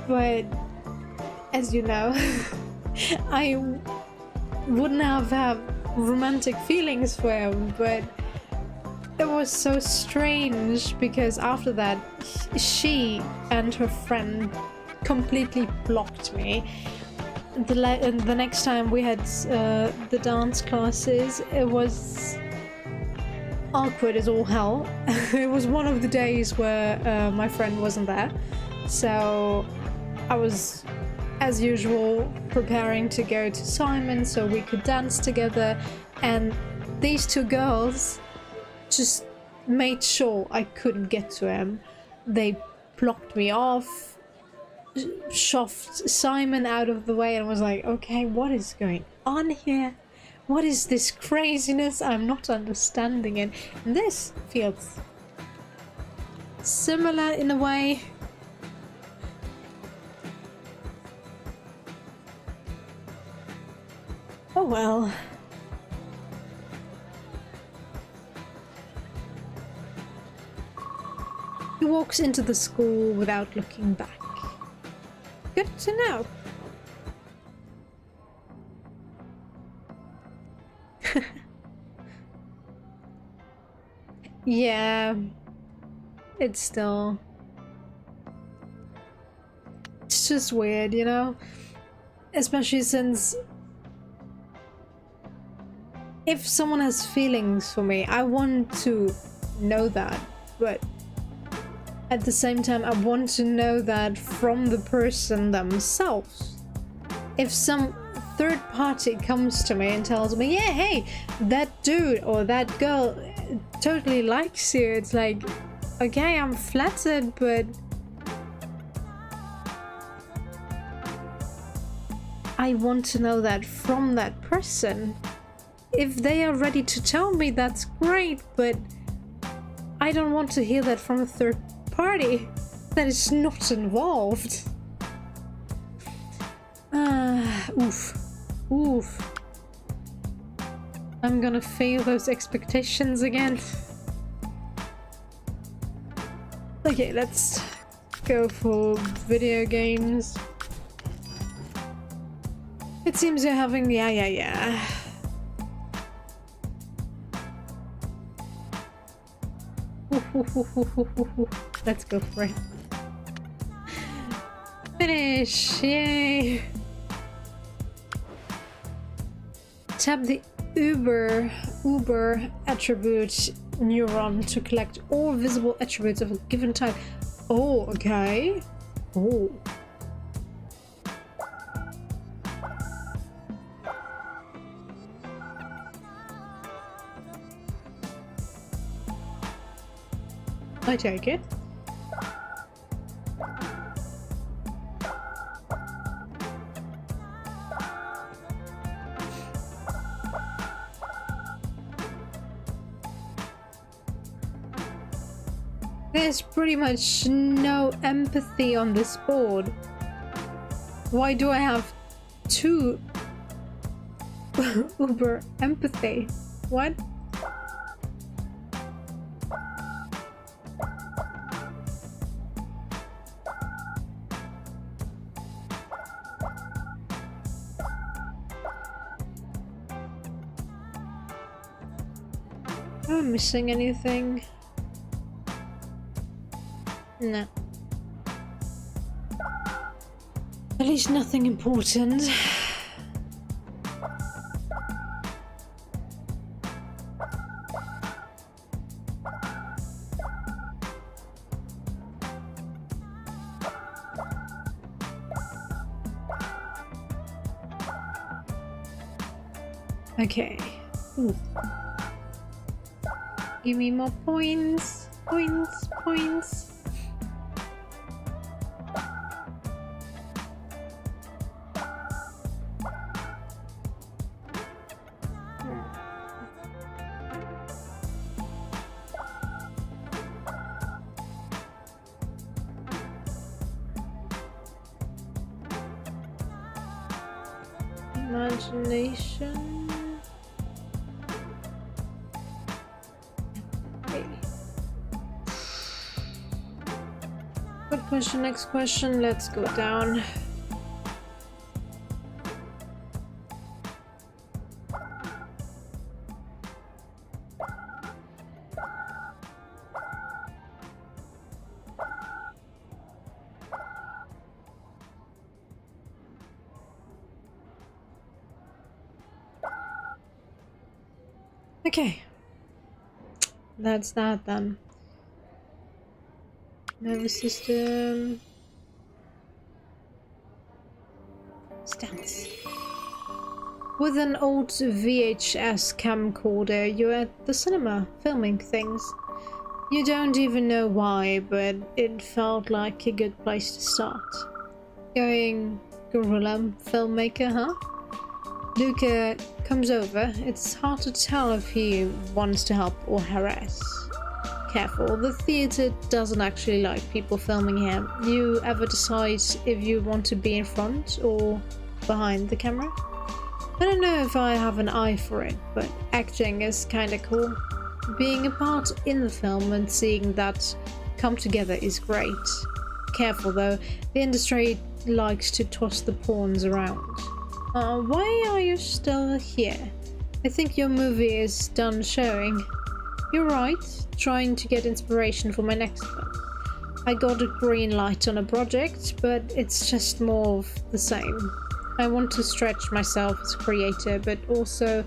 But, as you know, I wouldn't have romantic feelings for him. But it was so strange because after that, she and her friend completely blocked me. The next time we had the dance classes, it was awkward as all hell. It was one of the days where my friend wasn't there, so I was, as usual, preparing to go to Simon so we could dance together, and these two girls just made sure I couldn't get to him. They blocked me off, shoved Simon out of the way, and was like, okay, what is going on here? What is this craziness? I'm not understanding it. And this feels similar in a way. Oh well. He walks into the school without looking back. Good to know. Yeah, it's just weird, you know? Especially since if someone has feelings for me, I want to know that, but at the same time, I want to know that from the person themselves. If some third party comes to me and tells me, yeah, hey, that dude or that girl totally likes you, it's like, okay, I'm flattered, but I want to know that from that person. If they are ready to tell me, that's great, but I don't want to hear that from a third party that is not involved. Oof. I'm gonna fail those expectations again. Okay, let's go for video games. It seems you're having yeah. Let's go for it. Finish! Yay! Tap the Uber attribute neuron to collect all visible attributes of a given type. Oh, okay. Oh. I take it. There's pretty much no empathy on this board. Why do I have 2 Uber empathy? What? Am I missing anything? No. At least nothing important. Okay. Ooh. Give me more points. Points. Imagination. Okay. Good question, next question. Let's go down. Okay, that's that then. Nervous system. Stance. With an old VHS camcorder, you're at the cinema filming things. You don't even know why, but it felt like a good place to start. Going guerrilla filmmaker, huh? Luca comes over. It's hard to tell if he wants to help or harass. Careful, the theater doesn't actually like people filming here. You ever decide if you want to be in front or behind the camera? I don't know if I have an eye for it, but acting is kinda cool. Being a part in the film and seeing that come together is great. Careful though, the industry likes to toss the pawns around. Why are you still here? I think your movie is done showing. You're right, trying to get inspiration for my next one. I got a green light on a project, but it's just more of the same. I want to stretch myself as a creator, but also,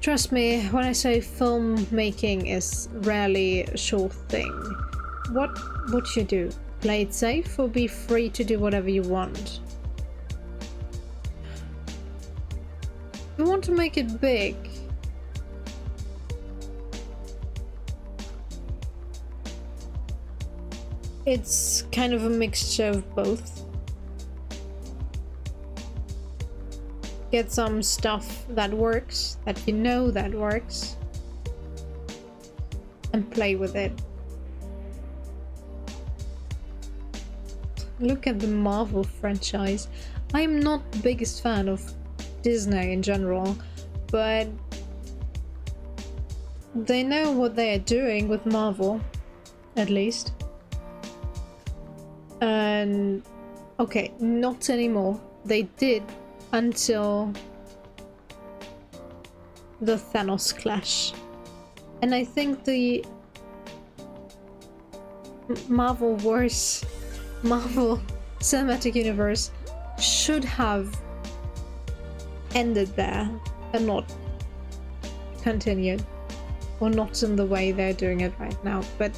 trust me when I say filmmaking is rarely a sure thing. What would you do? Play it safe or be free to do whatever you want? You want to make it big. It's kind of a mixture of both. Get some stuff that works, that you know that works, and play with it. Look at the Marvel franchise. I'm not the biggest fan of Disney in general, but they know what they are doing with Marvel, at least. And okay, not anymore. They did until the Thanos clash. And I think the Marvel Cinematic Universe should have ended there and not continued, or not in the way they're doing it right now. But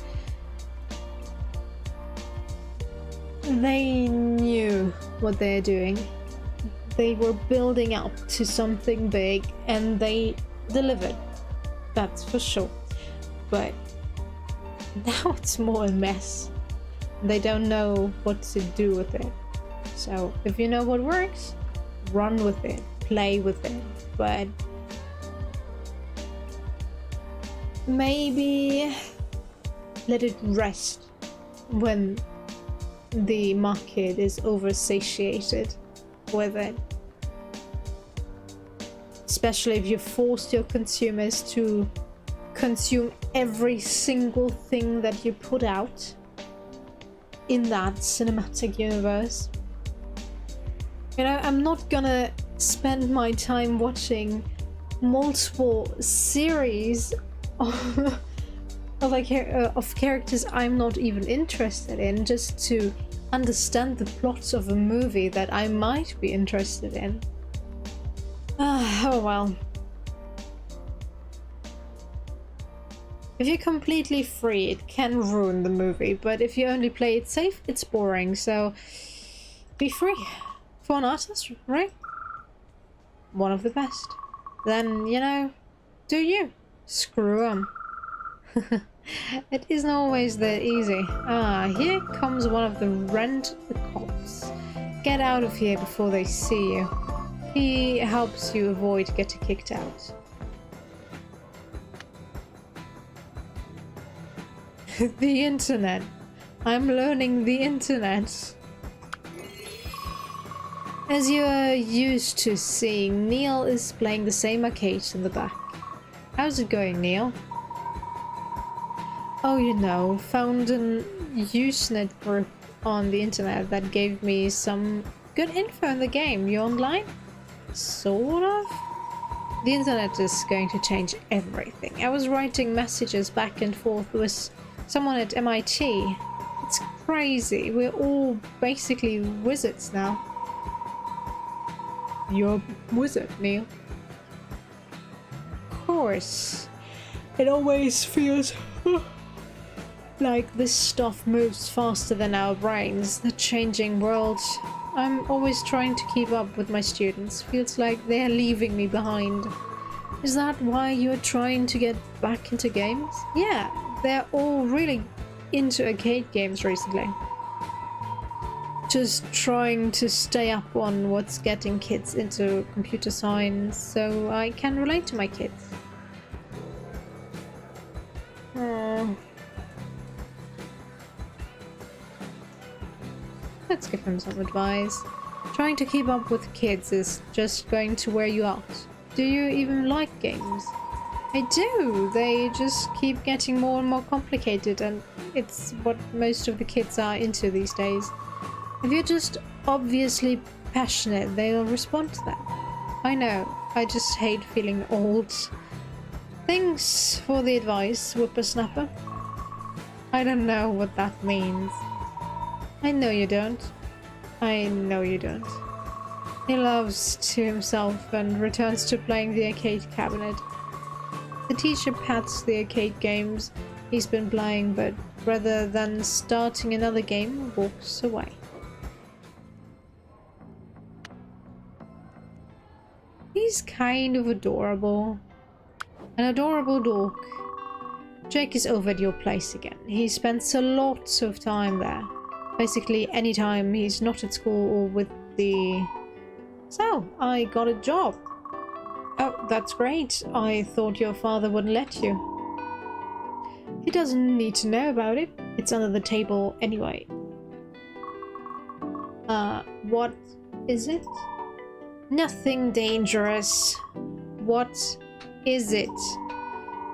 they knew what they're doing. They were building up to something big and they delivered, that's for sure. But now it's more a mess. They don't know what to do with it. So if you know what works, run with it, play with it, but maybe let it rest when the market is oversatiated with it. Especially if you force your consumers to consume every single thing that you put out in that cinematic universe. You know, I'm not gonna spend my time watching multiple series of characters I'm not even interested in just to understand the plot of a movie that I might be interested in. Oh well. If you're completely free, it can ruin the movie, but if you only play it safe, it's boring, so be free. For an artist, right? One of the best. Then, you know, do you. Screw 'em. It isn't always that easy. Ah, here comes one of the cops. Get out of here before they see you. He helps you avoid getting kicked out. The internet. I'm learning the internet. As you are used to seeing, Neil is playing the same arcade in the back. How's it going, Neil? Oh, you know, found an Usenet group on the internet that gave me some good info in the game. You online? Sort of? The internet is going to change everything. I was writing messages back and forth with someone at MIT. It's crazy. We're all basically wizards now. You're a wizard, Neil. Of course. It always feels like this stuff moves faster than our brains. The changing world. I'm always trying to keep up with my students. Feels like they're leaving me behind. Is that why you're trying to get back into games? Yeah, they're all really into arcade games recently. Just trying to stay up on what's getting kids into computer science so I can relate to my kids. Let's give him some advice. Trying to keep up with kids is just going to wear you out. Do you even like games? I do. They just keep getting more and more complicated, and it's what most of the kids are into these days. If you're just obviously passionate, they'll respond to that. I know. I just hate feeling old. Thanks for the advice, whippersnapper. I don't know what that means. I know you don't. I know you don't. He loves to himself and returns to playing the arcade cabinet. The teacher pats the arcade games he's been playing, but rather than starting another game, walks away. He's kind of adorable. An adorable dog. Jake is over at your place again. He spends a lot of time there. Basically, any time he's not at school or with the... So, I got a job. Oh, that's great. I thought your father wouldn't let you. He doesn't need to know about it. It's under the table anyway. What is it? Nothing dangerous. What is it?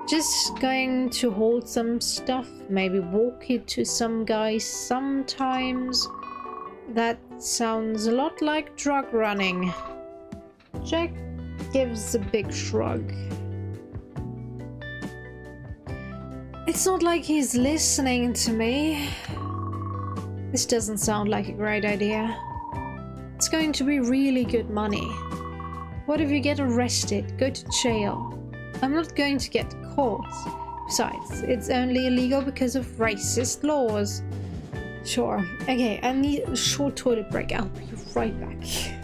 Just going to hold some stuff, maybe walk it to some guy sometimes. That sounds a lot like drug running. Jack gives a big shrug. It's not like he's listening to me. This doesn't sound like a great idea. It's going to be really good money. What if you get arrested, go to jail? I'm not going to get caught. Besides, it's only illegal because of racist laws. Sure. Okay, I need a short toilet break. I'll be right back.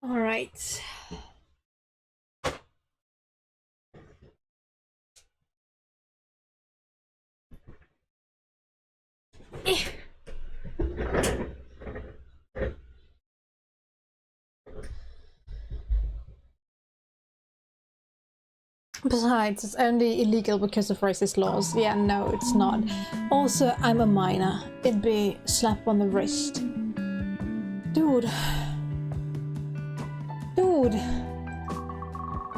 All right. Besides, it's only illegal because of racist laws. Yeah, no, it's not. Also, I'm a minor. It'd be slap on the wrist. Dude. Dude.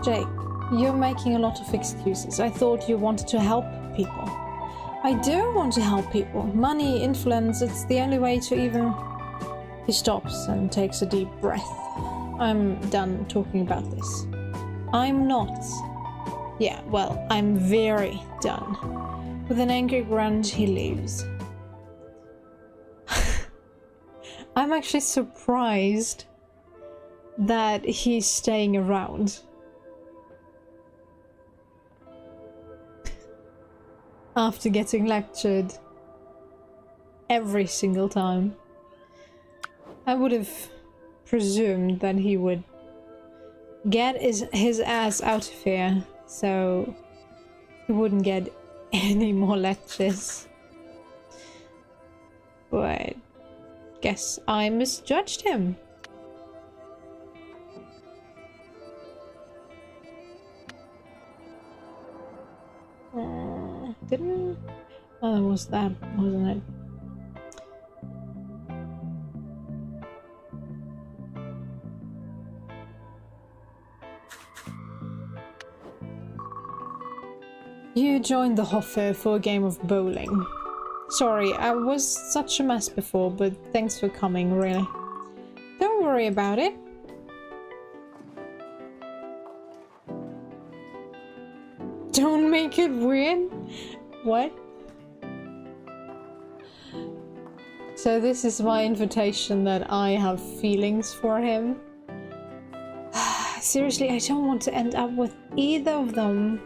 Jake, you're making a lot of excuses. I thought you wanted to help people. I do want to help people. Money, influence, it's the only way to even... He stops and takes a deep breath. I'm done talking about this. I'm not. Yeah, well, I'm very done. With an angry grunt, he leaves. I'm actually surprised that he's staying around. After getting lectured every single time. I would have presumed that he would get his ass out of here, so he wouldn't get any more lectures. But guess I misjudged him. Didn't I? Oh, it was that, wasn't it? You joined the Hoffe for a game of bowling. Sorry, I was such a mess before, but thanks for coming, really. Don't worry about it. Don't make it weird. What? So this is my invitation that I have feelings for him. Seriously, I don't want to end up with either of them.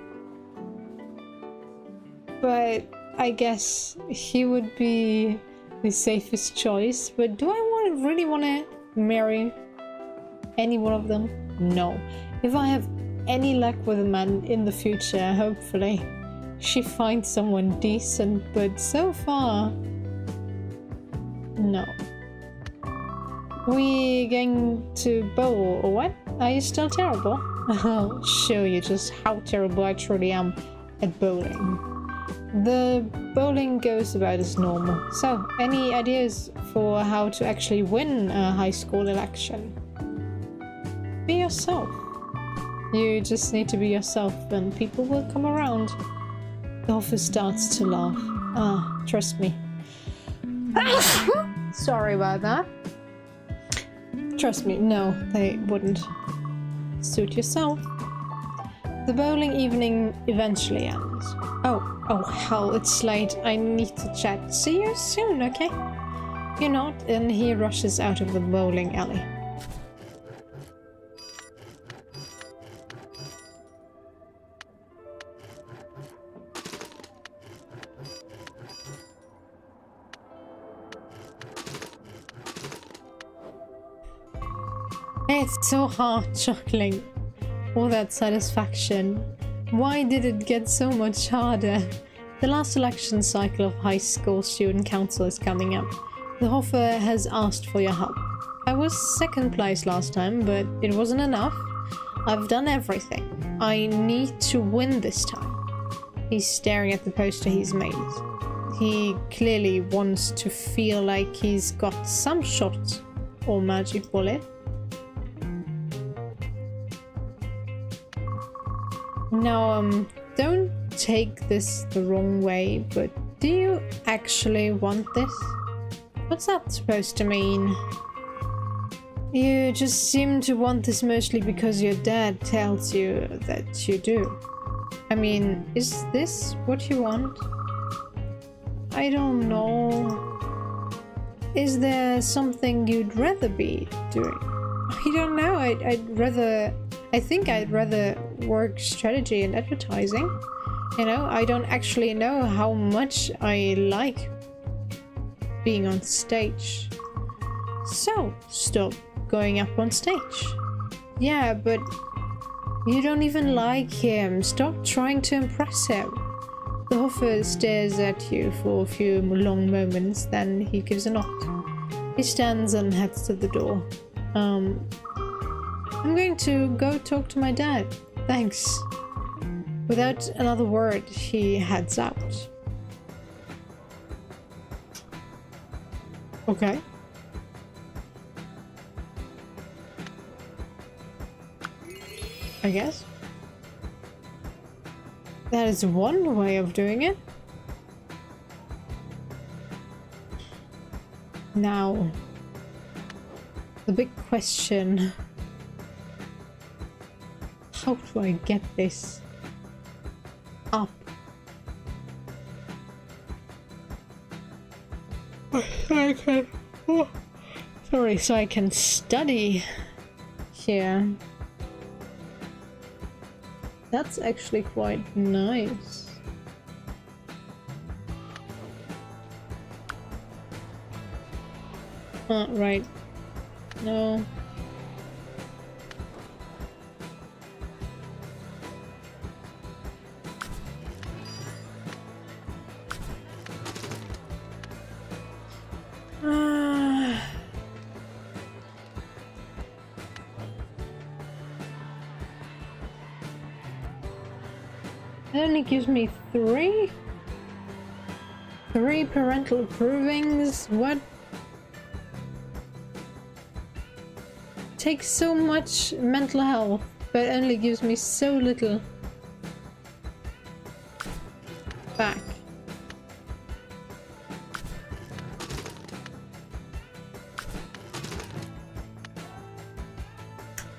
But I guess he would be the safest choice. But do I really want to marry any one of them? No. If I have any luck with a man in the future, hopefully she finds someone decent, but so far, no. We going to bowl or what? Are you still terrible? I'll show you just how terrible I truly am at bowling. The bowling goes about as normal. So, any ideas for how to actually win a high school election? Be yourself. You just need to be yourself and people will come around. The office starts to laugh. Ah, trust me. Sorry about that. Trust me, no, they wouldn't. Suit yourself. The bowling evening eventually ends. Oh hell, it's late. I need to chat. See you soon, okay? You're not, and he rushes out of the bowling alley. It's so hard chuckling. All that satisfaction. Why did it get so much harder? The last election cycle of high school student council is coming up. The Hoffe has asked for your help. I was second place last time, but it wasn't enough. I've done everything. I need to win this time. He's staring at the poster he's made. He clearly wants to feel like he's got some shot or magic bullet. Now, don't take this the wrong way, but do you actually want this? What's that supposed to mean? You just seem to want this mostly because your dad tells you that you do. I mean, is this what you want? I don't know. Is there something you'd rather be doing? I don't know. I think I'd rather work strategy and advertising. You know, I don't actually know how much I like being on stage. So, stop going up on stage. Yeah, but you don't even like him. Stop trying to impress him. The hoffer stares at you for a few long moments, then he gives a nod. He stands and heads to the door. I'm going to go talk to my dad. Thanks. Without another word, he heads out. Okay. I guess. That is one way of doing it. Now, the big question. How do I get this up? Okay. Oh. Sorry, so I can study here. That's actually quite nice. Right. No. It only gives me three parental approvings. What? Takes so much mental health, but only gives me so little back.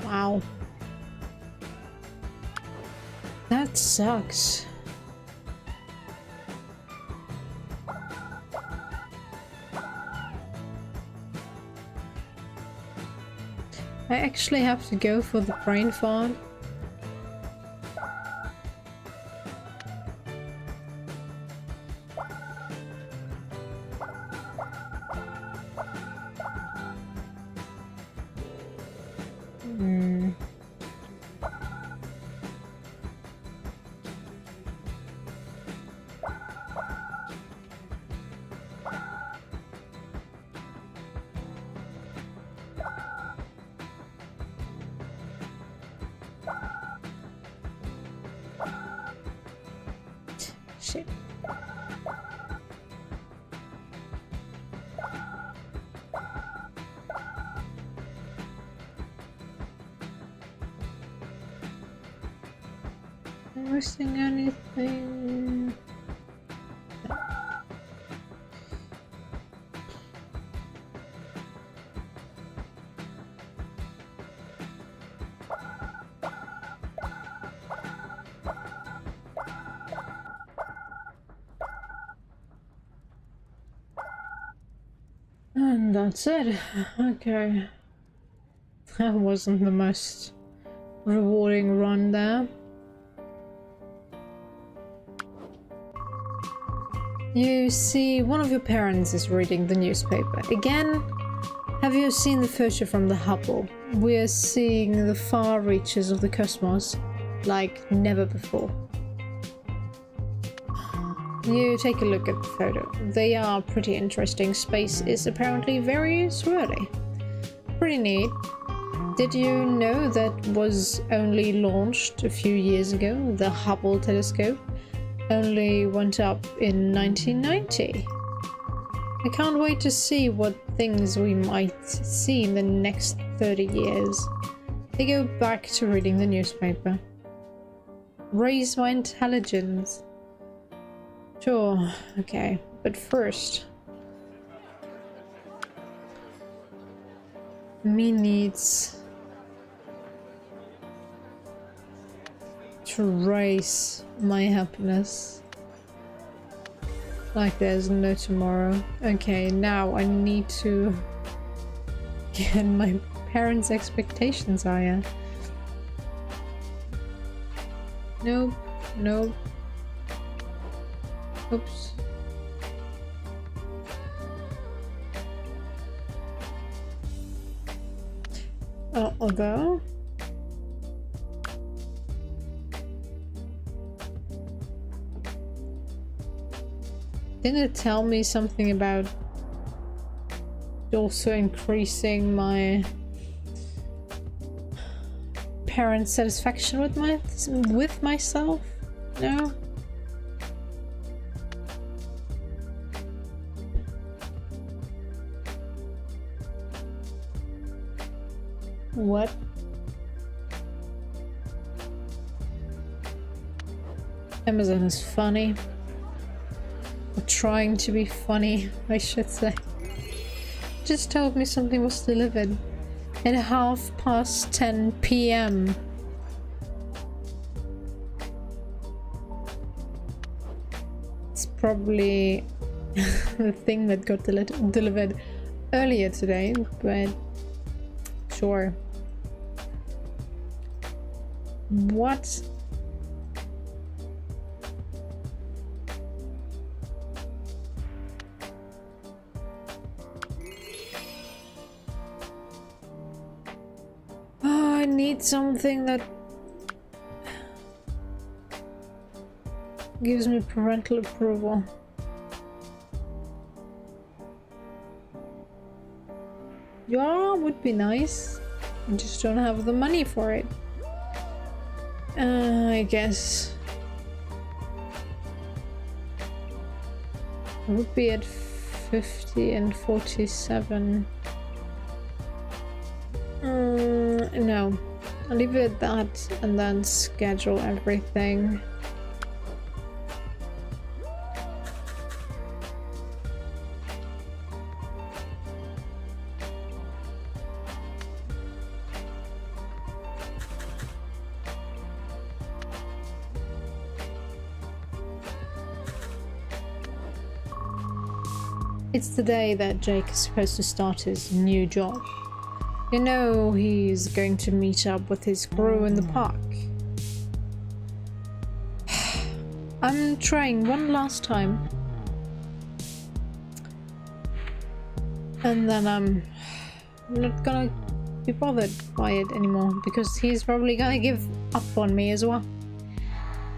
Wow. That sucks. I actually have to go for the brain fart. Shit. Am I missing anything? And that's it. Okay. That wasn't the most rewarding run there. You see, one of your parents is reading the newspaper. Again, have you seen the photo from the Hubble? We're seeing the far reaches of the cosmos like never before. You take a look at the photo. They are pretty interesting. Space is apparently very swirly. Pretty neat. Did you know that was only launched a few years ago? The Hubble telescope only went up in 1990. I can't wait to see what things we might see in the next 30 years. They go back to reading the newspaper. Raise my intelligence. Sure, okay, but first... me needs to raise my happiness. Like there's no tomorrow. Okay, now I need to get my parents' expectations higher. Nope, nope. Oops. Although Didn't it tell me something about also increasing my parent satisfaction with myself? No? What? Amazon is funny. Or trying to be funny, I should say. Just told me something was delivered at 10:30 p.m. It's probably the thing that got delivered earlier today, but sure. What? I need something that gives me parental approval. Yeah, would be nice. I just don't have the money for it. I guess it would be at 50 and 47. No, I'll leave it at that and then schedule everything. It's the day that Jake is supposed to start his new job. You know, he's going to meet up with his crew in the park. I'm trying one last time. And then I'm not gonna be bothered by it anymore, because he's probably gonna give up on me as well.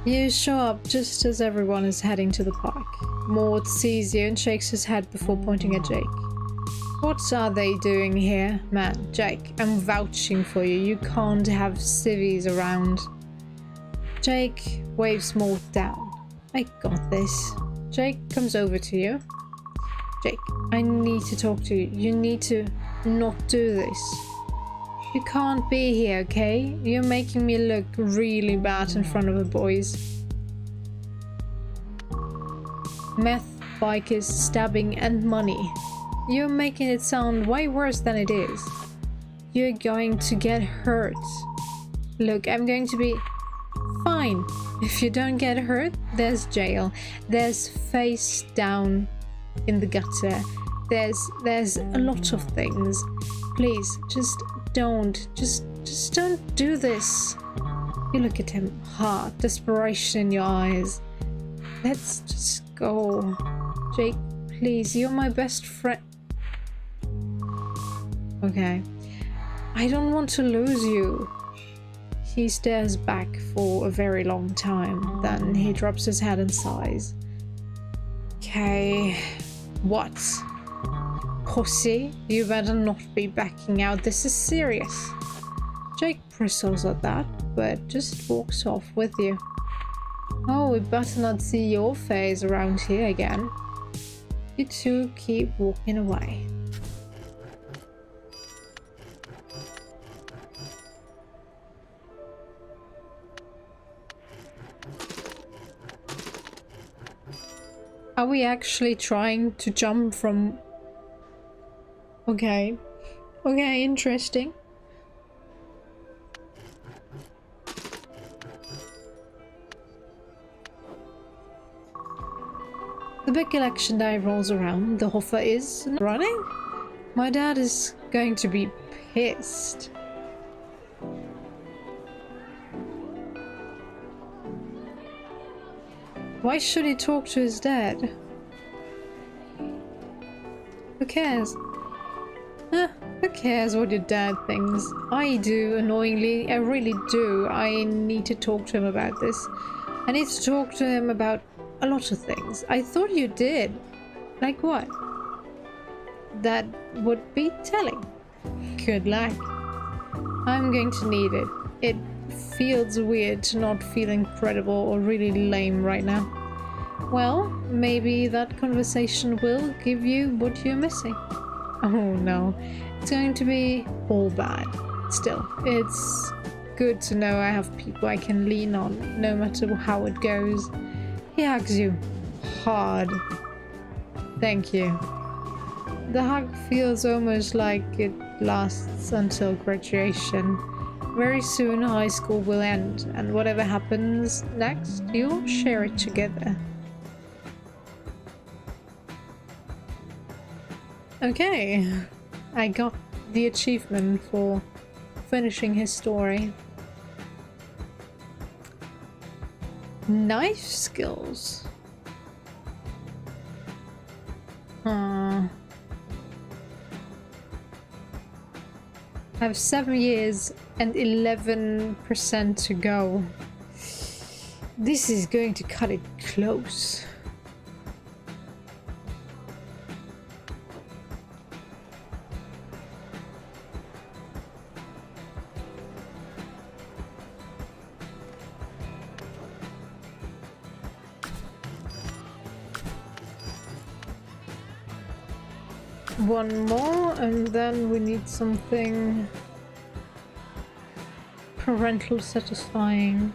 You show up just as everyone is heading to the park. Maud sees you and shakes his head before pointing at Jake. What are they doing here? Man, Jake, I'm vouching for you. You can't have civvies around. Jake waves Maud down. I got this. Jake comes over to you. Jake, I need to talk to you. You need to not do this. You can't be here, okay? You're making me look really bad in front of the boys. Meth, bikers, stabbing and money. You're making it sound way worse than it is. You're going to get hurt. Look, I'm going to be fine. If you don't get hurt, there's jail. There's face down in the gutter. There's a lot of things. Please, just don't. Just don't do this. You look at him, heart, desperation in your eyes. Let's just go. Jake, please, you're my best friend. Okay. I don't want to lose you. He stares back for a very long time. Then he drops his head and sighs. Okay. What? Pussy, you better not be backing out. This is serious. Jake bristles at that, but just walks off with you. Oh, we better not see your face around here again. You two keep walking away. Are we actually trying to jump from... Okay. Okay, interesting. The big election day rolls around. The Hoffa is running? My dad is going to be pissed. Why should he talk to his dad? Who cares? Who cares what your dad thinks? I do, annoyingly. I really do. I need to talk to him about this. I need to talk to him about a lot of things. I thought you did. Like what? That would be telling. Good luck. I'm going to need it. It feels weird to not feel incredible or really lame right now. Well, maybe that conversation will give you what you're missing. Oh no, it's going to be all bad. Still, it's good to know I have people I can lean on, no matter how it goes. He hugs you hard. Thank you. The hug feels almost like it lasts until graduation. Very soon high school will end, and whatever happens next, you'll share it together. Okay, I got the achievement for finishing his story. Knife skills. I have 7 years and 11% to go. This is going to cut it close. One more, and then we need something parental satisfying.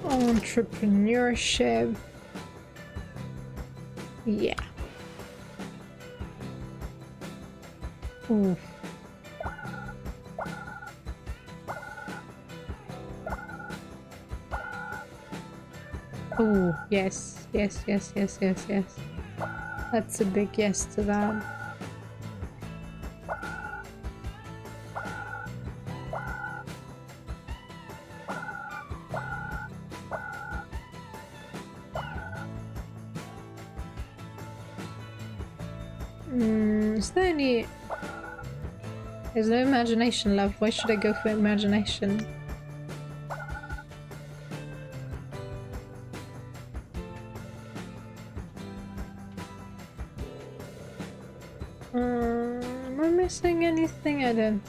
Entrepreneurship. Yeah. Ooh. Oh, yes, yes, yes, yes, yes, yes. That's a big yes to that. Is there any... There's no imagination left. Why should I go for imagination? Am I missing anything? I don't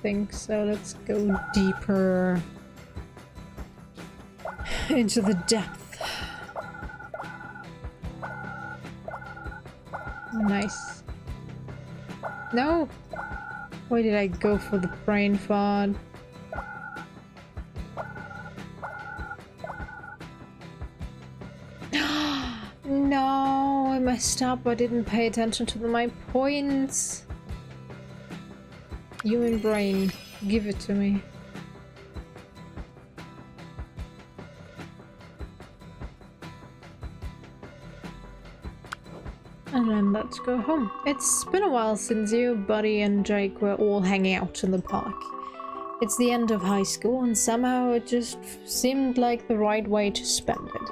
think so. Let's go deeper into the depth. Nice. No! Why did I go for the brain fart? No, I messed up. I didn't pay attention to my points. Human brain, give it to me. And then let's go home. It's been a while since you, Buddy, and Jake were all hanging out in the park. It's the end of high school, and somehow it just seemed like the right way to spend it.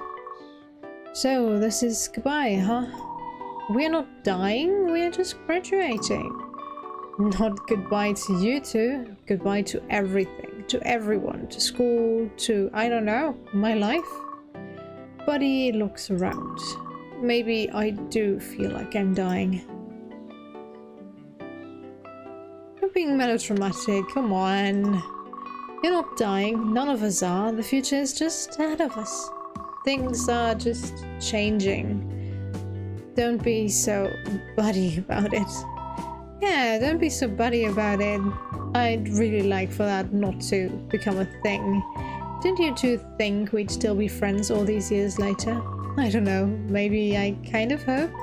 So, this is goodbye, huh? We're not dying, we're just graduating. Not goodbye to you two, goodbye to everything, to everyone, to school, to, I don't know, my life. Buddy looks around. Maybe I do feel like I'm dying. You're being melodramatic, come on. You're not dying, none of us are. The future is just ahead of us. Things are just changing. Don't be so buddy about it. Yeah, don't be so buddy about it. I'd really like for that not to become a thing. Didn't you two think we'd still be friends all these years later? I don't know, maybe I kind of hoped?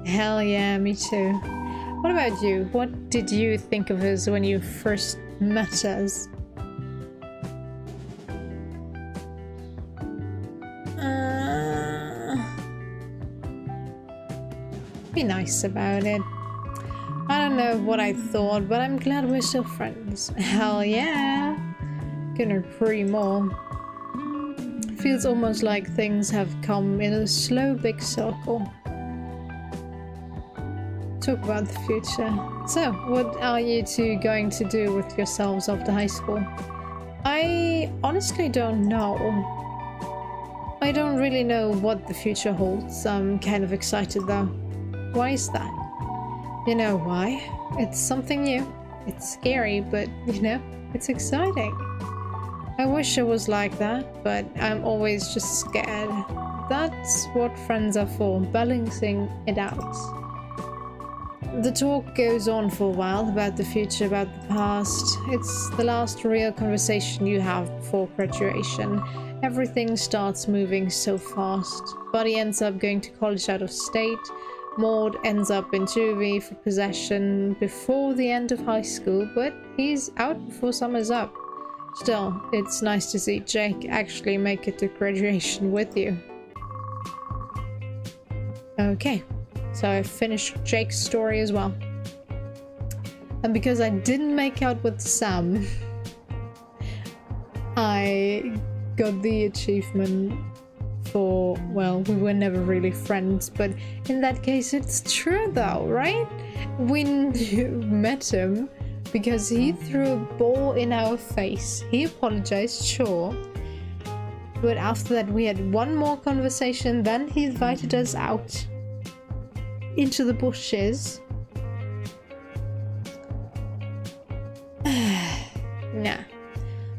Hell yeah, me too. What about you? What did you think of us when you first met us? Be nice about it. I don't know what I thought, but I'm glad we're still friends. Hell yeah! couldn't agree more. Feels almost like things have come in a slow big circle. Talk about the future. So, what are you two going to do with yourselves after high school? I honestly don't know. I don't really know what the future holds. I'm kind of excited though. Why is that? You know why? It's something new. It's scary, but you know, it's exciting. I wish I was like that, but I'm always just scared. That's what friends are for, balancing it out. The talk goes on for a while about the future, about the past. It's the last real conversation you have before graduation. Everything starts moving so fast. Buddy ends up going to college out of state. Maud ends up in juvie for possession before the end of high school, but he's out before summer's up. Still, it's nice to see Jake actually make it to graduation with you. Okay, so I finished Jake's story as well. And because I didn't make out with Sam, I got the achievement for, well, we were never really friends, but in that case it's true though, right? We met him because he threw a ball in our face. He apologized, sure, but after that we had one more conversation, then he invited us out into the bushes. Nah.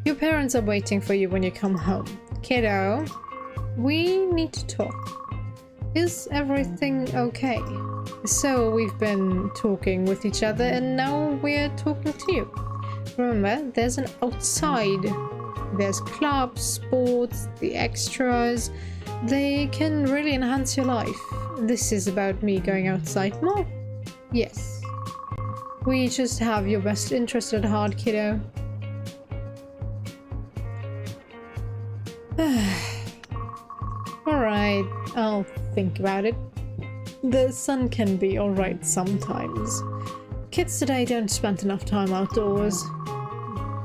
Your parents are waiting for you when you come home. Kiddo, we need to talk. Is everything okay? So we've been talking with each other and now we're talking to you. Remember, there's an outside. There's clubs, sports, the extras. They can really enhance your life. This is about me going outside more. Yes. We just have your best interest at heart, kiddo. Alright, I'll think about it. The sun can be alright sometimes. Kids today don't spend enough time outdoors.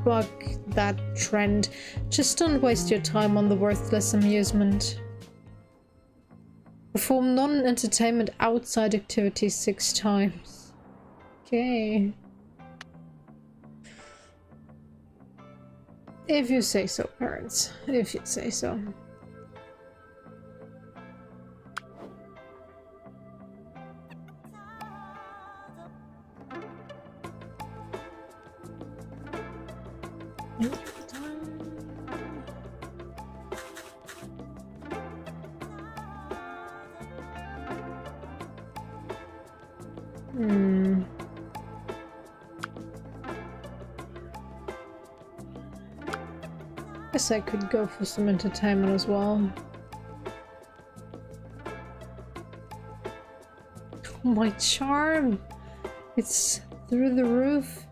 Buck that trend. Just don't waste your time on the worthless amusement. Perform non-entertainment outside activities 6 times. Okay. If you say so, parents. If you say so. Guess I could go for some entertainment as well. Oh, my charm! It's through the roof.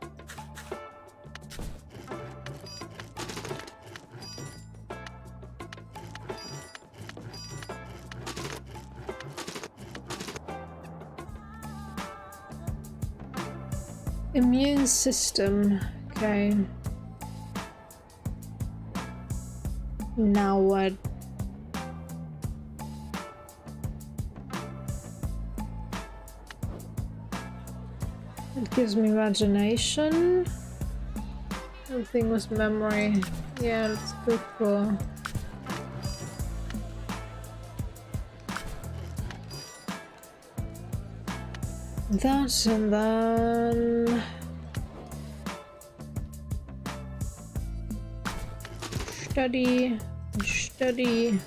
Immune system. Okay. Now what? It gives me imagination. Everything was memory. Yeah, let's go for... that, and then... study.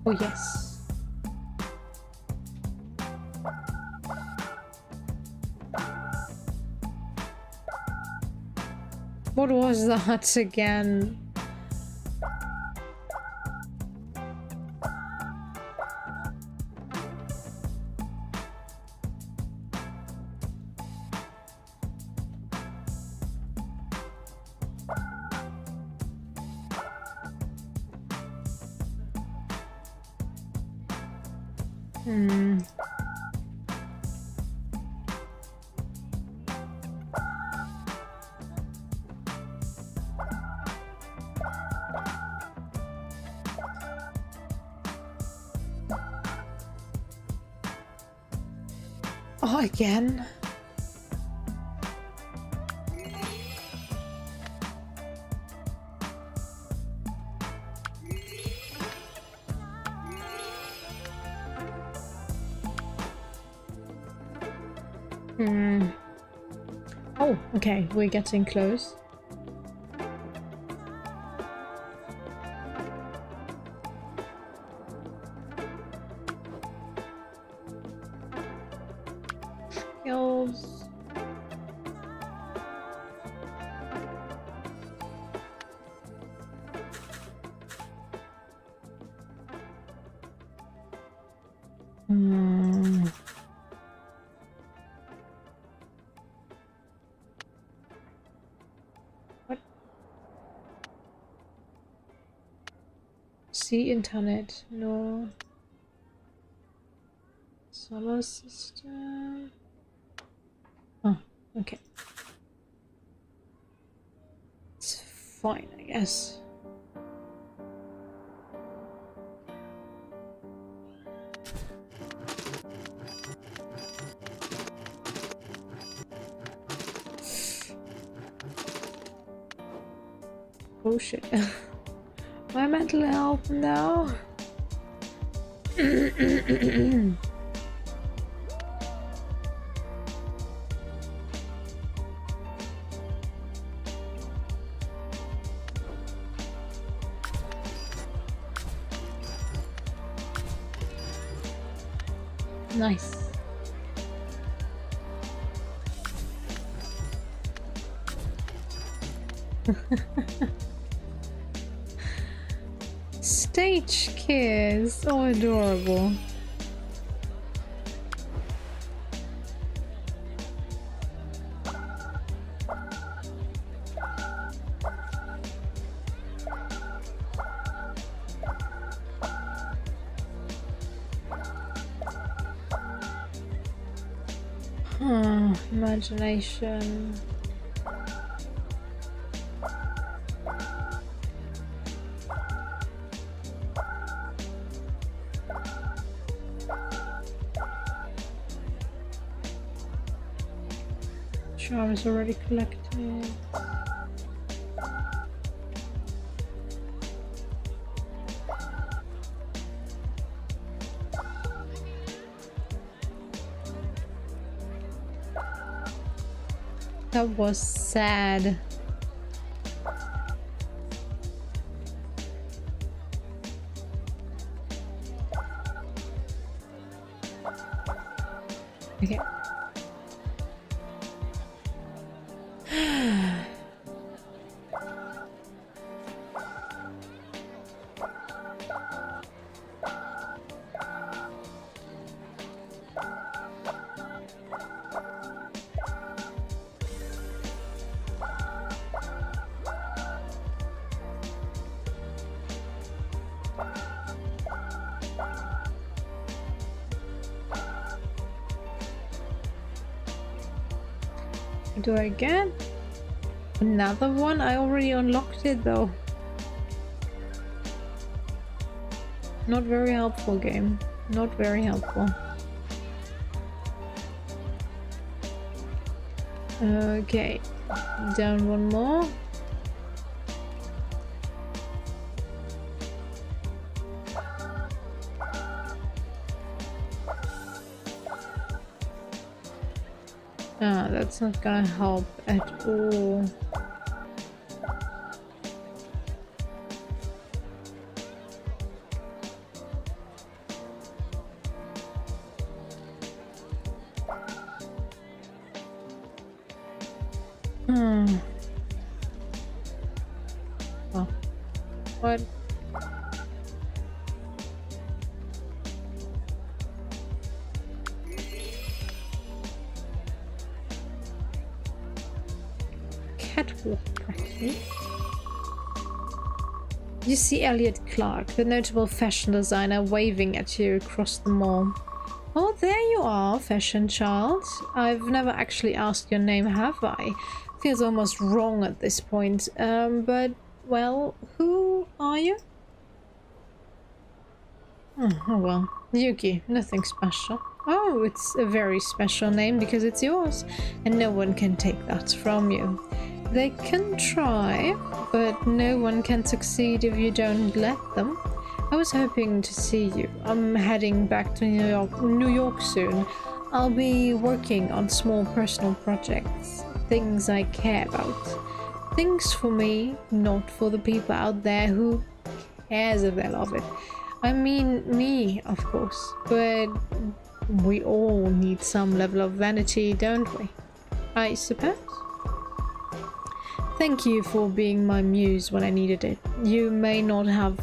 Oh yes. What was that again? Oh, again? Oh, okay, we're getting close. Skills. What? See internet? No. Solar system. Oh, okay. It's fine, I guess. Oh shit. My mental health now. Nice. Stage kiss, so adorable. Imagination. Charms already collected. That was sad. Okay. Do I get another one? I already unlocked it though. Not very helpful game. Not very helpful. Okay, down one more. Ah, that's not gonna help at all. what? Catwalk practice. You see Elliot Clark, the notable fashion designer, waving at you across the mall. Oh, there you are, fashion child. I've never actually asked your name, have I? Feels almost wrong at this point. But, well, who are you? Oh well, Yuki, nothing special. Oh, it's a very special name because it's yours, and no one can take that from you. They can try, but no one can succeed if you don't let them. I was hoping to see you. I'm heading back to New York soon. I'll be working on small personal projects, things I care about. Things for me, not for the people out there who cares if they love it. I mean me, of course, but we all need some level of vanity, don't we? I suppose. Thank you for being my muse when I needed it. You may not have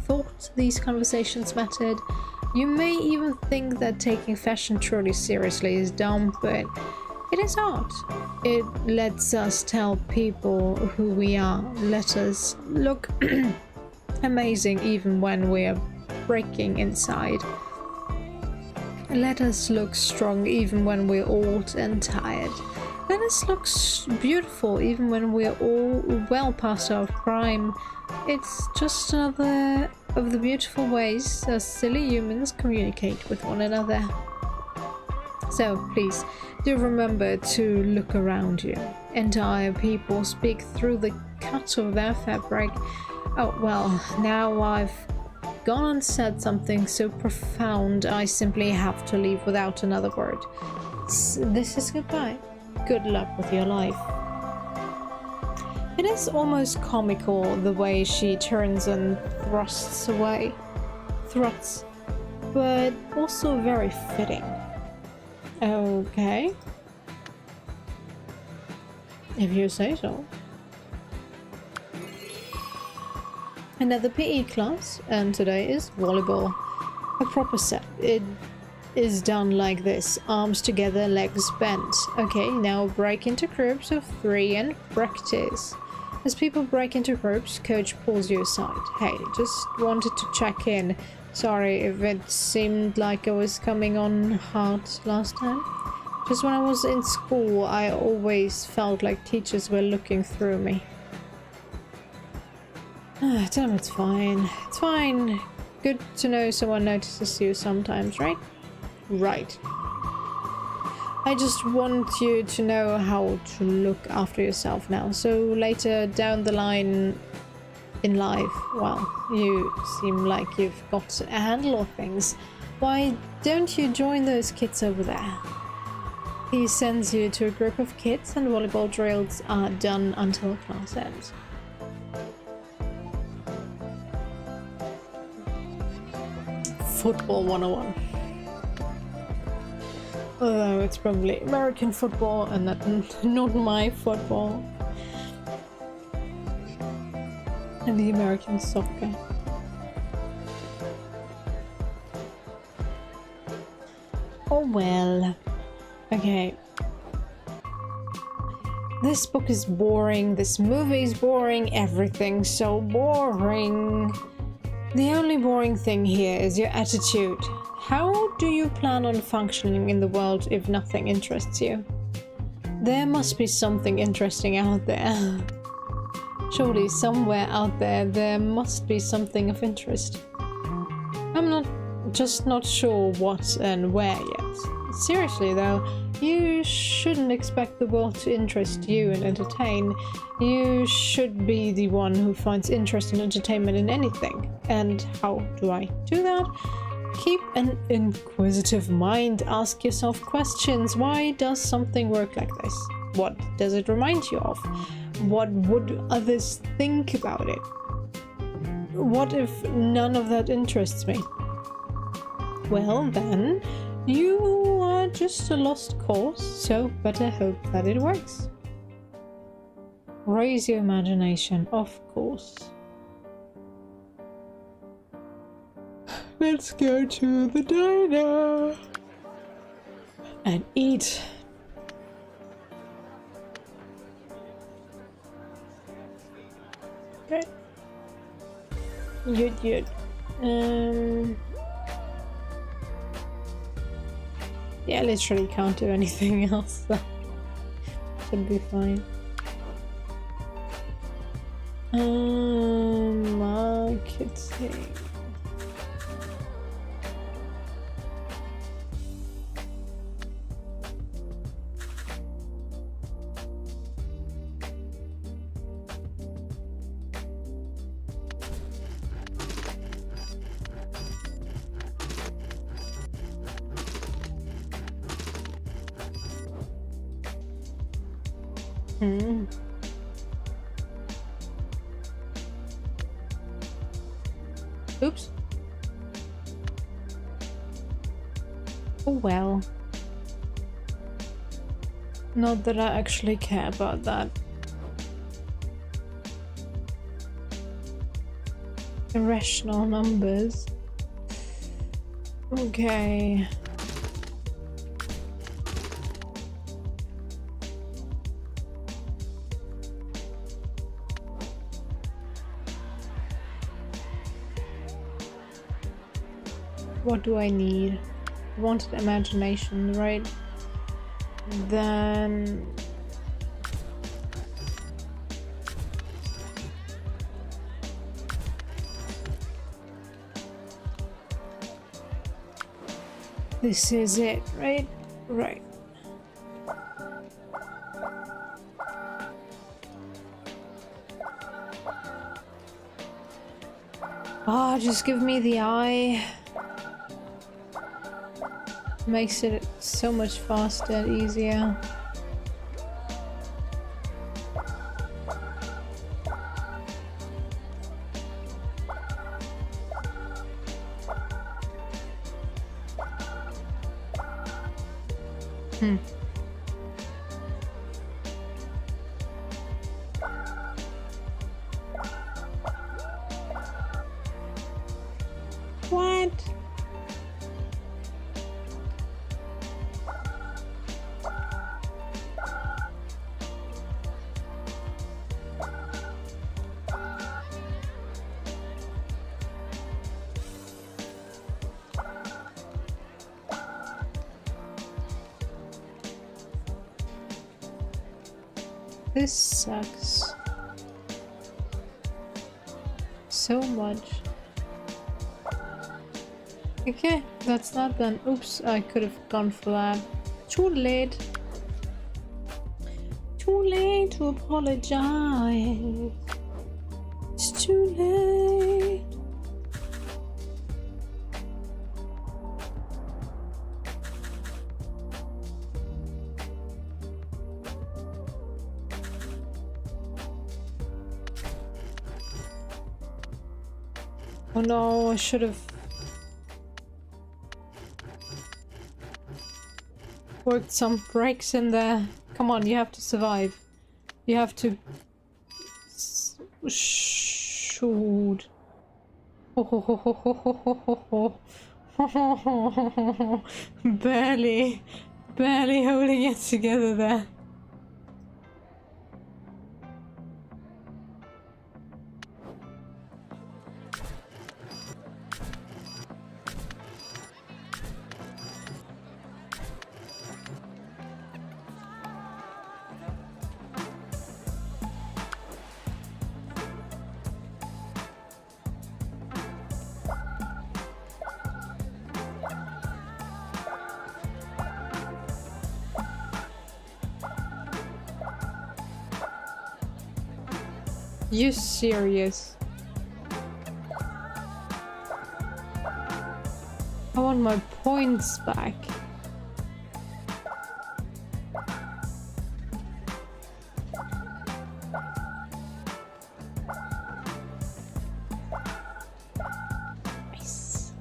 thought these conversations mattered. You may even think that taking fashion truly seriously is dumb, but it is art. It lets us tell people who we are. Let us look amazing even when we are breaking inside. Let us look strong even when we're old and tired. Let us look beautiful even when we're all well past our prime. It's just another of the beautiful ways us silly humans communicate with one another. So please, do remember to look around you. Entire people speak through the cut of their fabric. Oh well, now I've gone and said something so profound I simply have to leave without another word. This is goodbye. Good luck with your life. It is almost comical the way she turns and thrusts away. Thrusts. But also very fitting. Okay. If you say so. Another PE class, and today is volleyball. A proper set. It is done like this. Arms together, legs bent. Okay, now break into groups of 3 and practice. As people break into groups, coach pulls you aside. Hey, just wanted to check in. Sorry if it seemed like I was coming on hard last time. Just when I was in school, I always felt like teachers were looking through me. Damn, it's fine. It's fine. Good to know someone notices you sometimes, right? Right. I just want you to know how to look after yourself now, so later down the line in life, well, you seem like you've got a handle of things. Why don't you join those kids over there? He sends you to a group of kids and volleyball drills are done until class ends. Football 101. Although it's probably American football and not my football. And the American soccer. Oh well. Okay. This book is boring, this movie is boring, everything's so boring. The only boring thing here is your attitude. How do you plan on functioning in the world if nothing interests you? There must be something interesting out there. Surely somewhere out there must be something of interest. I'm just not sure what and where yet. Seriously though, you shouldn't expect the world to interest you and entertain. You should be the one who finds interest and entertainment in anything. And how do I do that? Keep an inquisitive mind, ask yourself questions. Why does something work like this? What does it remind you of? What would others think about it? What if none of that interests me? Well then, you are just a lost cause, so better hope that it works. Raise your imagination, of course. Let's go to the diner and eat. Okay. Good. Yeah, literally can't do anything else, so should be fine. Marketing. Oops. Oh well. Not that I actually care about that. Irrational numbers. Okay. What do I need? I wanted imagination, right? Then this is it, right? Right. Ah, just give me the eye. Makes it so much faster and easier. What? This sucks so much. Okay, that's not done. Oops, I could have gone for that. Too late. Too late to apologize. It's too late. Oh no, I should have worked some breaks in there. Come on, you have to survive. You have to... Shoot. Barely holding it together there. You serious? I want my points back. Nice.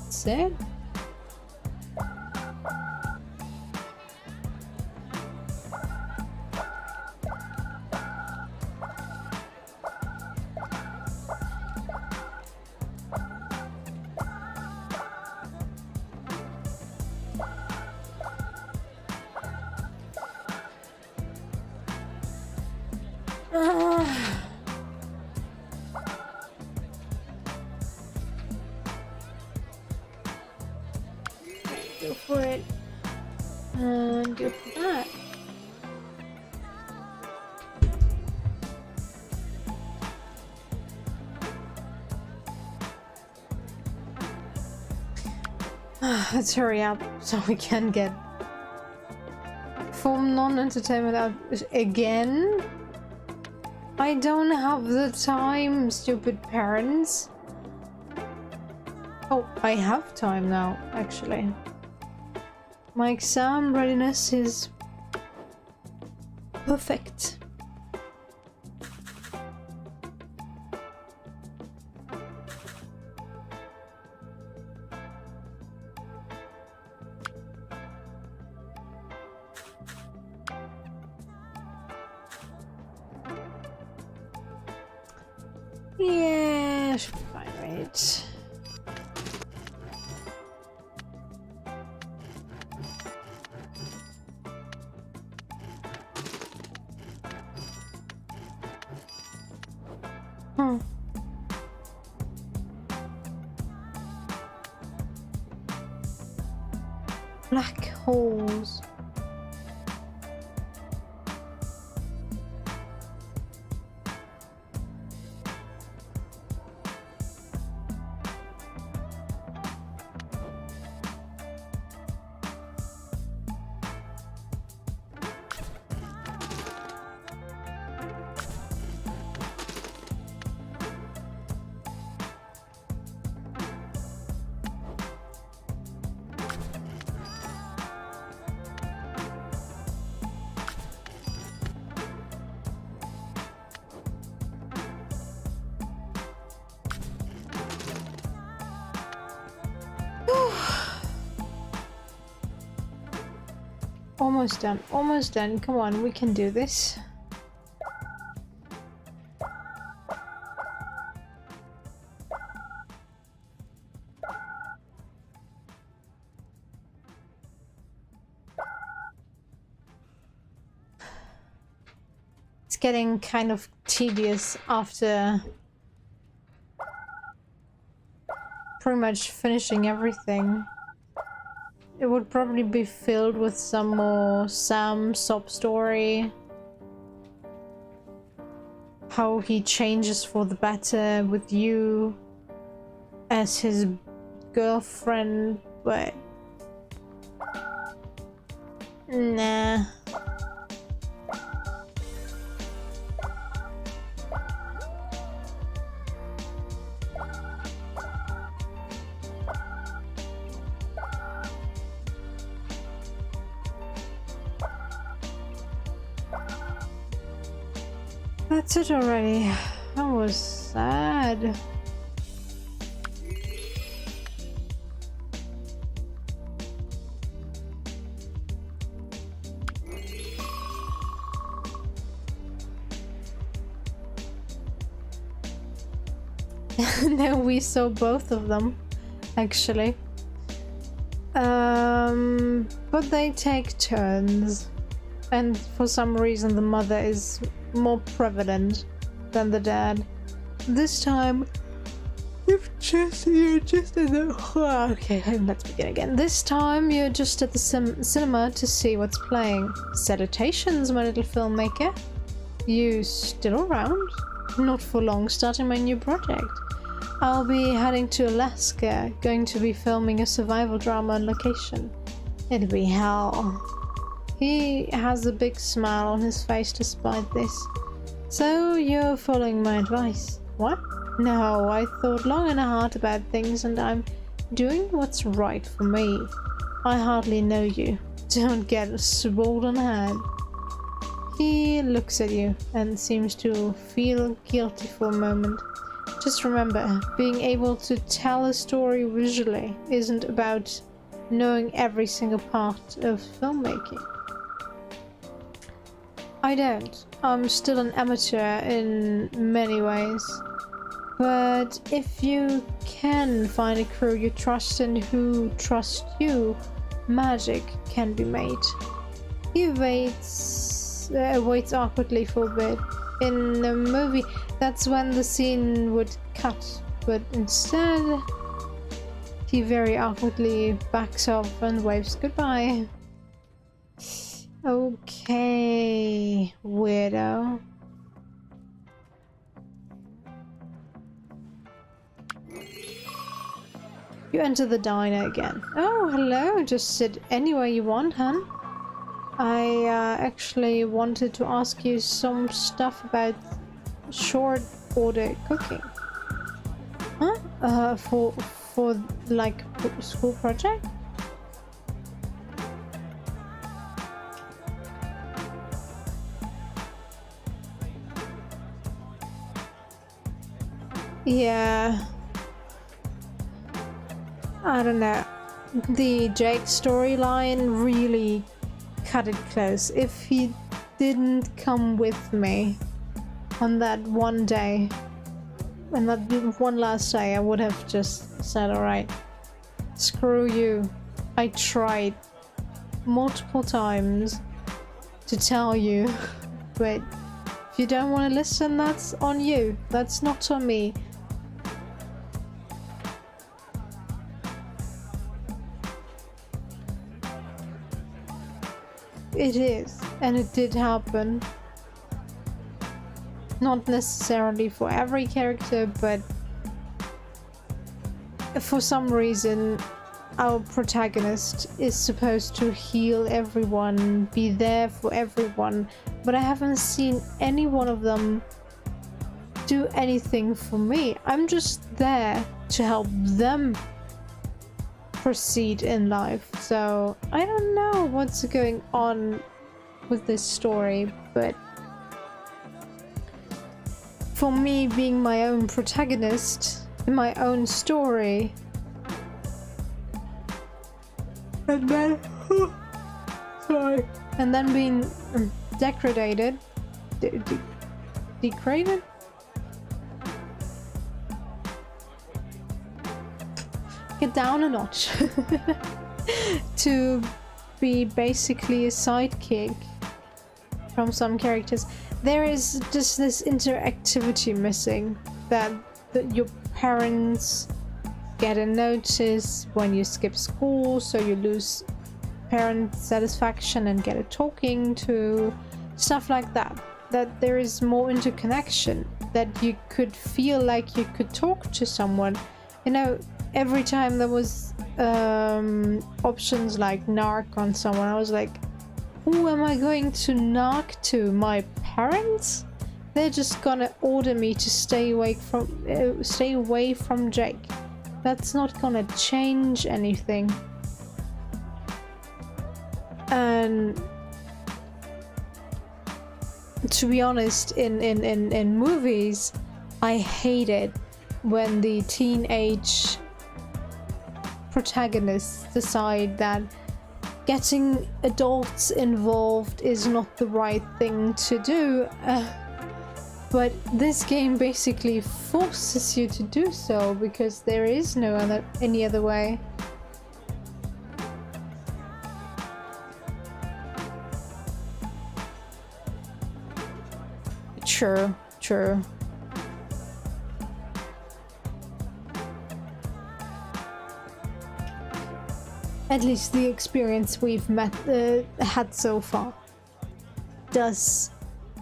That's it. Go for it. And go for that. Let's hurry up so we can get from non-entertainment out again. I don't have the time, stupid parents. Oh, I have time now, actually. My exam readiness is perfect. Yeah, should be fine, right? Black holes. Almost done, almost done. Come on, we can do this. It's getting kind of tedious after pretty much finishing everything. It would probably be filled with some more Sam sob story. How he changes for the better with you as his girlfriend, but nah. That's it already. That was sad. Now we saw both of them, actually. But they take turns. And for some reason the mother is more prevalent than the dad. This time, you're just at the... Okay, let's begin again. This time, you're just at the cinema to see what's playing. Salutations, my little filmmaker. You still around? Not for long, starting my new project. I'll be heading to Alaska, going to be filming a survival drama on location. It'll be hell. He has a big smile on his face despite this. So you're following my advice? What? No, I thought long and hard about things and I'm doing what's right for me. I hardly know you. Don't get a swollen head. He looks at you and seems to feel guilty for a moment. Just remember, being able to tell a story visually isn't about knowing every single part of filmmaking. I don't. I'm still an amateur in many ways. But if you can find a crew you trust and who trust you, magic can be made. He waits awkwardly for a bit. in a movie, that's when the scene would cut. But instead, he very awkwardly backs off and waves goodbye. Okay, weirdo. You enter the diner again. Oh, hello. Just sit anywhere you want, hun. I actually wanted to ask you some stuff about short order cooking. Huh? For like school project? Yeah. I don't know. The Jake storyline really cut it close. If he didn't come with me on that one day, and that one last day, I would have just said, alright, screw you. I tried multiple times to tell you, but if you don't want to listen, that's on you. That's not on me. It is, and it did happen. Not necessarily for every character, but for some reason our protagonist is supposed to heal everyone, be there for everyone, but I haven't seen any one of them do anything for me. I'm just there to help them proceed in life. So I don't know what's going on with this story, but for me, being my own protagonist in my own story, and then sorry, and then being degraded, degraded. Get down a notch to be basically a sidekick from some characters. There is just this interactivity missing, that your parents get a notice when you skip school, so you lose parent satisfaction and get a talking to, stuff like that. That there is more interconnection, that you could feel like you could talk to someone. You know, every time there was options like narc on someone, I was like, who am I going to narc to? My parents? They're just gonna order me to stay away from Jake. That's not gonna change anything. And to be honest, in movies, I hate it when the teenage protagonists decide that getting adults involved is not the right thing to do, but this game basically forces you to do so because there is no any other way. True. At least the experience we've had so far does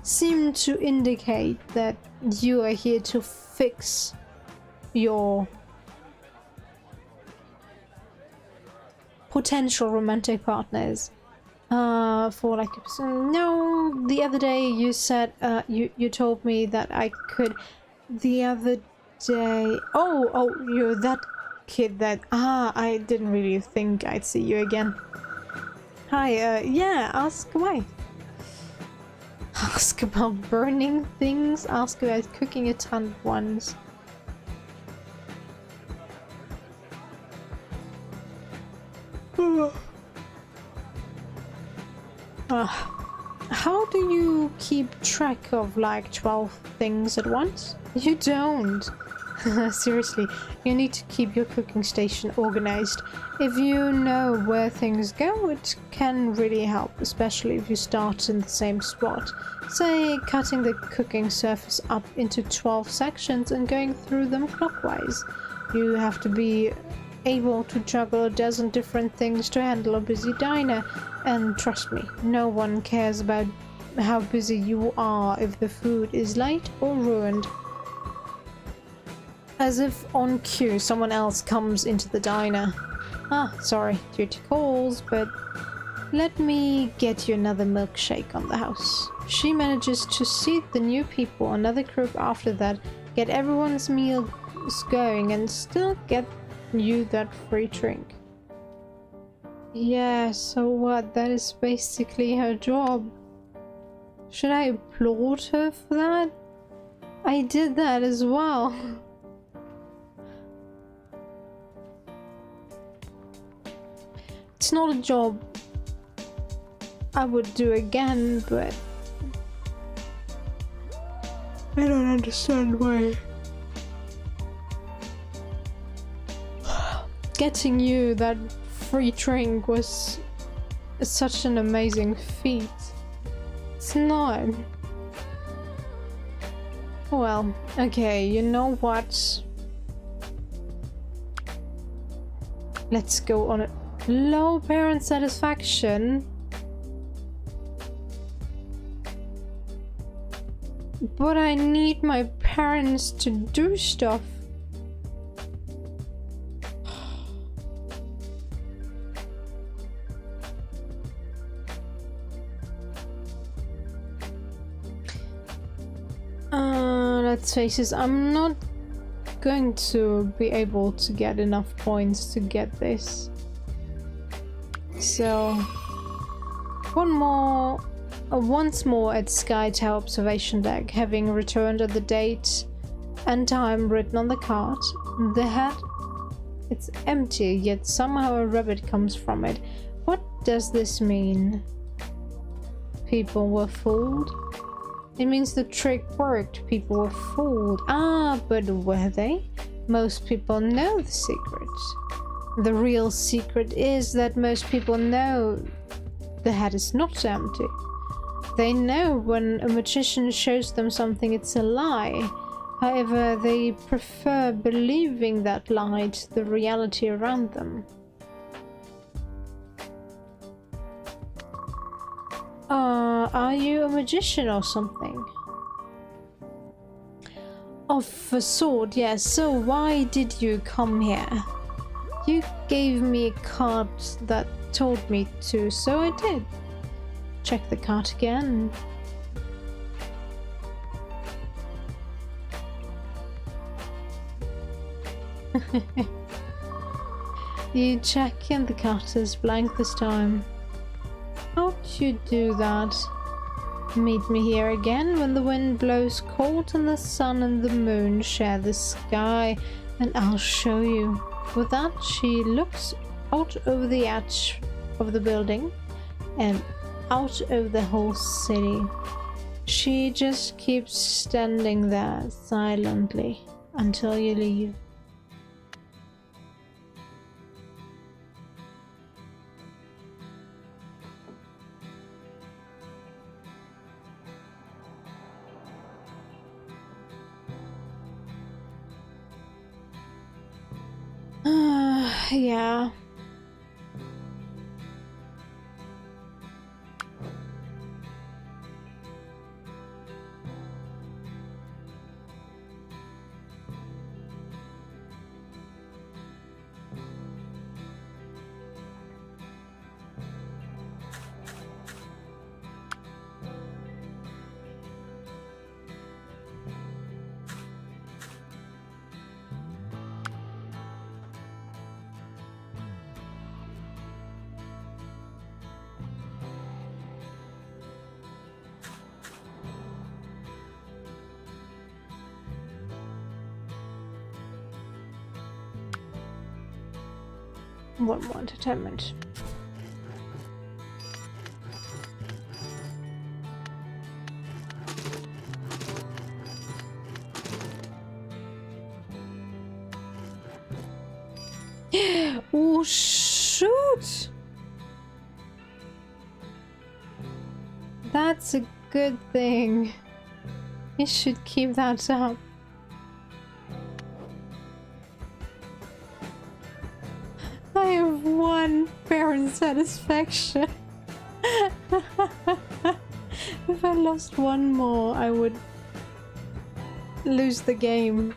seem to indicate that you are here to fix your potential romantic partners. For like, no, the other day you said, you told me that I could, the other day, oh, you're that kid that, I didn't really think I'd see you again. Hi, yeah, ask away. Ask about burning things, ask about cooking a ton at once. How do you keep track of like 12 things at once? You don't. Seriously, you need to keep your cooking station organized. If you know where things go, it can really help, especially if you start in the same spot. Say, cutting the cooking surface up into 12 sections and going through them clockwise. You have to be able to juggle a dozen different things to handle a busy diner. And trust me, no one cares about how busy you are if the food is late or ruined. As if on cue, someone else comes into the diner. Ah, sorry, duty calls, but let me get you another milkshake on the house. She manages to seat the new people, another group after that, get everyone's meals going, and still get you that free drink. Yeah, so what? That is basically her job. Should I applaud her for that? I did that as well. It's not a job I would do again, but I don't understand why. Getting you that free drink was such an amazing feat. It's not. Well, okay, you know what? Let's go on it. Low parent satisfaction. But I need my parents to do stuff. Let's face it, I'm not going to be able to get enough points to get this. So, once more at Sky Tower observation deck, having returned at the date and time written on the card. The hat, it's empty, yet somehow a rabbit comes from it. What does this mean? People were fooled? It means the trick worked. People were fooled. Ah, but were they? Most people know the secret. The real secret is that most people know the hat is not empty. They know when a magician shows them something, it's a lie. However, they prefer believing that lie to the reality around them. Are you a magician or something? Of a sort, yes. So why did you come here? You gave me a card that told me to, so I did. Check the card again. You check and the card is blank this time. How'd you do that? Meet me here again when the wind blows cold and the sun and the moon share the sky, and I'll show you. With that, she looks out over the edge of the building and out over the whole city. She just keeps standing there silently until you leave. Yeah. One more entertainment. shoot! That's a good thing. You should keep that up. I have one parent satisfaction. If I lost one more, I would lose the game.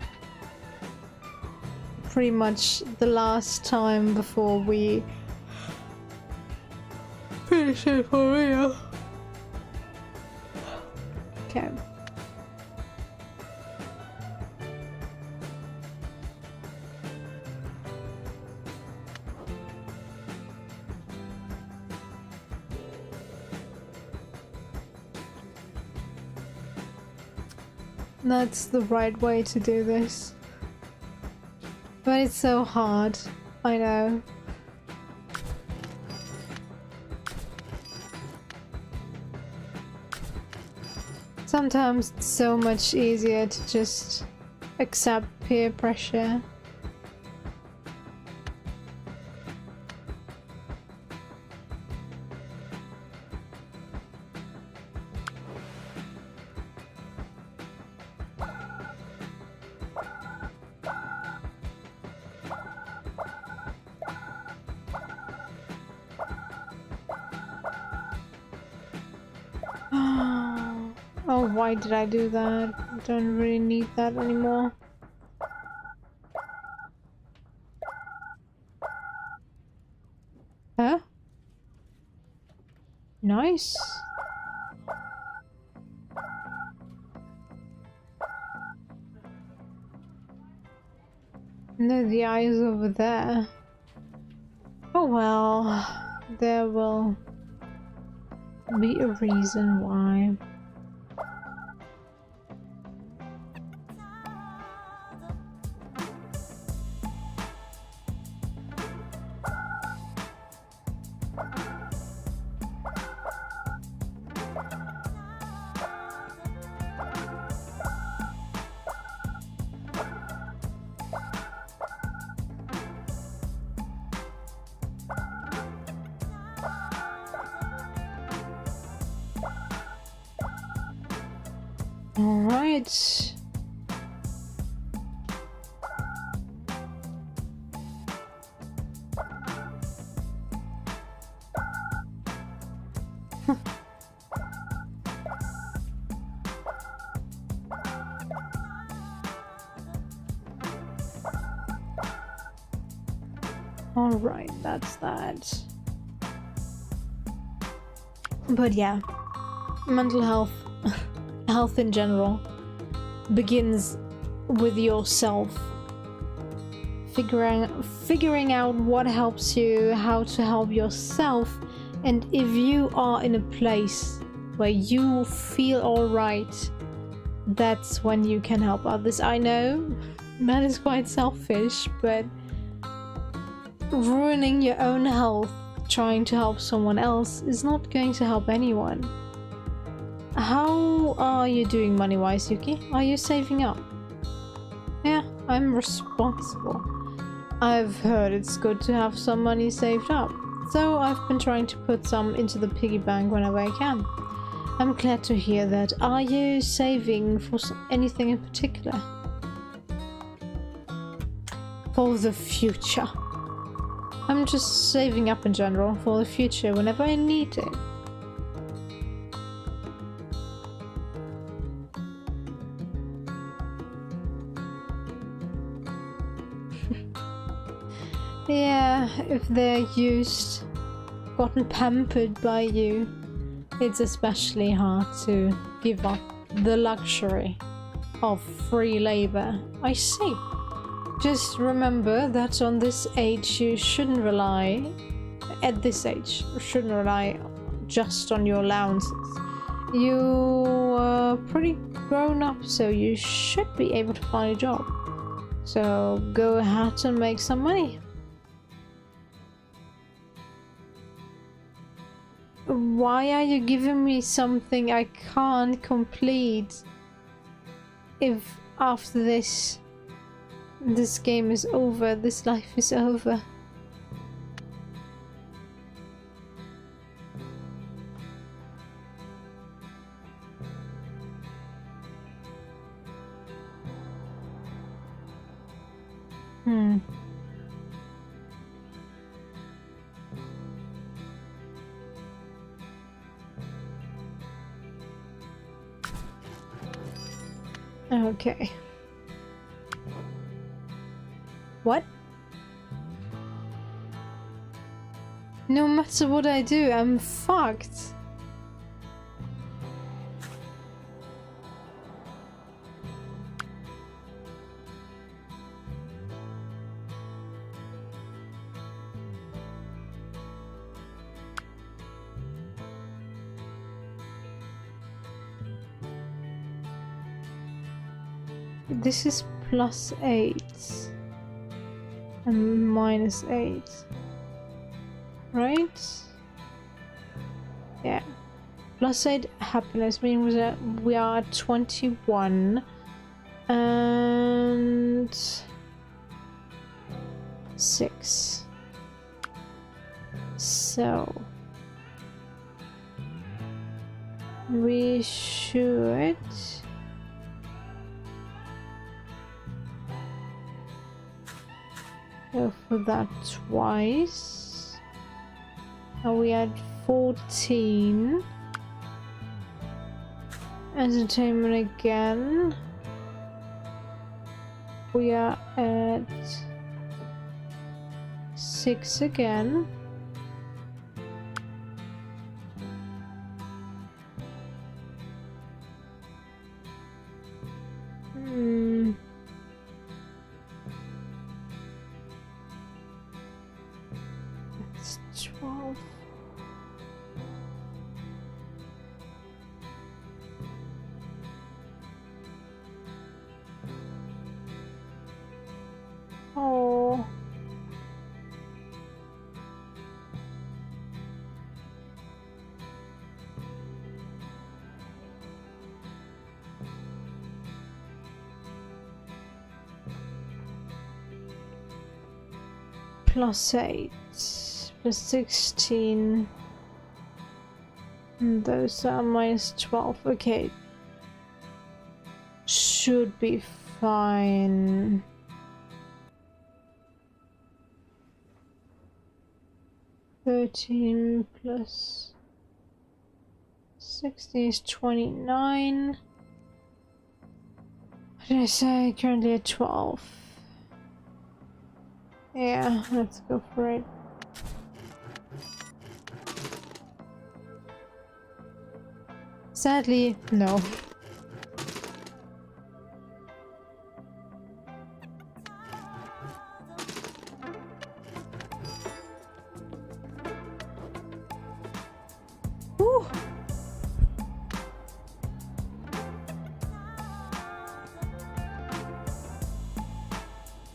Pretty much the last time before we finish it for real. Okay. That's the right way to do this. But it's so hard, I know. Sometimes it's so much easier to just accept peer pressure. Oh, why did I do that? I don't really need that anymore. Huh? Nice. No, the eye is over there. Oh well, there will be a reason why. All right. All right, that's that. But yeah, mental health, health in general, begins with yourself. Figuring out what helps you, how to help yourself, and if you are in a place where you feel alright, that's when you can help others. I know that is quite selfish, but ruining your own health trying to help someone else is not going to help anyone. How are you doing money-wise, Yuki? Are you saving up? Yeah, I'm responsible. I've heard it's good to have some money saved up, so I've been trying to put some into the piggy bank whenever I can. I'm glad to hear that. Are you saving for anything in particular? For the future. I'm just saving up in general for the future whenever I need it. Yeah, if they're used, gotten pampered by you, it's especially hard to give up the luxury of free labor. I see. Just remember that on this age you shouldn't rely, at this age, you shouldn't rely just on your allowances. You are pretty grown up, so you should be able to find a job. So go ahead and make some money. Why are you giving me something I can't complete if after this game is over, this life is over? Okay. What? No matter what I do, I'm fucked. This is +8 and -8, right? Yeah. +8 happiness means that we are at 21 and 6. So we should go for that twice. Now we had 14. Entertainment again. We are at 6 again. That's 12. Oh. +8, +16. And those are -12. Okay. Should be fine. $13 plus 60 is 29. What did I say? Currently at 12. Yeah, let's go for it. Sadly, no. Woo.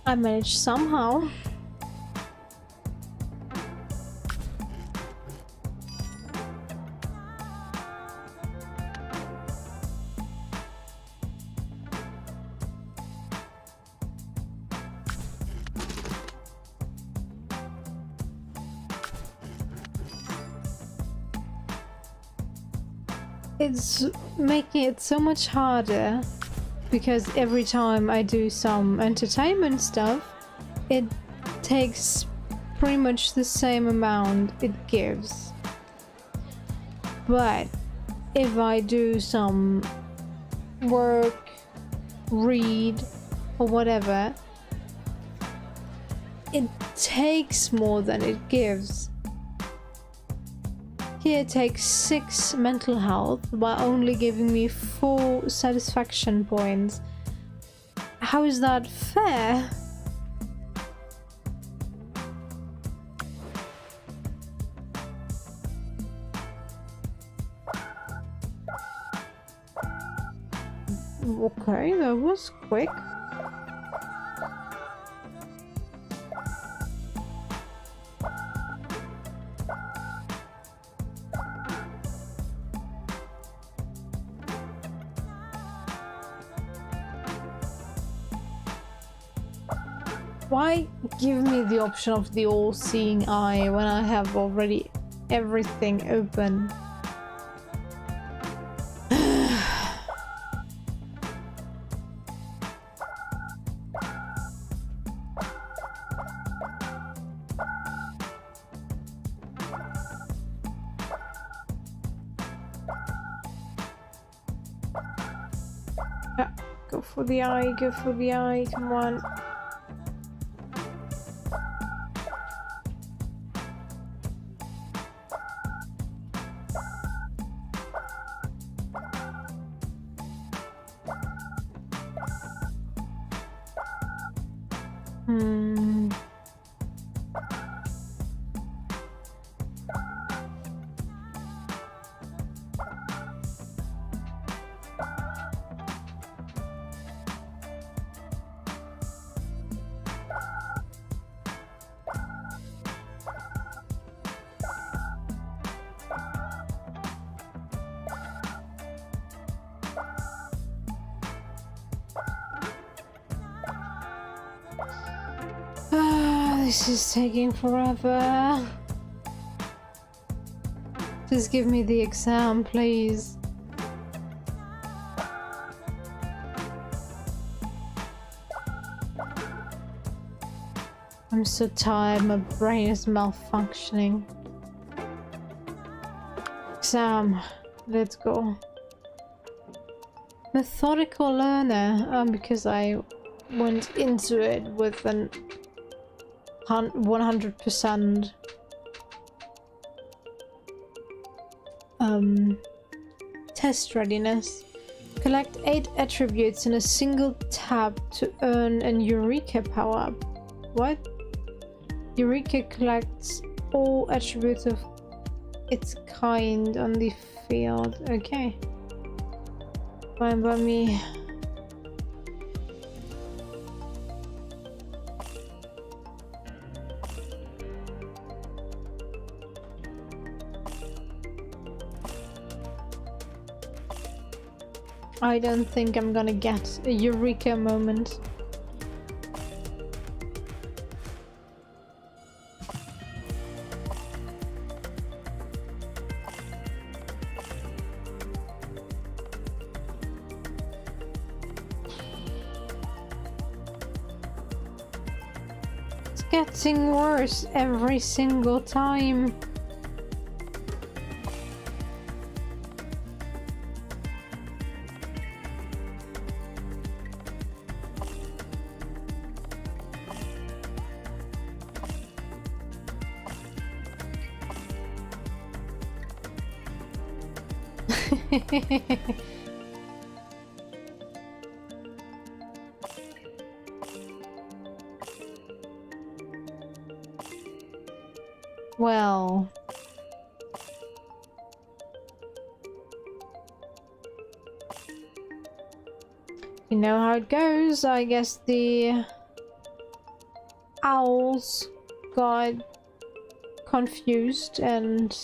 I managed somehow. It's making it so much harder because every time I do some entertainment stuff, it takes pretty much the same amount it gives. But if I do some work, read, or whatever, it takes more than it gives. Here it takes 6 mental health while only giving me 4 satisfaction points. How is that fair? Okay, that was quick. Why give me the option of the all-seeing eye when I have already everything open? for the eye, go for the eye, come on. This is taking forever. Just give me the exam, please. I'm so tired, my brain is malfunctioning. Exam, let's go. Methodical learner, because I went into it with an 100% test readiness. Collect 8 attributes in a single tab to earn an Eureka power-up. What? Eureka collects all attributes of its kind on the field. Okay. Fine by me. I don't think I'm gonna get a Eureka moment. It's getting worse every single time. Well, you know how it goes. I guess the owls got confused and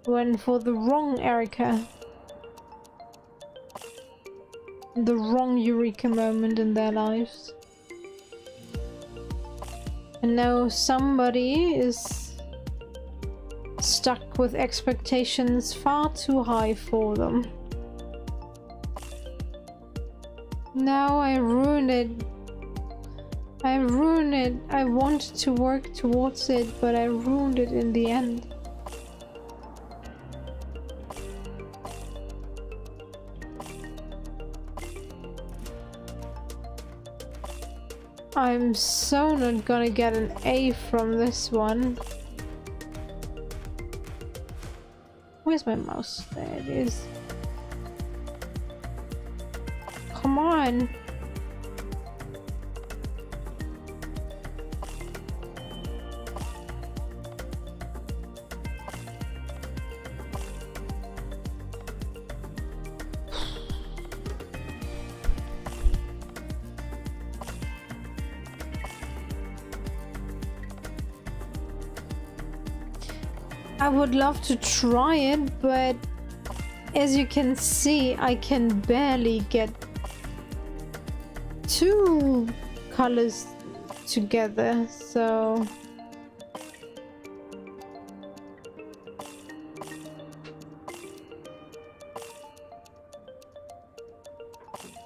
went for the wrong Erica. The wrong Eureka moment in their lives. And now somebody is stuck with expectations far too high for them. Now I ruined it. I ruined it. I wanted to work towards it, but I ruined it in the end. I'm so not gonna get an A from this one. Where's my mouse? There it is. Come on. I would love to try it, but as you can see, I can barely get 2 colors together, so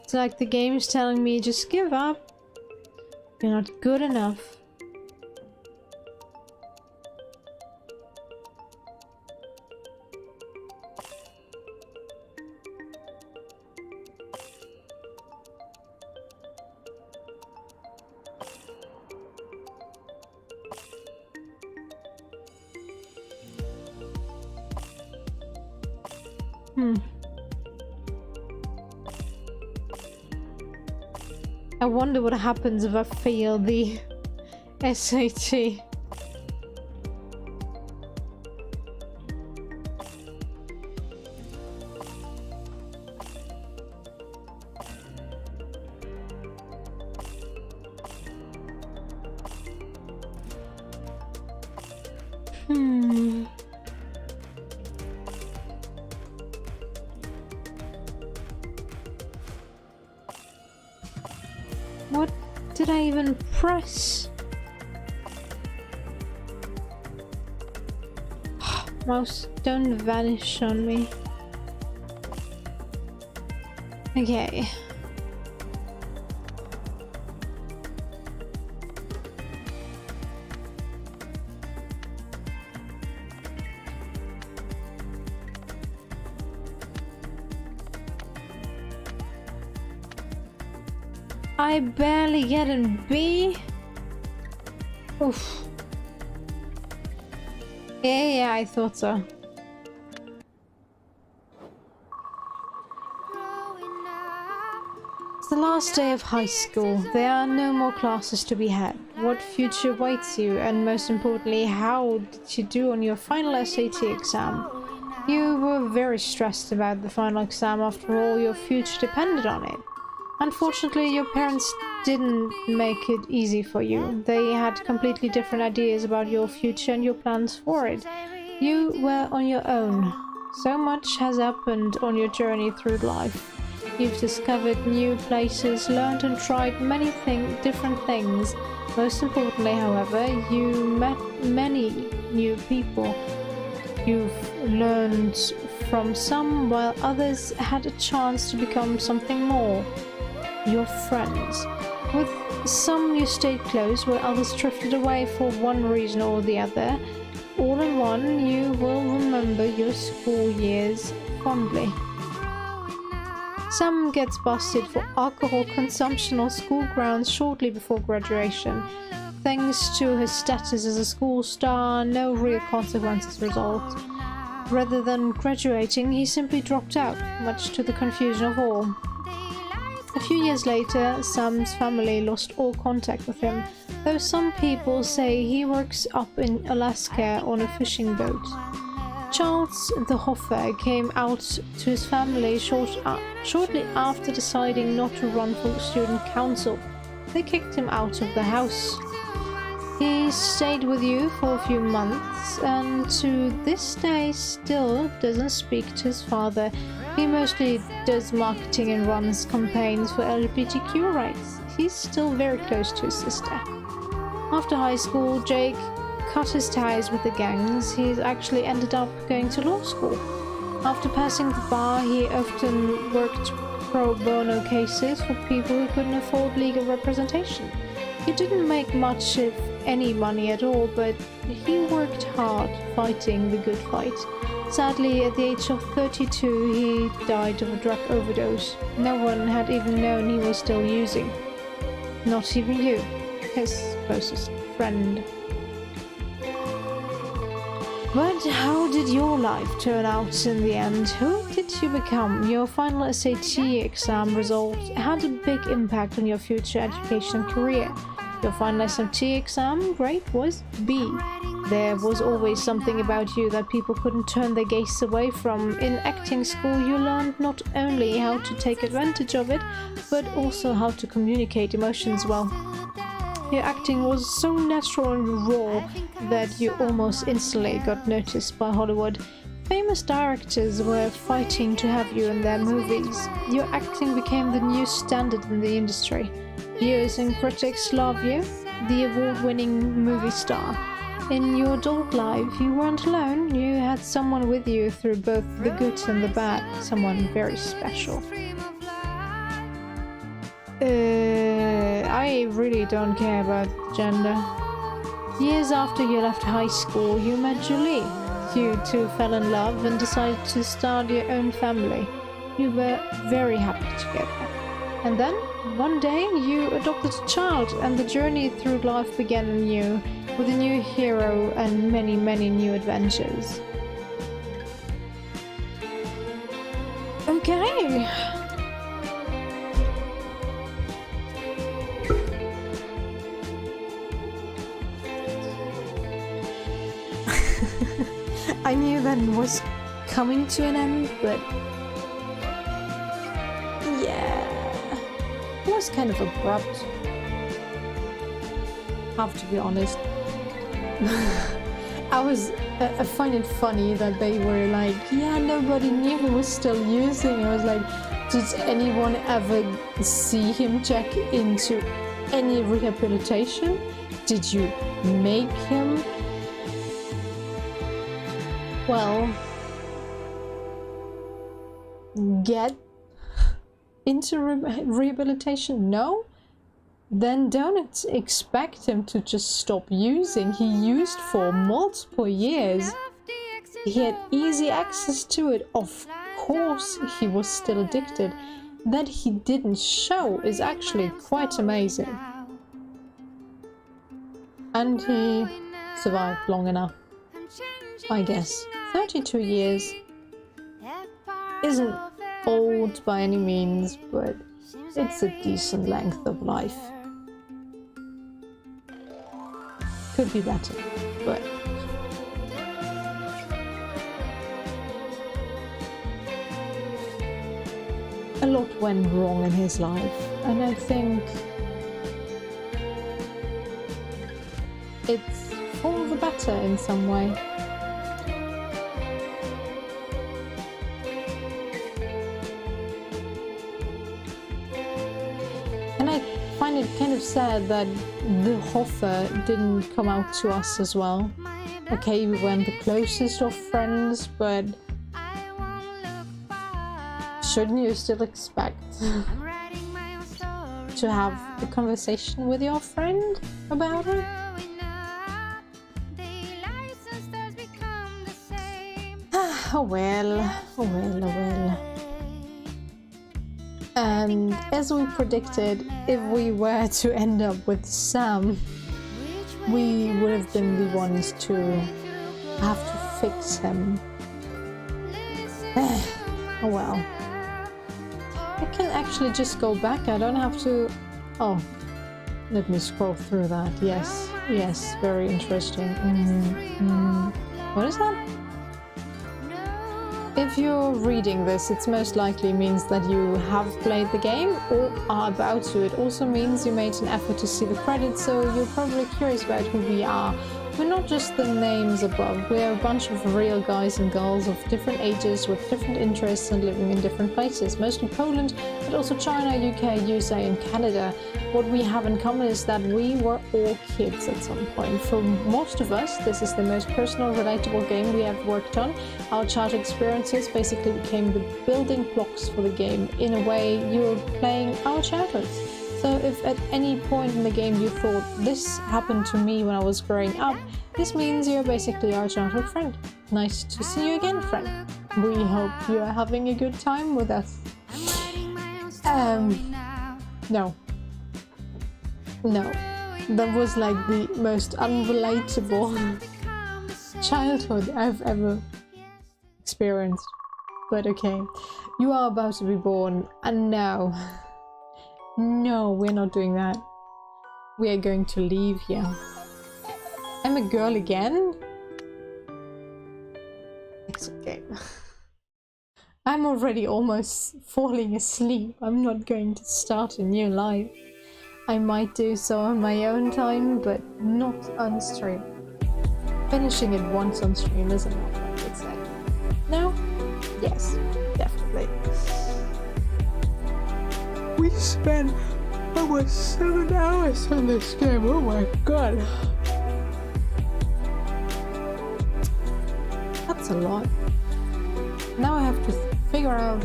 it's like the game is telling me, just give up. You're not good enough. I wonder what happens if I fail the SAT. What did I even press? Mouse, don't vanish on me. Okay. I barely get a B. Oof. Yeah, I thought so. It's the last day of high school. There are no more classes to be had. What future awaits you? And most importantly, how did you do on your final SAT exam? You were very stressed about the final exam. After all, your future depended on it. Unfortunately, your parents didn't make it easy for you. They had completely different ideas about your future and your plans for it. You were on your own. So much has happened on your journey through life. You've discovered new places, learned and tried many different things. Most importantly, however, you met many new people. You've learned from some, while others had a chance to become something more. Your friends. With some you stayed close, while others drifted away for one reason or the other. All in one, you will remember your school years fondly. Some gets busted for alcohol consumption on school grounds shortly before graduation. Thanks to his status as a school star, no real consequences result. Rather than graduating, he simply dropped out, much to the confusion of all. A few years later, Sam's family lost all contact with him, though some people say he works up in Alaska on a fishing boat. Charles the Hoffer came out to his family shortly after deciding not to run for student council. They kicked him out of the house. He stayed with you for a few months and to this day still doesn't speak to his father. He mostly does marketing and runs campaigns for LGBTQ rights. He's still very close to his sister. After high school, Jake cut his ties with the gangs. He's actually ended up going to law school. After passing the bar, he often worked pro bono cases for people who couldn't afford legal representation. He didn't make much of any money at all, but he worked hard fighting the good fight. Sadly, at the age of 32, he died of a drug overdose. No one had even known he was still using. Not even you, his closest friend. But how did your life turn out in the end? Who did you become? Your final SAT exam results had a big impact on your future education and career. Your final SAT exam grade was B. There was always something about you that people couldn't turn their gaze away from. In acting school, you learned not only how to take advantage of it, but also how to communicate emotions well. Your acting was so natural and raw that you almost instantly got noticed by Hollywood. Famous directors were fighting to have you in their movies. Your acting became the new standard in the industry. Viewers and critics love you, the award-winning movie star. In your adult life, you weren't alone. You had someone with you through both the good and the bad, someone very special. I really don't care about gender. Years after you left high school, you met Julie. You two fell in love and decided to start your own family. You were very happy together. And then, one day, you adopted a child and the journey through life began anew, with a new hero and many, many new adventures. Okay. I knew that it was coming to an end, but yeah, it was kind of abrupt. Have to be honest. I find it funny that they were like, yeah, nobody knew he was still using. I was like, did anyone ever see him check into any rehabilitation? Did you make him? Well, get into rehabilitation? No? Then don't expect him to just stop using. He used for multiple years. He had easy access to it. Of course he was still addicted. That he didn't show is actually quite amazing. And he survived long enough, I guess. 32 years isn't old by any means, but it's a decent length of life. Could be better, but a lot went wrong in his life, and I think it's for the better in some way. And I find it kind of sad that the Hoffer didn't come out to us as well. Okay, we weren't the closest of friends, but shouldn't you still expect to have a conversation with your friend about it? Oh well, oh well, oh well. And as we predicted, if we were to end up with Sam, we would have been the ones to have to fix him. Oh well. I can actually just go back, I don't have to... Oh, let me scroll through that. Yes, yes, very interesting. What is that? If you're reading this, it most likely means that you have played the game or are about to. It also means you made an effort to see the credits, so you're probably curious about who we are. We're not just the names above, we're a bunch of real guys and girls of different ages with different interests and living in different places, mostly Poland, but also China, UK, USA and Canada. What we have in common is that we were all kids at some point. For most of us, this is the most personal, relatable game we have worked on. Our childhood experiences basically became the building blocks for the game. In a way, you're playing our childhoods. So if at any point in the game you thought, this happened to me when I was growing up, this means you're basically our childhood friend. Nice to see you again, friend. We hope you are having a good time with us. No. No. That was like the most unrelatable childhood I've ever experienced. But okay, you are about to be born, and now... No, we're not doing that. We are going to leave here. I'm a girl again? It's okay. I'm already almost falling asleep. I'm not going to start a new life. I might do so on my own time, but not on stream. Finishing it once on stream is enough, I would say. No? Yes, definitely. We spent almost 7 hours on this game, oh my god. That's a lot. Now I have to figure out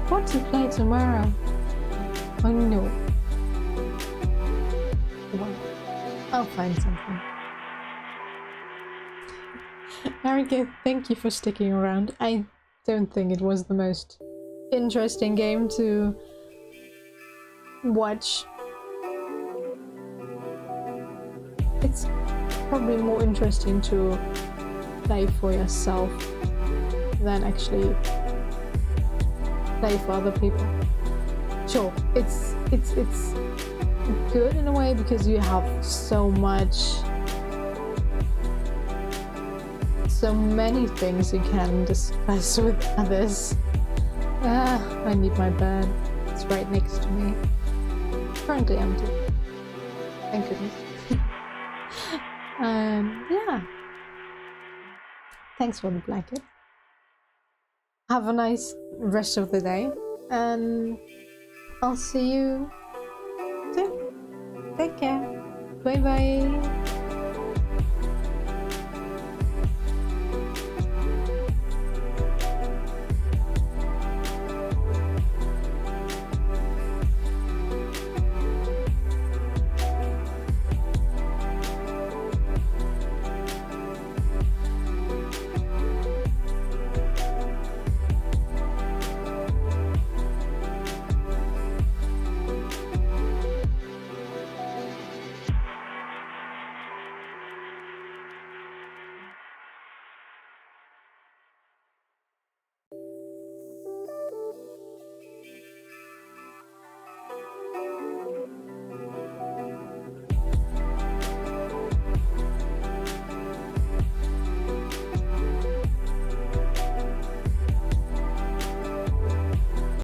what to play tomorrow. Oh no. Well, I'll find something. Erika, thank you for sticking around. I don't think it was the most interesting game to watch. It's probably more interesting to play for yourself than actually play for other people. Sure, it's good in a way because you have so many things you can discuss with others. I need my bed. It's right next to me. Currently empty. Thank goodness. Yeah. Thanks for the blanket. Have a nice rest of the day, and I'll see you soon. Take care. Bye bye.